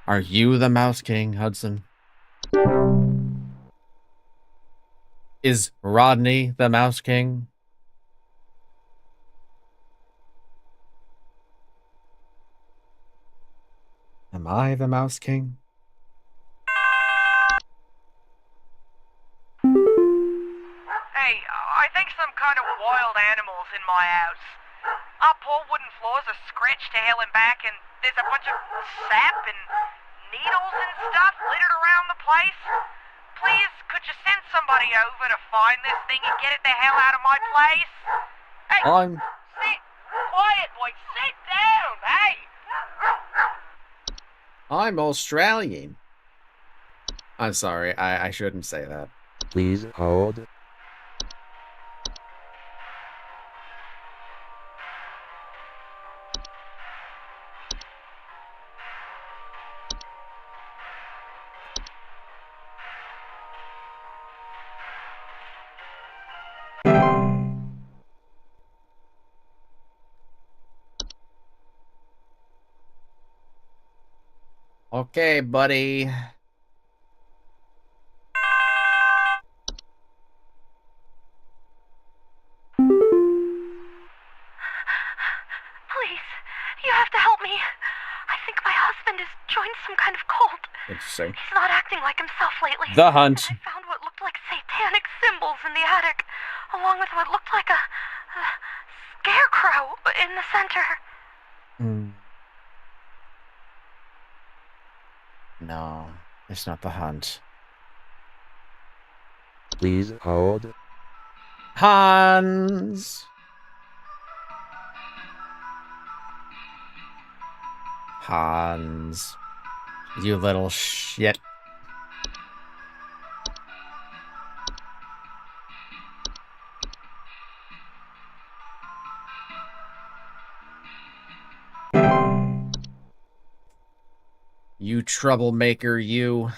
Are you the Mouse King, Hudson? Is Rodney the Mouse King? Am I the Mouse King? Hey, I think some kind of wild animal's in my house. Our poor wooden floors are scratched to hell and back, and there's a bunch of sap and needles and stuff littered around the place. Please, could you send somebody over to find this thing and get it the hell out of my place? Hey, sit quiet, boy. Sit down, hey! I'm Australian. I'm sorry, I shouldn't say that. Please hold. Okay, buddy. Please, you have to help me. I think my husband has joined some kind of cult. Interesting. He's not acting like himself lately. The Hunt. I found what looked like satanic symbols in the attic, along with what looked like a scarecrow in the center. No, it's not the Hunt. Please hold. Hans! Hans. You little shit. You troublemaker, you.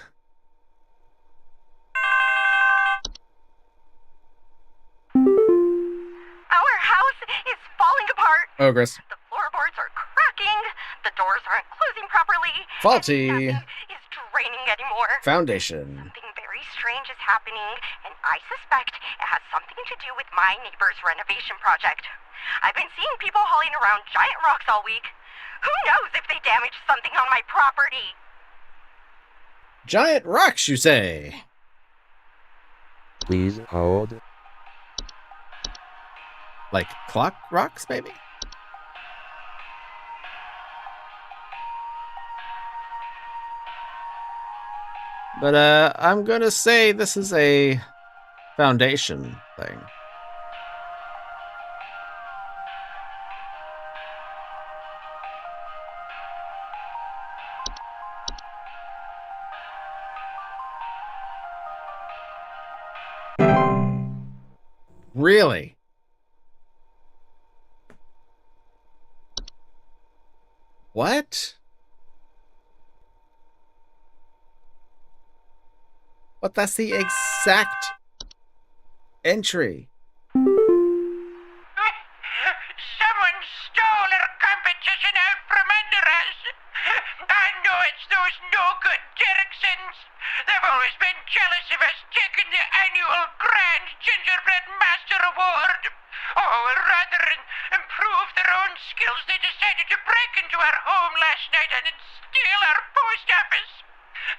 Our house is falling apart. Ogress. The floorboards are cracking. The doors aren't closing properly. Faulty. And nothing is draining anymore. Foundation. Something very strange is happening, and I suspect it has something to do with my neighbor's renovation project. I've been seeing people hauling around giant rocks all week. Who knows if they damaged something on my property? Giant rocks, you say? Please hold. Like clock rocks, maybe? But, I'm gonna say this is a foundation thing. Really? What? But that's the exact entry. Someone stole our competition out from under us. I know it's those no-good Derricksons. They've always been jealous of us taking the annual Grand Gingerbread Master Award. Oh, rather than improve their own skills, they decided to break into our home last night and steal our post office.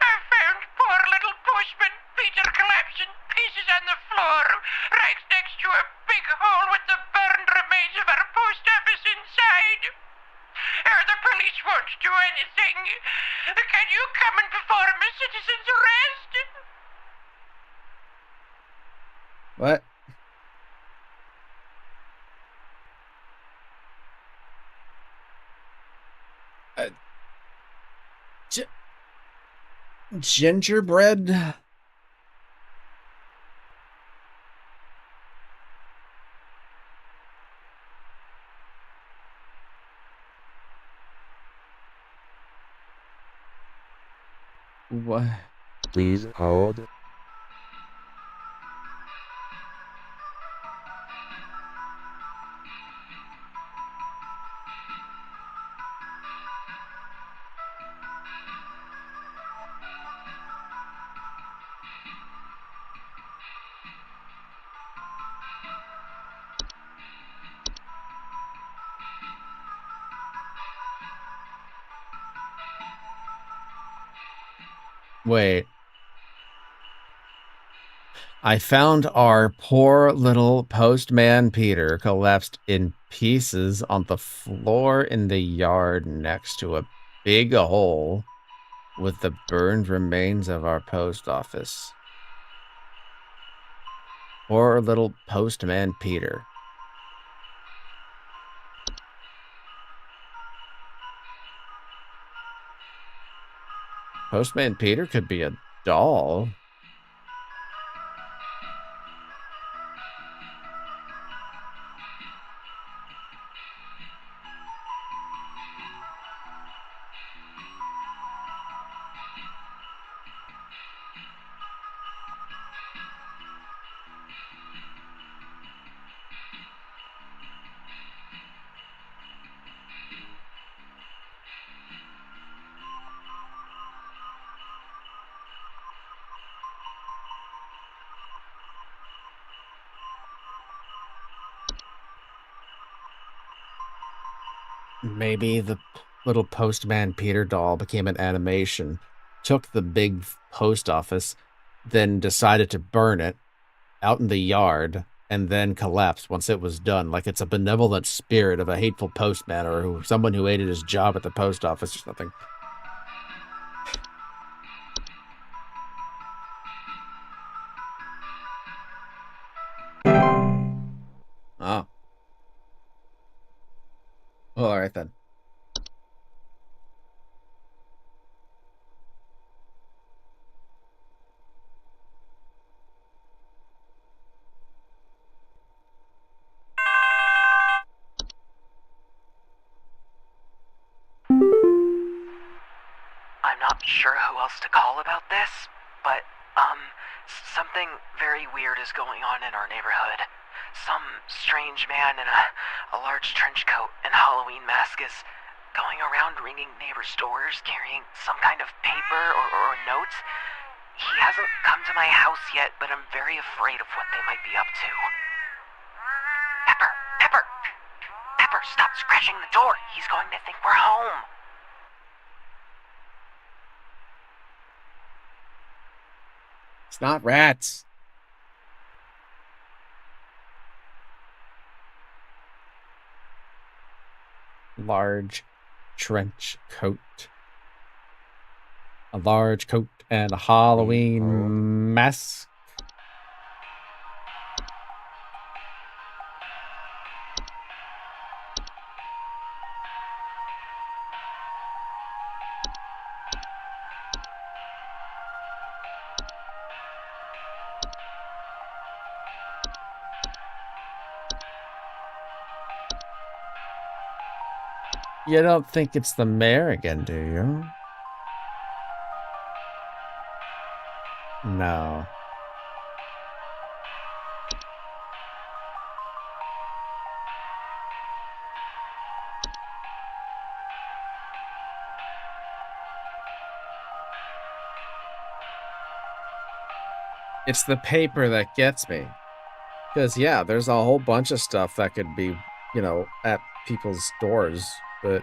I found poor little postman Peter collapsing pieces on the floor, right next to a big hole with the burned remains of our post office inside. The police won't do anything. Can you come and perform a citizen's arrest? What? Gingerbread What? Please hold. Wait. I found our poor little postman Peter collapsed in pieces on the floor in the yard next to a big hole with the burned remains of our post office. Poor little postman Peter. Postman Peter could be a doll. Maybe the little postman Peter doll became an animation, took the big post office, then decided to burn it out in the yard, and then collapsed once it was done, like it's a benevolent spirit of a hateful postman or someone who hated his job at the post office or something. Oh. Well, all right then. I'm not sure who else to call about this, but, something very weird is going on in our neighborhood. Some strange man in a large trench coat and Halloween mask is going around ringing neighbors' doors carrying some kind of paper or notes. He hasn't come to my house yet, but I'm very afraid of what they might be up to. Pepper! Pepper! Pepper, stop scratching the door! He's going to think we're home! It's not rats. Large trench coat. A large coat and a Halloween mask. You don't think it's the mayor again, do you? No. It's the paper that gets me. Because, yeah, there's a whole bunch of stuff that could be, you know, at people's doors, but...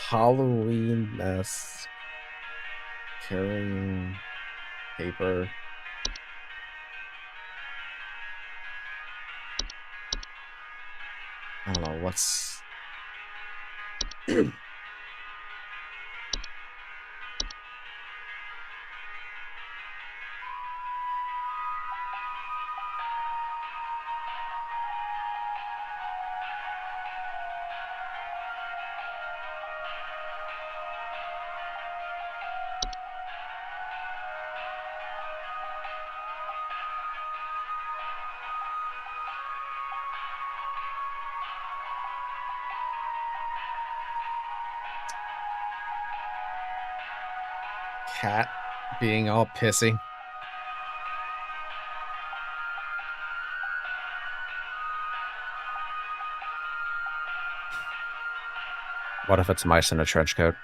Halloween mask. Carrying paper. I don't know, what's... cat being all pissy. What if it's mice in a trench coat?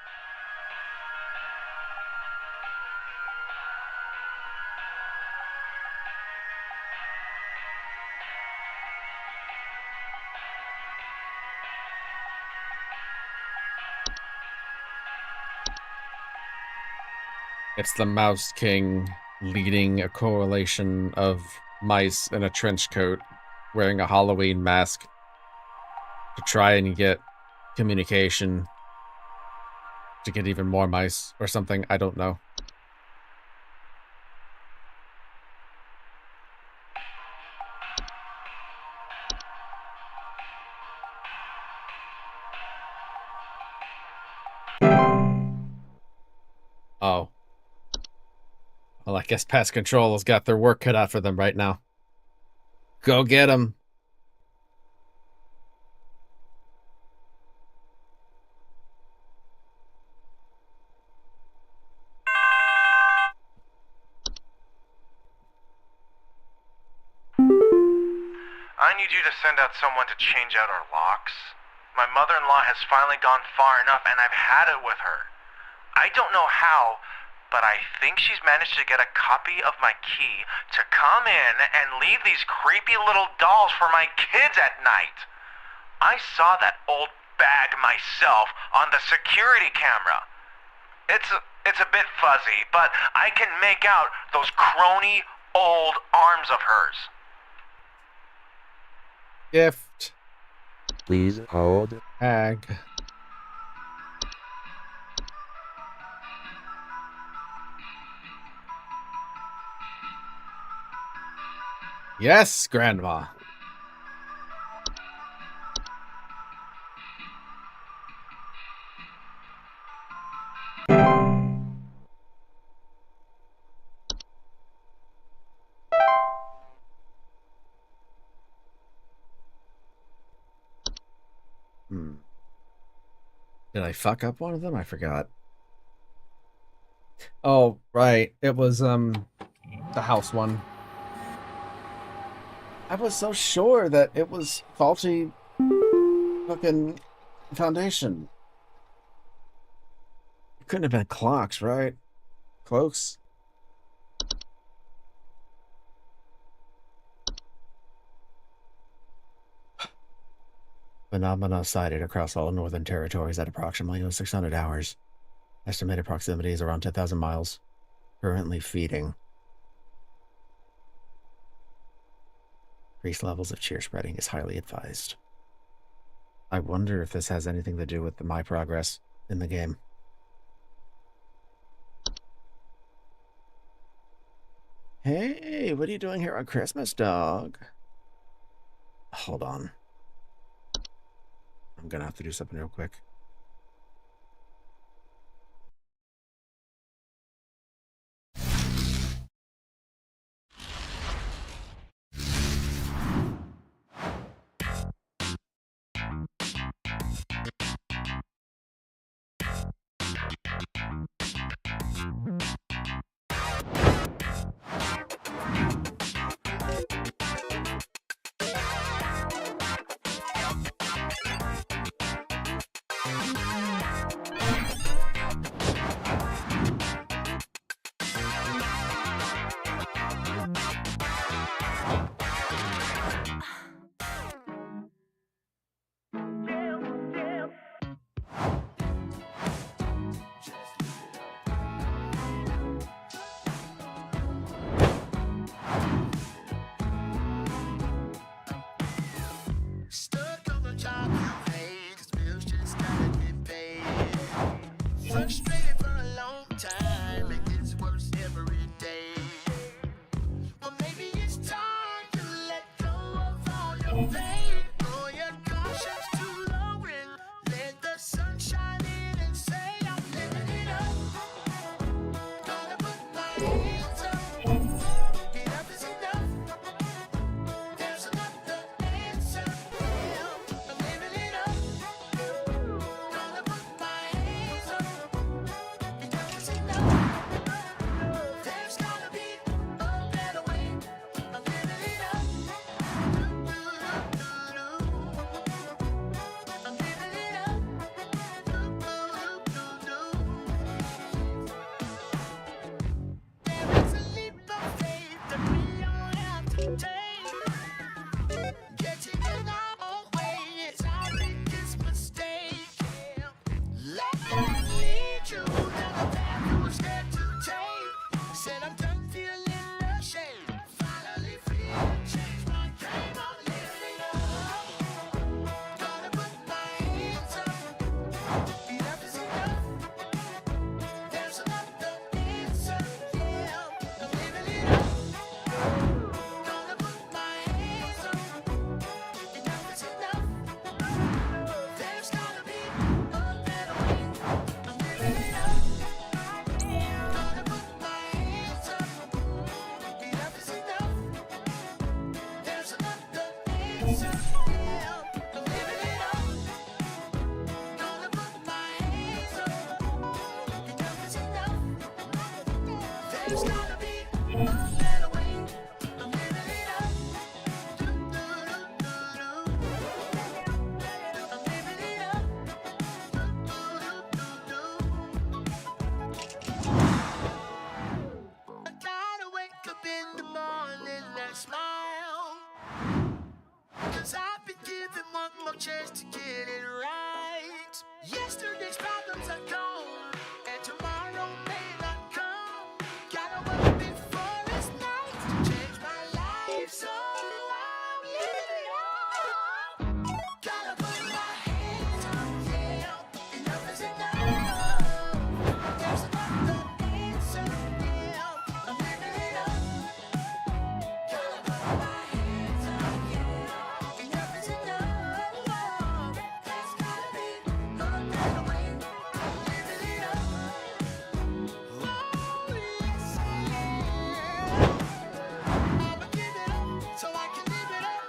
It's the Mouse King leading a coalition of mice in a trench coat wearing a Halloween mask to try and get communication to get even more mice or something. I don't know. Oh. Well, I guess Pest Control has got their work cut out for them right now. Go get them. I need you to send out someone to change out our locks. My mother-in-law has finally gone far enough, and I've had it with her. I don't know how, but I think she's managed to get a copy of my key to come in and leave these creepy little dolls for my kids at night. I saw that old bag myself on the security camera. It's a bit fuzzy, but I can make out those crony old arms of hers. Gift. Please hold. Ag. Yes, Grandma. Did I fuck up one of them? I forgot. Oh, right. It was, the house one. I was so sure that it was faulty fucking foundation. It couldn't have been clocks, right? Close. Phenomena sighted across all northern territories at approximately 600 hours. Estimated proximity is around 10,000 miles. Currently feeding. Increased levels of cheer spreading is highly advised. I wonder if this has anything to do with my progress in the game. Hey, what are you doing here on Christmas, dog? Hold on. I'm gonna have to do something real quick. and I'm done feeling ashamed. Finally free, change my game, I'm living it up. Gonna put my hands up. Enough is enough. There's another answer, yeah. I'm living it up. Gonna put my hands up. Enough is enough. There's gotta be a better way. I'm living it up. Gonna put my hands up. Enough is enough. There's another answer, yeah. I'm living it up. Gonna put my hands up. Enough is enough. There's gotta be a better way. I'm living it up. I'm living it up. I gotta wake up in the morning and smile. 'Cause I've been given one more chance to get it right. Yesterday's problems are gone, and tomorrow may not come. Gotta work before it's night to change my life, so I'm living it up. Gotta put my hands up, yeah. Enough is enough. There's another answer, yeah. I'm living it up. Gotta put my hands up, yeah. Enough is enough. There's gotta be a better way. I'm living it up. Oh, yes, yeah. I'ma give it up so I can live it up.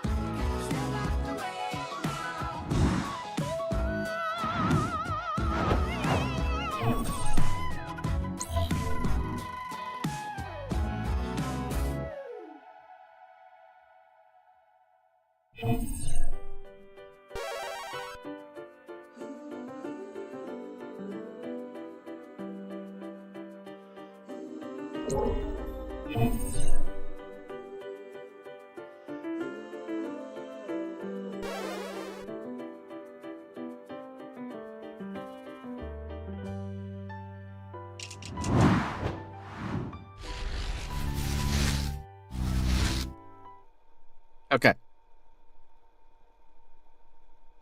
Step out the way now. Okay.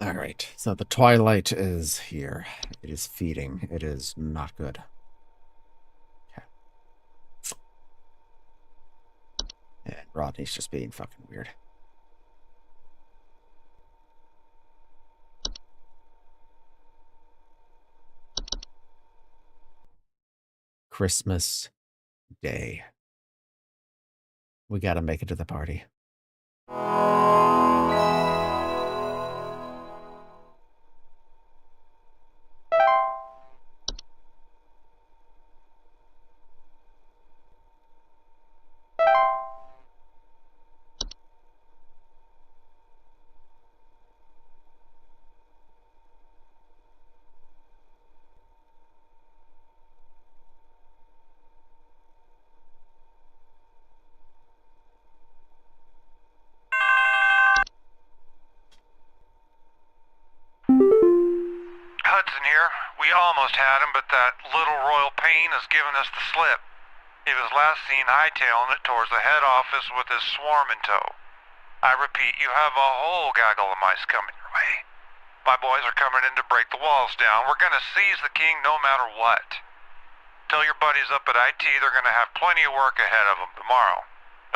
All right. So the twilight is here. It is feeding. It is not good. Okay. And Rodney's just being fucking weird. Christmas Day. We gotta make it to the party. Hudson here. We almost had him, but that little royal pain has given us the slip. He was last seen hightailing it towards the head office with his swarm in tow. I repeat, you have a whole gaggle of mice coming your way. My boys are coming in to break the walls down. We're gonna seize the king no matter what. Tell your buddies up at IT they're gonna have plenty of work ahead of them tomorrow.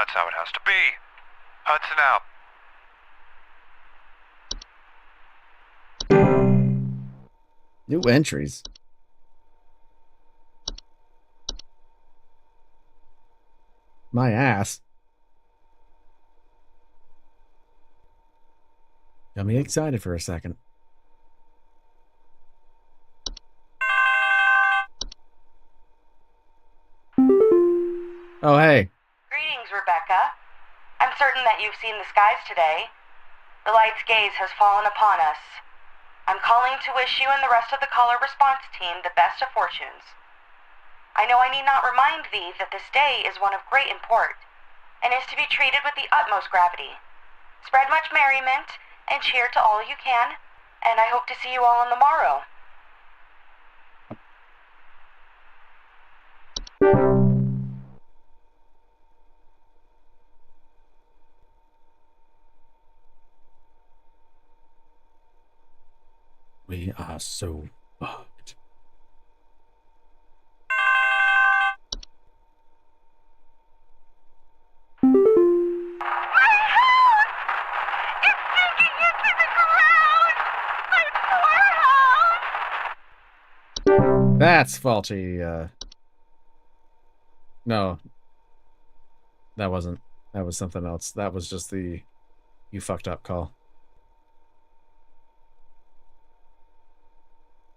That's how it has to be. Hudson out. New entries. My ass. Got me excited for a second. Oh, hey. Greetings, Rebecca. I'm certain that you've seen the skies today. The light's gaze has fallen upon us. I'm calling to wish you and the rest of the caller response team the best of fortunes. I know I need not remind thee that this day is one of great import, and is to be treated with the utmost gravity. Spread much merriment, and cheer to all you can, and I hope to see you all on the morrow. We are so fucked. That's faulty. No, that wasn't. That was something else. That was just the you fucked up call.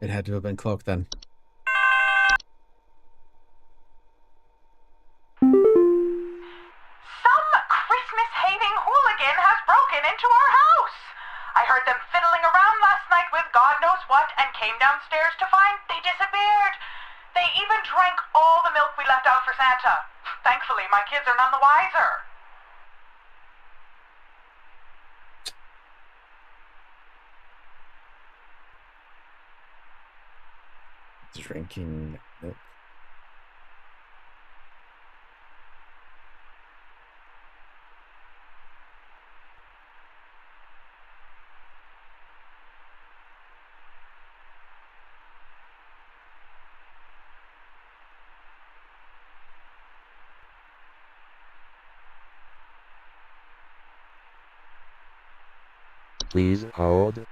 It had to have been Cloak then. Some Christmas-hating hooligan has broken into our house. I heard them fiddling around last night with God knows what and came downstairs to find they disappeared. They even drank all the milk we left out for Santa. Thankfully, my kids are none the wiser. Drinking milk. Please hold.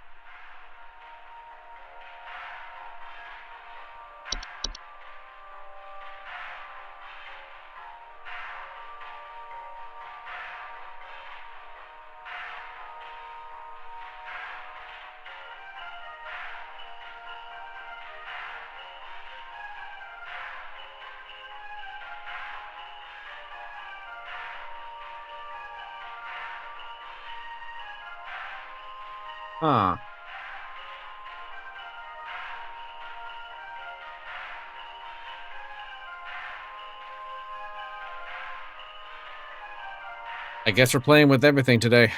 Huh. I guess we're playing with everything today.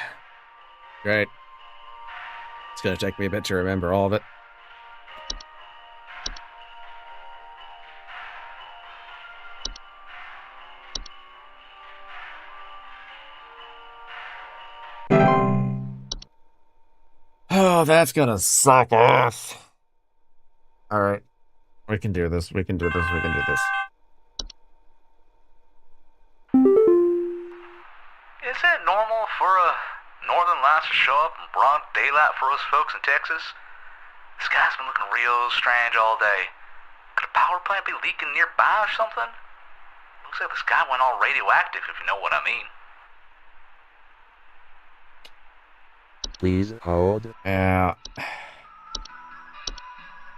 Great. It's gonna take me a bit to remember all of it. Oh, that's gonna suck ass. Alright. We can do this. We can do this. We can do this. Is it normal for a northern lights to show up in broad daylight for us folks in Texas? The sky's been looking real strange all day. Could a power plant be leaking nearby or something? Looks like the sky went all radioactive, if you know what I mean. Please hold. Yeah.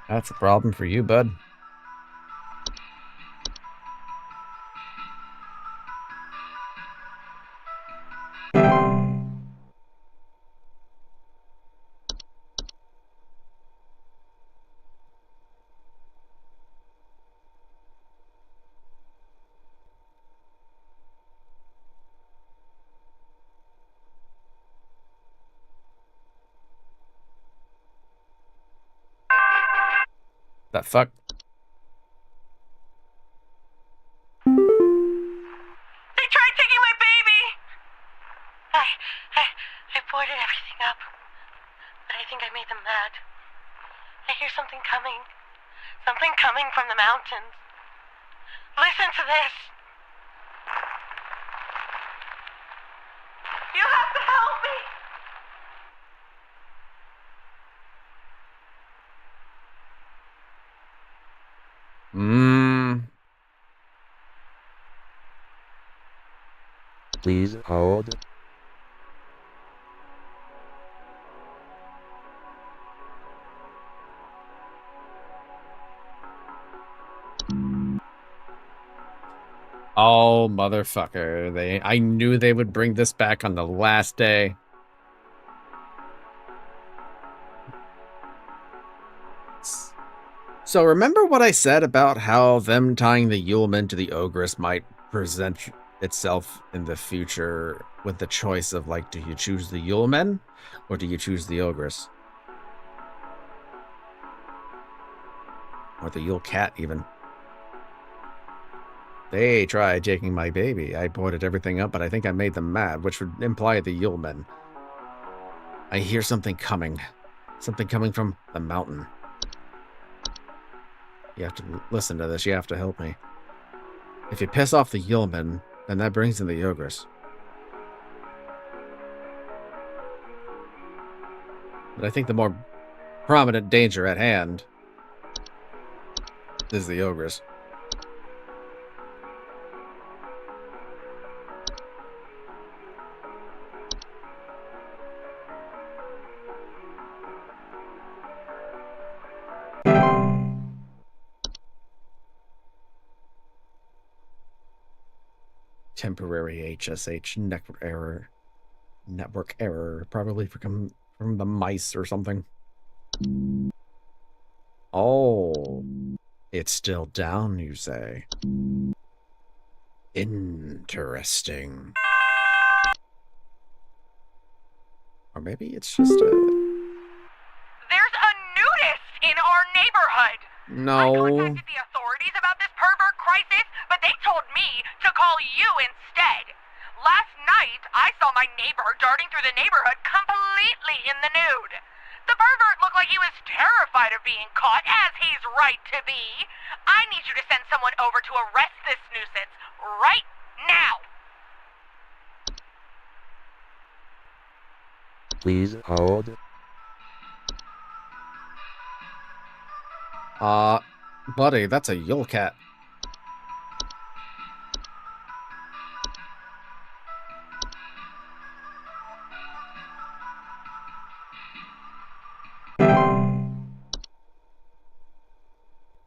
That's a problem for you, bud. That fuck? They tried taking my baby! I boarded everything up, but I think I made them mad. I hear something coming. Something coming from the mountains. Listen to this. You have to help me! Please hold. Oh, motherfucker. I knew they would bring this back on the last day. So remember what I said about how them tying the Yuleman to the Ogress might present itself in the future with the choice of, like, do you choose the Yuleman or do you choose the Ogress? Or the Yule Cat, even. They tried taking my baby. I boarded everything up, but I think I made them mad, which would imply the Yuleman. I hear something coming. Something coming from the mountain. You have to listen to this. You have to help me. If you piss off the yeoman, then that brings in the ogress. But I think the more prominent danger at hand is the ogress. Temporary HSH network error, probably from the mice or something. Oh, it's still down, you say? Interesting. Or maybe it's just a... There's a nudist in our neighborhood. No. I contacted the authorities about this pervert crisis, but they told me to call you instead. Last night, I saw my neighbor darting through the neighborhood completely in the nude. The pervert looked like he was terrified of being caught, as he's right to be. I need you to send someone over to arrest this nuisance right now. Please hold. Buddy, that's a Yule cat.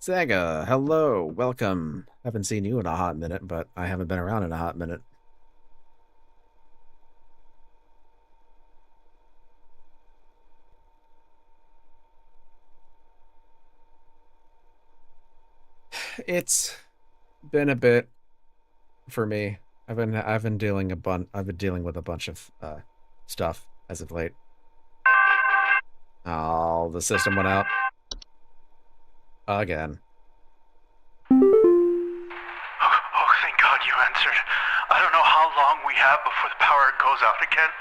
Zaga, hello, welcome. Haven't seen you in a hot minute, but I haven't been around in a hot minute. It's been a bit for me. I've been dealing with a bunch of stuff as of late. Oh, the system went out again. Oh, thank God you answered. I don't know how long we have before the power goes out again,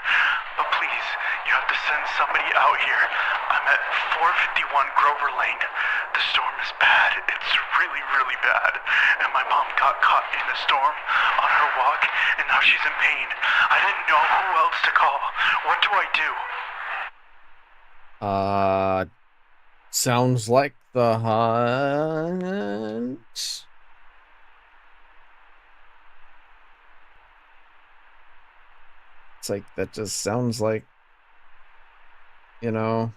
but please, you have to send somebody out here. I'm at 451 Grover Lane. The storm is bad. It's really, really bad. And my mom got caught in a storm on her walk, and now she's in pain. I didn't know who else to call. What do I do? Sounds like the hunt. It's like, that just sounds like, you know,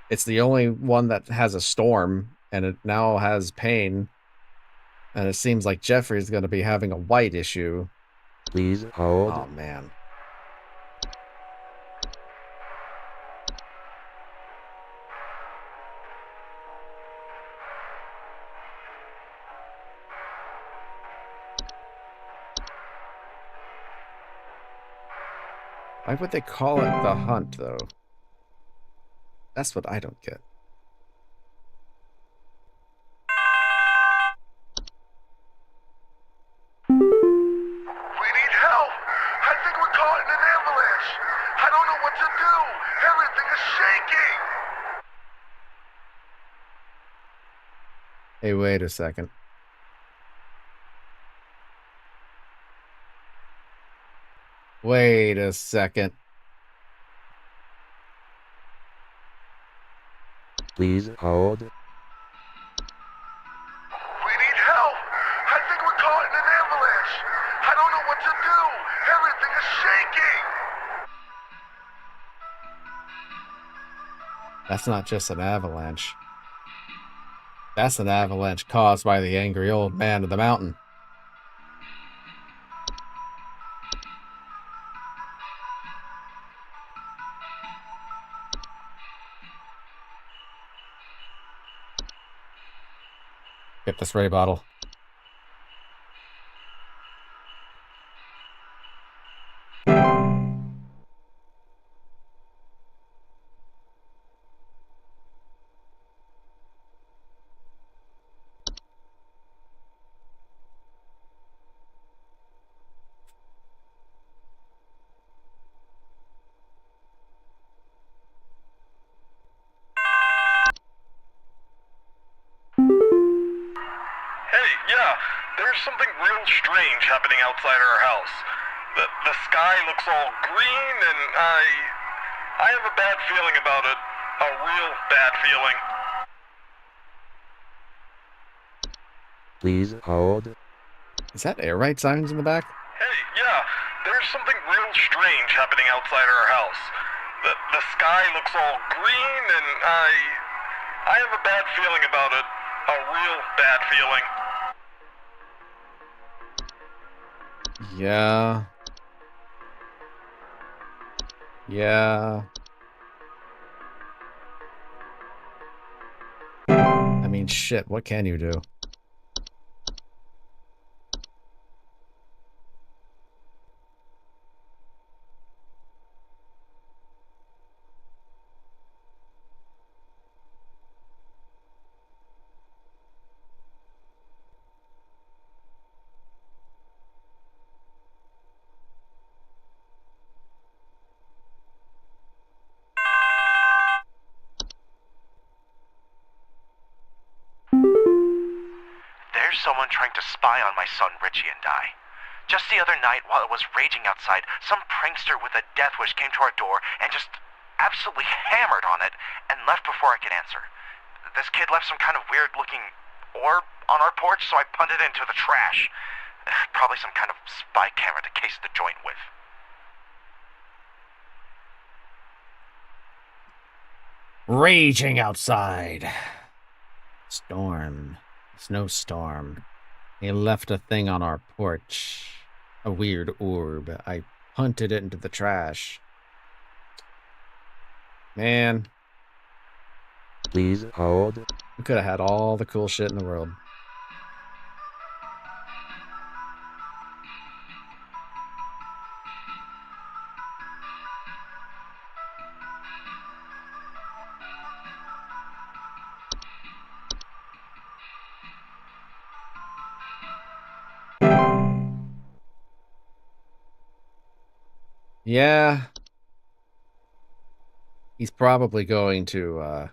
it's the only one that has a storm, and it now has pain, and it seems like Jeffrey's going to be having a white issue. Please hold. Oh, man. Why would they call it the hunt, though? That's what I don't get. We need help! I think we're caught in an avalanche! I don't know what to do! Everything is shaking! Hey, wait a second. Wait a second. Please hold. We need help! I think we're caught in an avalanche! I don't know what to do! Everything is shaking! That's not just an avalanche. That's an avalanche caused by the angry old man of the mountain. Get the spray bottle. Hey, yeah, there's something real strange happening outside our house. The sky looks all green, and I have a bad feeling about it. A real bad feeling. Please hold. Is that air raid sirens in the back? Hey, yeah, there's something real strange happening outside our house. The sky looks all green, and I have a bad feeling about it. A real bad feeling. Yeah. Yeah. I mean, shit, what can you do? There's someone trying to spy on my son Richie and I. Just the other night, while it was raging outside, some prankster with a death wish came to our door and just absolutely hammered on it and left before I could answer. This kid left some kind of weird-looking orb on our porch, so I punted it into the trash. Probably some kind of spy camera to case the joint with. Raging outside. Storm. Snowstorm. He left a thing on our porch. A weird orb. I punted it into the trash. Man, Please hold. we could have had all the cool shit in the world. Yeah. He's probably going to,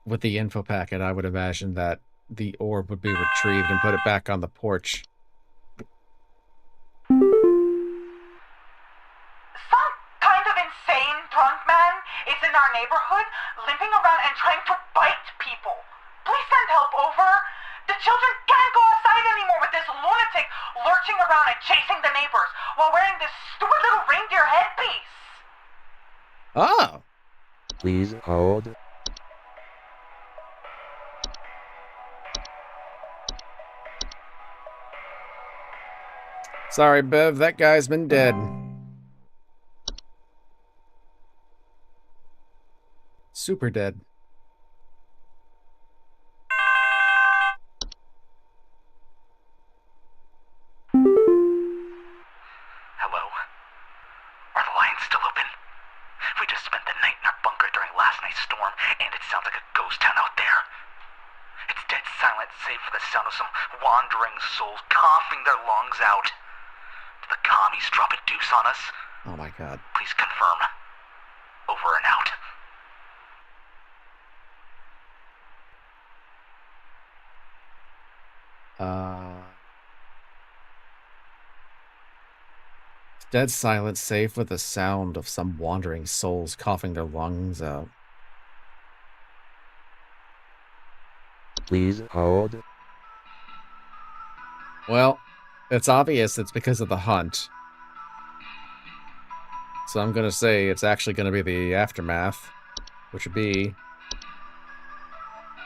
with the info packet, I would imagine that the orb would be retrieved and put it back on the porch. Some kind of insane drunk man is in our neighborhood, limping around and trying to bite people. Please send help over. The children can't go outside anymore with this lunatic lurching around and chasing the neighbors while wearing this stupid little reindeer headpiece. Oh! Please hold. Sorry, Bev, that guy's been dead. Super dead. Hello? Are the lines still open? We just spent the night in our bunker during last night's storm, and it sounds like a ghost town out there. It's dead silent, save for the sound of some wandering souls coughing their lungs out. Did the commies drop a deuce on us? Oh my god. Please confirm. Over and out. It's dead silent, save for the sound of some wandering souls coughing their lungs out. Please hold. Well, it's obvious it's because of the hunt. So I'm gonna say it's actually gonna be the aftermath, which would be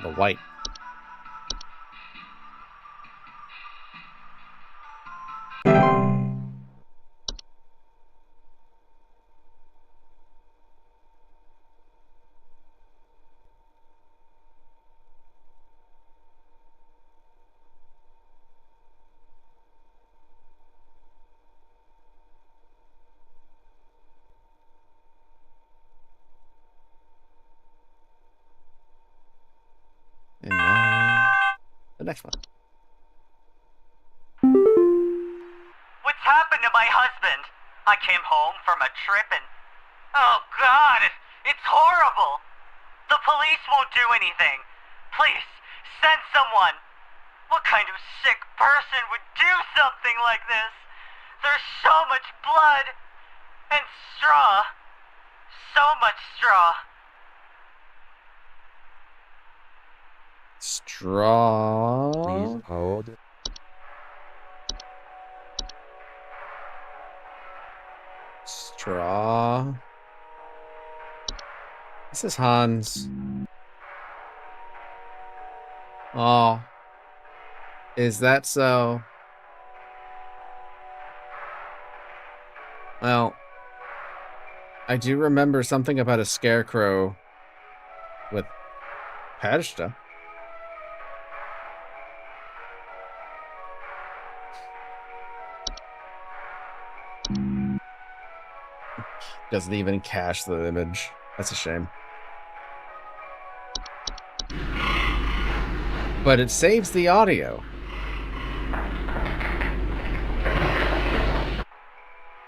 the white. And now, the next one. What's happened to my husband? I came home from a trip and... Oh, God! It's horrible! The police won't do anything. Please, send someone. What kind of sick person would do something like this? There's so much blood and straw. So much straw. Straw. Please hold. Straw. This is Hans. Oh. Is that so? Well, I do remember something about a scarecrow with Pashta. Doesn't even cache the image. That's a shame. But it saves the audio.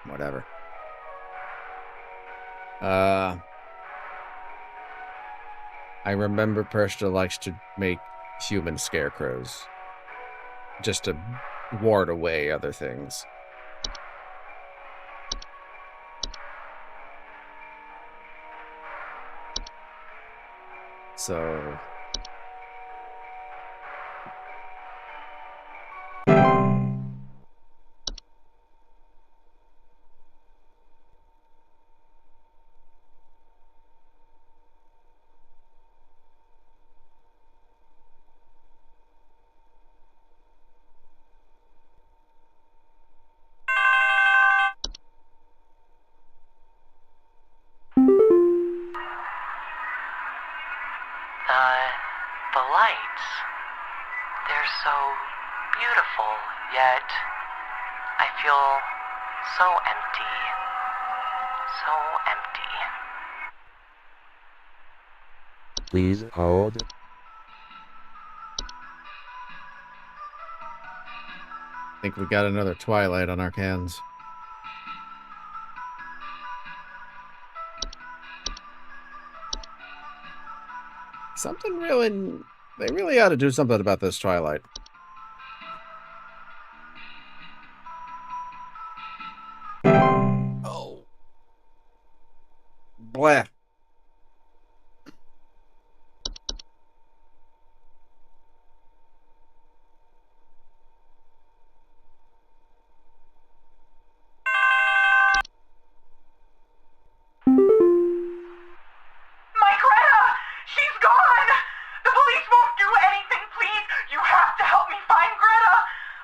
Whatever. I remember Pershta likes to make human scarecrows. Just to ward away other things. So... The lights, they're so beautiful, yet I feel so empty. So empty. Please hold. I think we got another Twilight on our hands. Something really... They really ought to do something about this Twilight. Oh. Blah. My Greta! She's gone! The police won't do anything, please! You have to help me find Greta!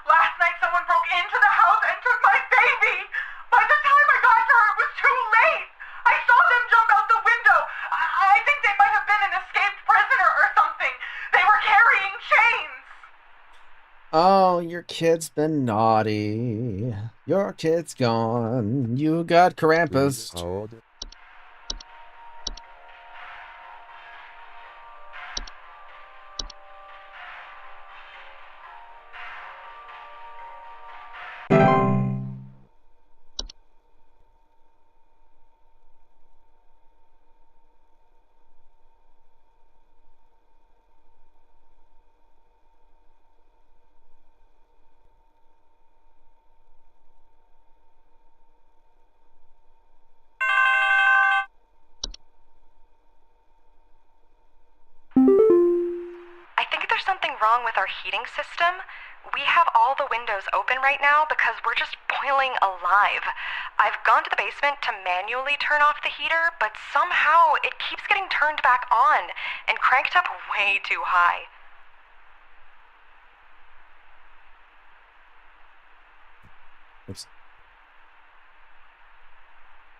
Last night someone broke into the house and took my baby! By the time I got to her, it was too late! I saw them jump out the window! I think they might have been an escaped prisoner or something! They were carrying chains! Oh, your kid's been naughty. Your kid's gone. You got Please Krampus. hold. I think there's something wrong with our heating system. We have all the windows open right now because we're just boiling alive. I've gone to the basement to manually turn off the heater, but somehow it keeps getting turned back on and cranked up way too high. Oops.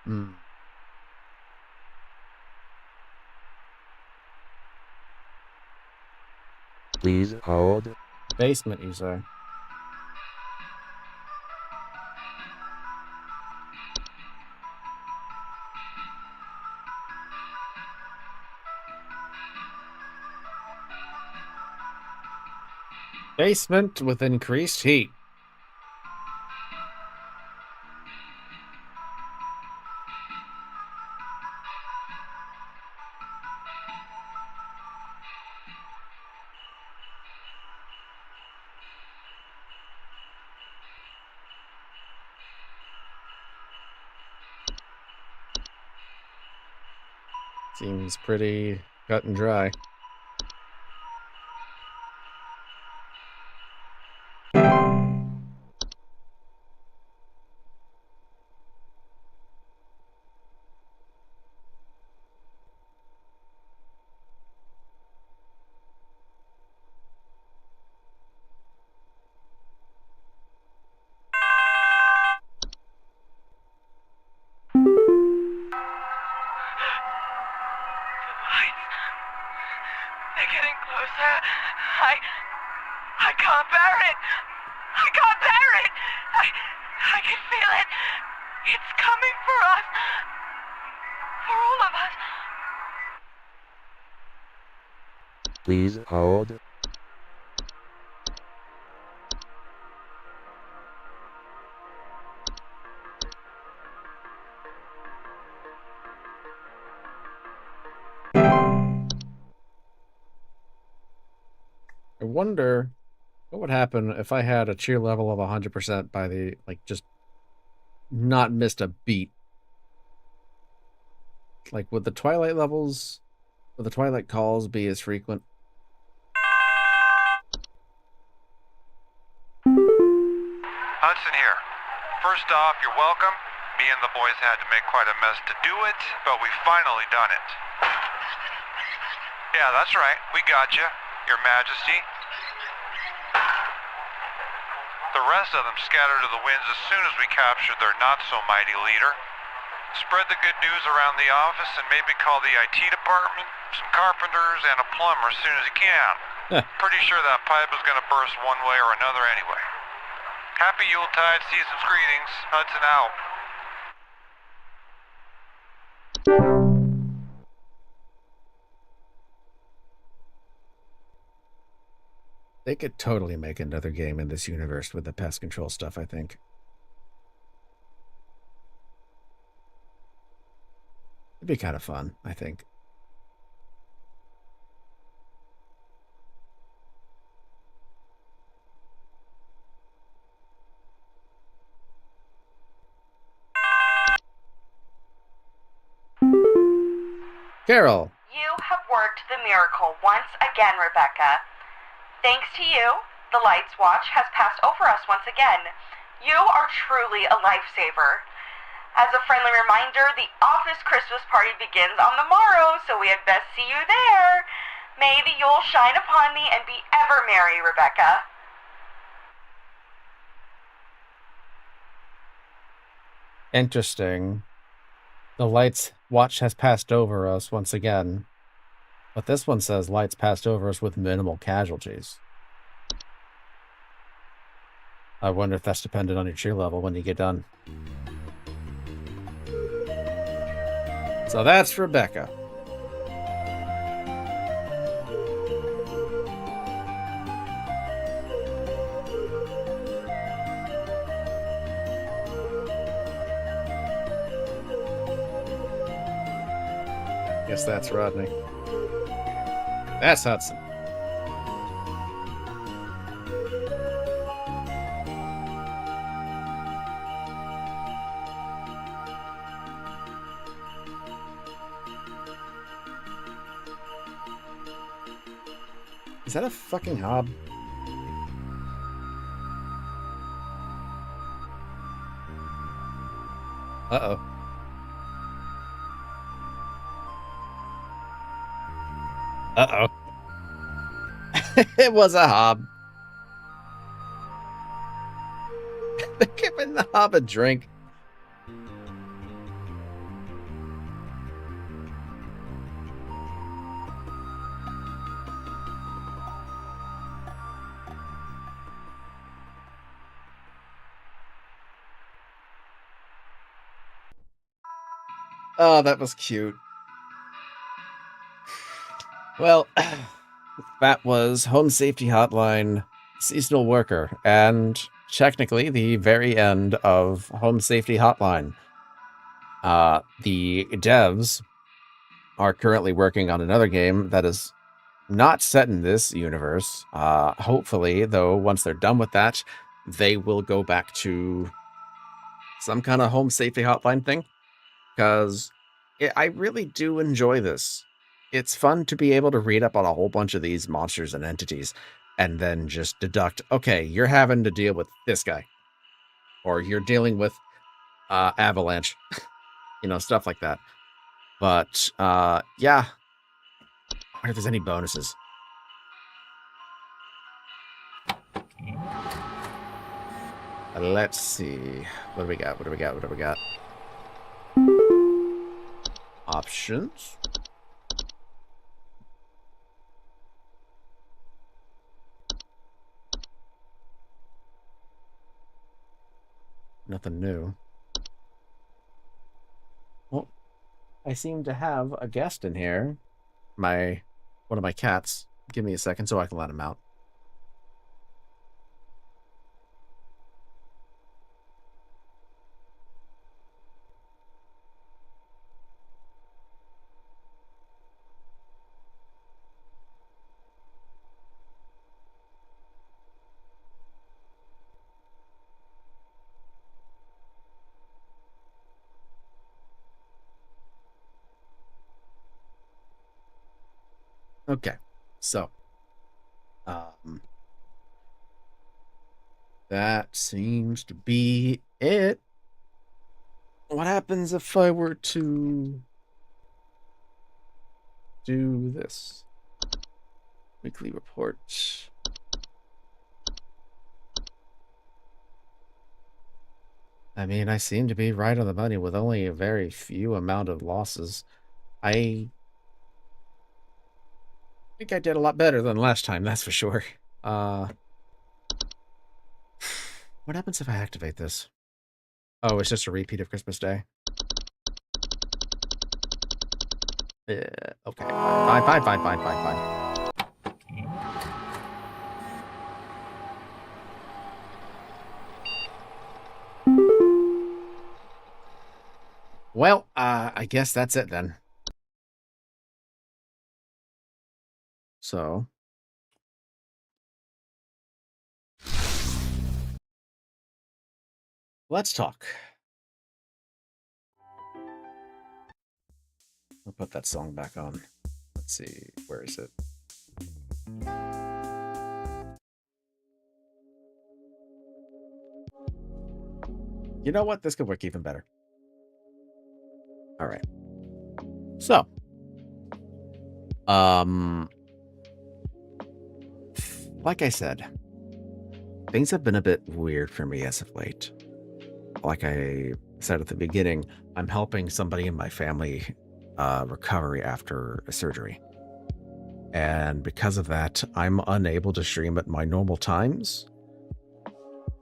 Hmm. Please hold. Basement, you say? Basement with increased heat. Seems pretty cut and dry. They're getting closer. I can't bear it. I can't bear it. I can feel it. It's coming for us. For all of us. Please hold. I wonder what would happen if I had a cheer level of 100% by the, like, just not missed a beat. Like, would the Twilight levels, would the Twilight calls be as frequent? Hudson here. First off, you're welcome. Me and the boys had to make quite a mess to do it, but we finally done it. Yeah, that's right. We got you, Your Majesty. The rest of them scattered to the winds as soon as we captured their not-so-mighty leader. Spread the good news around the office and maybe call the IT department, some carpenters, and a plumber as soon as you can. Pretty sure that pipe is going to burst one way or another anyway. Happy Yuletide, season's greetings. Hudson out. They could totally make another game in this universe with the pest control stuff, I think. It'd be kind of fun, I think. Carol! You have worked the miracle once again, Rebecca. Thanks to you, the Lights Watch has passed over us once again. You are truly a lifesaver. As a friendly reminder, the office Christmas party begins on the morrow, so we had best see you there. May the Yule shine upon thee and be ever merry, Rebecca. Interesting. The Lights Watch has passed over us once again. But this one says Lights passed over us with minimal casualties. I wonder if that's dependent on your cheer level when you get done. So that's Rebecca. Guess that's Rodney. That's Hudson. Is that a fucking hob? Uh-oh. Uh-oh. It was a hob. They're giving the hob a drink. Oh, that was cute. Well, that was Home Safety Hotline Seasonal Worker, and technically the very end of Home Safety Hotline. The devs are currently working on another game that is not set in this universe. Hopefully, though, once they're done with that, they will go back to some kind of Home Safety Hotline thing. Because I really do enjoy this. It's fun to be able to read up on a whole bunch of these monsters and entities and then just deduct, okay, you're having to deal with this guy. Or you're dealing with Avalanche. Stuff like that. But, yeah. I wonder if there's any bonuses. Let's see. What do we got? Options. Nothing new. Well, I seem to have a guest in here. One of my cats. Give me a second so I can let him out. Okay, so that seems to be it. What happens if I were to do this? Weekly report. I mean, I seem to be right on the money with only a very few amount of losses. I think I did a lot better than last time, that's for sure. What happens if I activate this? Oh, it's just a repeat of Christmas Day. Yeah, okay. Fine. Well, I guess that's it then. So, let's talk. I'll put that song back on. Let's see, where is it? You know what? This could work even better. All right. So, like I said, things have been a bit weird for me as of late. Like I said at the beginning, I'm helping somebody in my family recovery after a surgery. And because of that, I'm unable to stream at my normal times.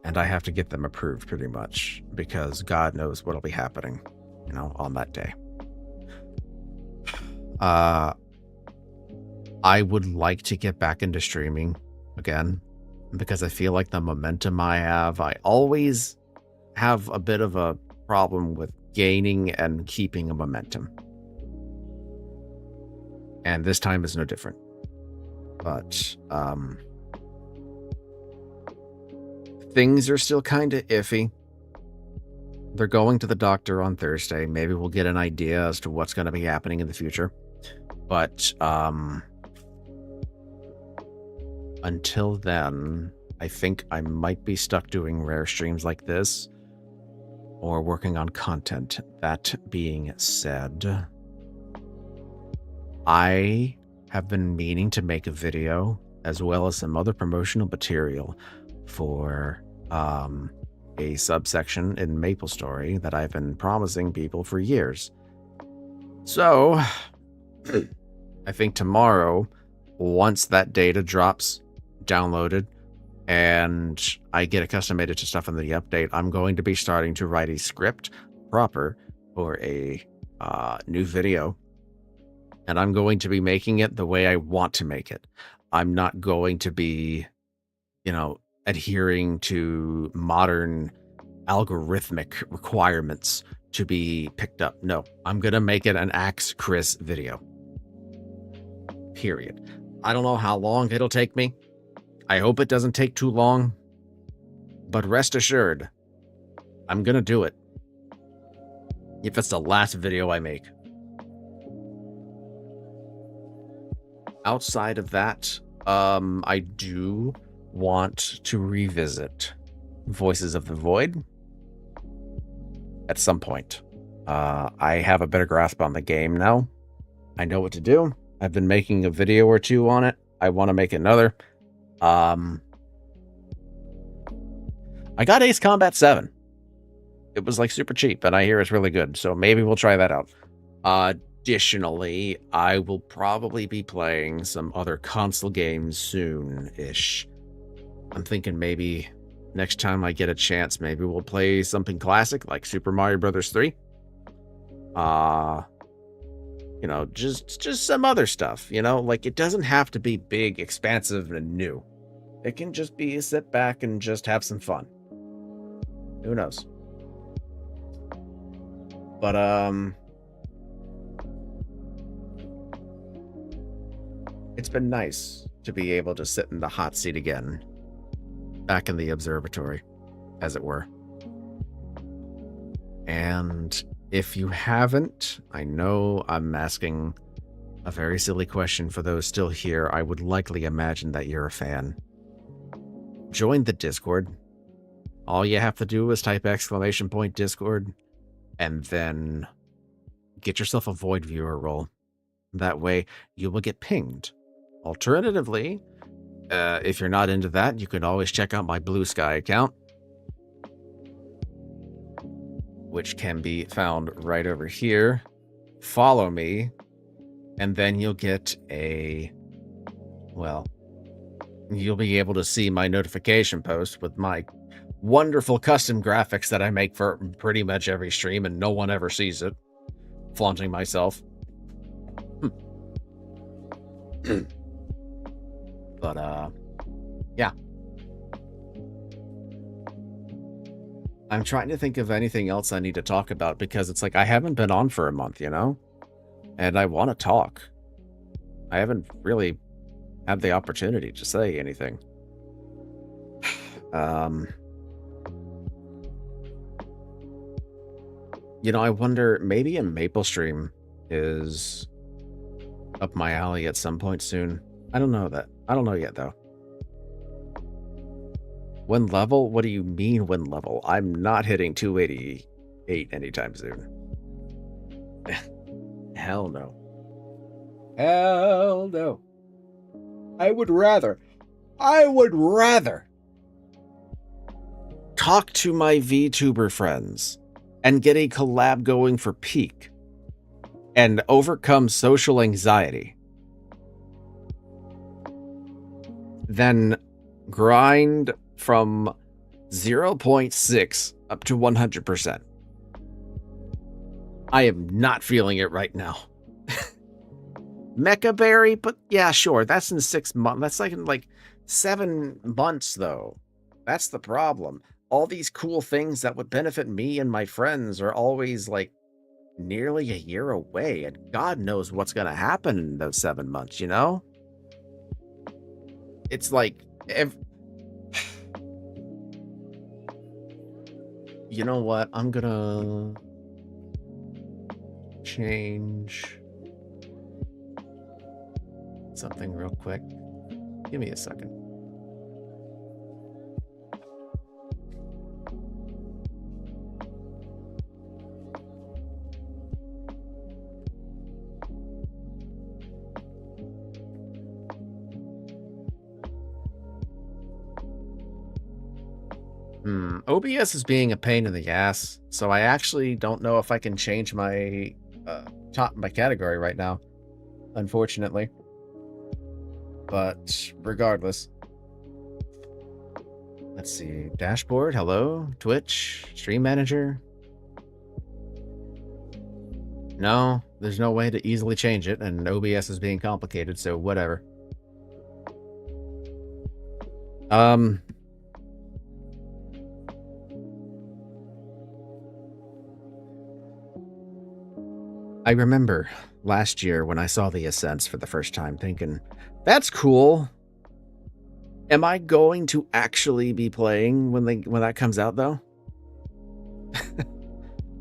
And I have to get them approved pretty much because God knows what'll be happening, on that day. I would like to get back into streaming again because I feel like the momentum I always have a bit of a problem with gaining and keeping a momentum. And this time is no different. But things are still kind of iffy. They're going to the doctor on Thursday. Maybe we'll get an idea as to what's going to be happening in the future. But until then, I think I might be stuck doing rare streams like this or working on content. That being said, I have been meaning to make a video as well as some other promotional material for a subsection in MapleStory that I've been promising people for years. So, I think tomorrow, once that data drops downloaded and I get accustomed to stuff in the update, I'm going to be starting to write a script proper for a new video. And I'm going to be making it the way I want to make it. I'm not going to be, adhering to modern algorithmic requirements to be picked up. No, I'm going to make it an AxeChris video. Period. I don't know how long it'll take me. I hope it doesn't take too long. But rest assured, I'm going to do it. If it's the last video I make. outside of that, I do want to revisit Voices of the Void at some point. I have a better grasp on the game now. I know what to do. I've been making a video or two on it. I want to make another. I got Ace Combat 7. It was like super cheap, and I hear it's really good, so maybe we'll try that out. Additionally, I will probably be playing some other console games soon-ish. I'm thinking maybe next time I get a chance, maybe we'll play something classic like Super Mario Bros. 3. You know, just some other stuff, you know? Like, it doesn't have to be big, expansive, and new. It can just be sit back and just have some fun. Who knows? But, it's been nice to be able to sit in the hot seat again. Back in the observatory, as it were. And if you haven't, I know I'm asking a very silly question for those still here. I would likely imagine that you're a fan. Join the Discord. All you have to do is type !Discord and then get yourself a Void viewer role. That way you will get pinged. Alternatively, if you're not into that, you can always check out my BlueSky account, which can be found right over here. Follow me, and then you'll get you'll be able to see my notification post with my wonderful custom graphics that I make for pretty much every stream, and no one ever sees it. Flaunting myself. But, yeah. I'm trying to think of anything else I need to talk about, because it's like I haven't been on for a month, you know? And I want to talk. I haven't really had the opportunity to say anything. You know, I wonder, maybe a Maple stream is up my alley at some point soon. I don't know yet, though. When level? What do you mean when level? I'm not hitting 288 anytime soon. Hell no. Hell no. I would rather talk to my VTuber friends and get a collab going for Peak and overcome social anxiety than grind from 0.6 up to 100%. I am not feeling it right now. Mecha Berry, but yeah, sure, that's in 6 months. That's like in 7 months, though. That's the problem. All these cool things that would benefit me and my friends are always nearly a year away, and God knows what's going to happen in those 7 months, you know? It's you know what? I'm gonna change something real quick. Give me a second. OBS is being a pain in the ass, so I actually don't know if I can change my my category right now, unfortunately. But regardless, let's see. Dashboard, hello, Twitch, Stream Manager. No, there's no way to easily change it, and OBS is being complicated, so whatever. I remember last year when I saw the Ascents for the first time thinking, that's cool. Am I going to actually be playing when that comes out, though?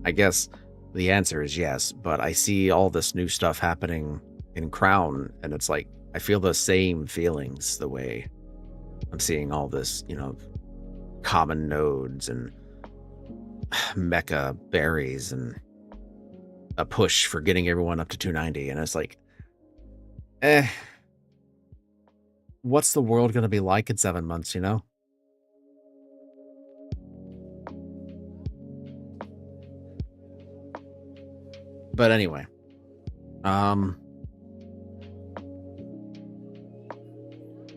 I guess the answer is yes, but I see all this new stuff happening in Crown, and it's like, I feel the same feelings the way I'm seeing all this, common nodes and mecha berries and a push for getting everyone up to 290. And it's like, what's the world going to be like in 7 months, But anyway,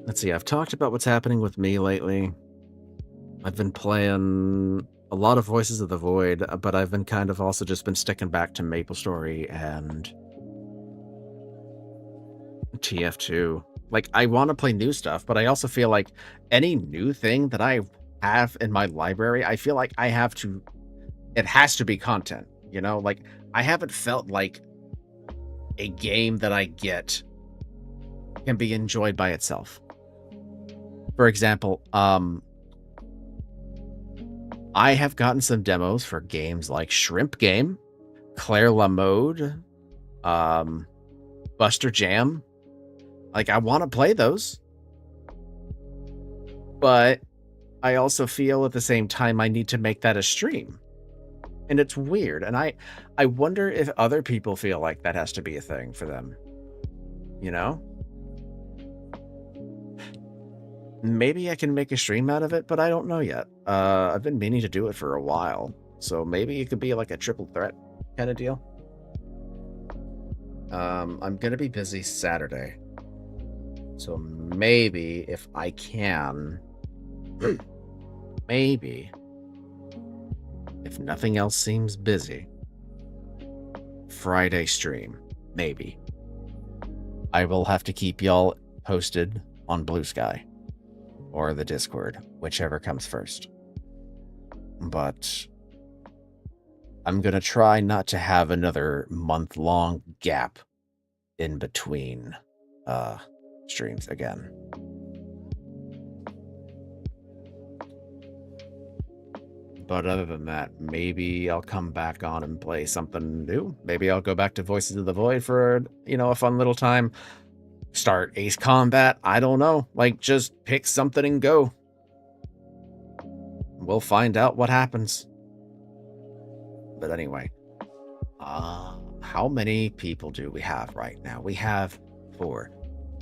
let's see. I've talked about what's happening with me lately. I've been playing a lot of Voices of the Void, but I've been kind of also just been sticking back to MapleStory and TF2. Like, I want to play new stuff, but I also feel like any new thing that I have in my library, I feel like it has to be content, Like, I haven't felt like a game that I get can be enjoyed by itself. For example, I have gotten some demos for games like Shrimp Game, Claire La Mode, Buster Jam. Like, I want to play those. But I also feel at the same time I need to make that a stream. And it's weird. And I wonder if other people feel like that has to be a thing for them. Maybe I can make a stream out of it, but I don't know yet. I've been meaning to do it for a while. So maybe it could be like a triple threat kind of deal. I'm going to be busy Saturday. So maybe if I can, maybe, if nothing else seems busy, Friday stream, maybe. I will have to keep y'all posted on BlueSky or the Discord, whichever comes first. But I'm going to try not to have another month-long gap in between streams again. But other than that, maybe I'll come back on and play something new. Maybe I'll go back to Voices of the Void for, a fun little time. Start Ace Combat. I don't know. Like, just pick something and go. We'll find out what happens. But anyway, how many people do we have right now? We have 4.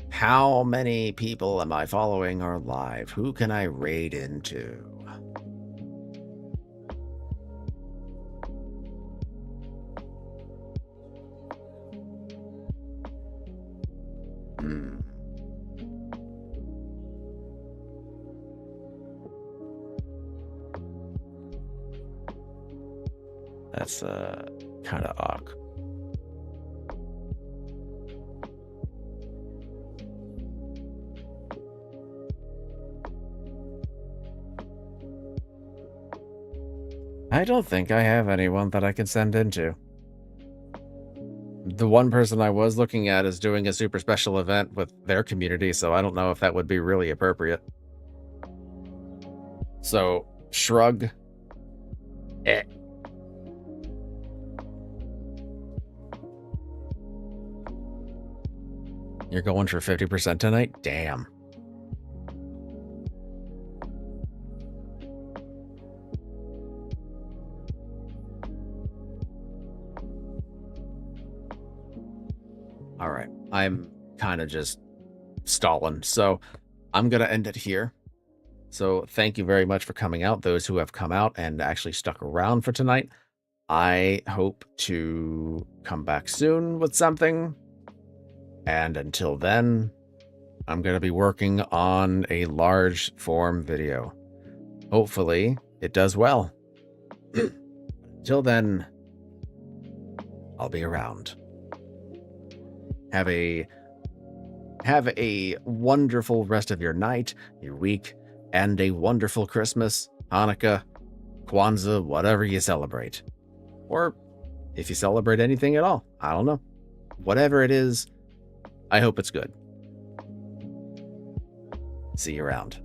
How many people am I following or live? Who can I raid into? That's kind of awkward. I don't think I have anyone that I can send into. The one person I was looking at is doing a super special event with their community, so I don't know if that would be really appropriate. So, shrug. You're going for 50% tonight? Damn. All right. I'm kind of just stalling. So I'm going to end it here. So thank you very much for coming out, those who have come out and actually stuck around for tonight. I hope to come back soon with something. And until then, I'm going to be working on a large form video. Hopefully, it does well. Till then, I'll be around. Have a wonderful rest of your night, your week, and a wonderful Christmas, Hanukkah, Kwanzaa, whatever you celebrate. Or if you celebrate anything at all, I don't know. Whatever it is, I hope it's good. See you around.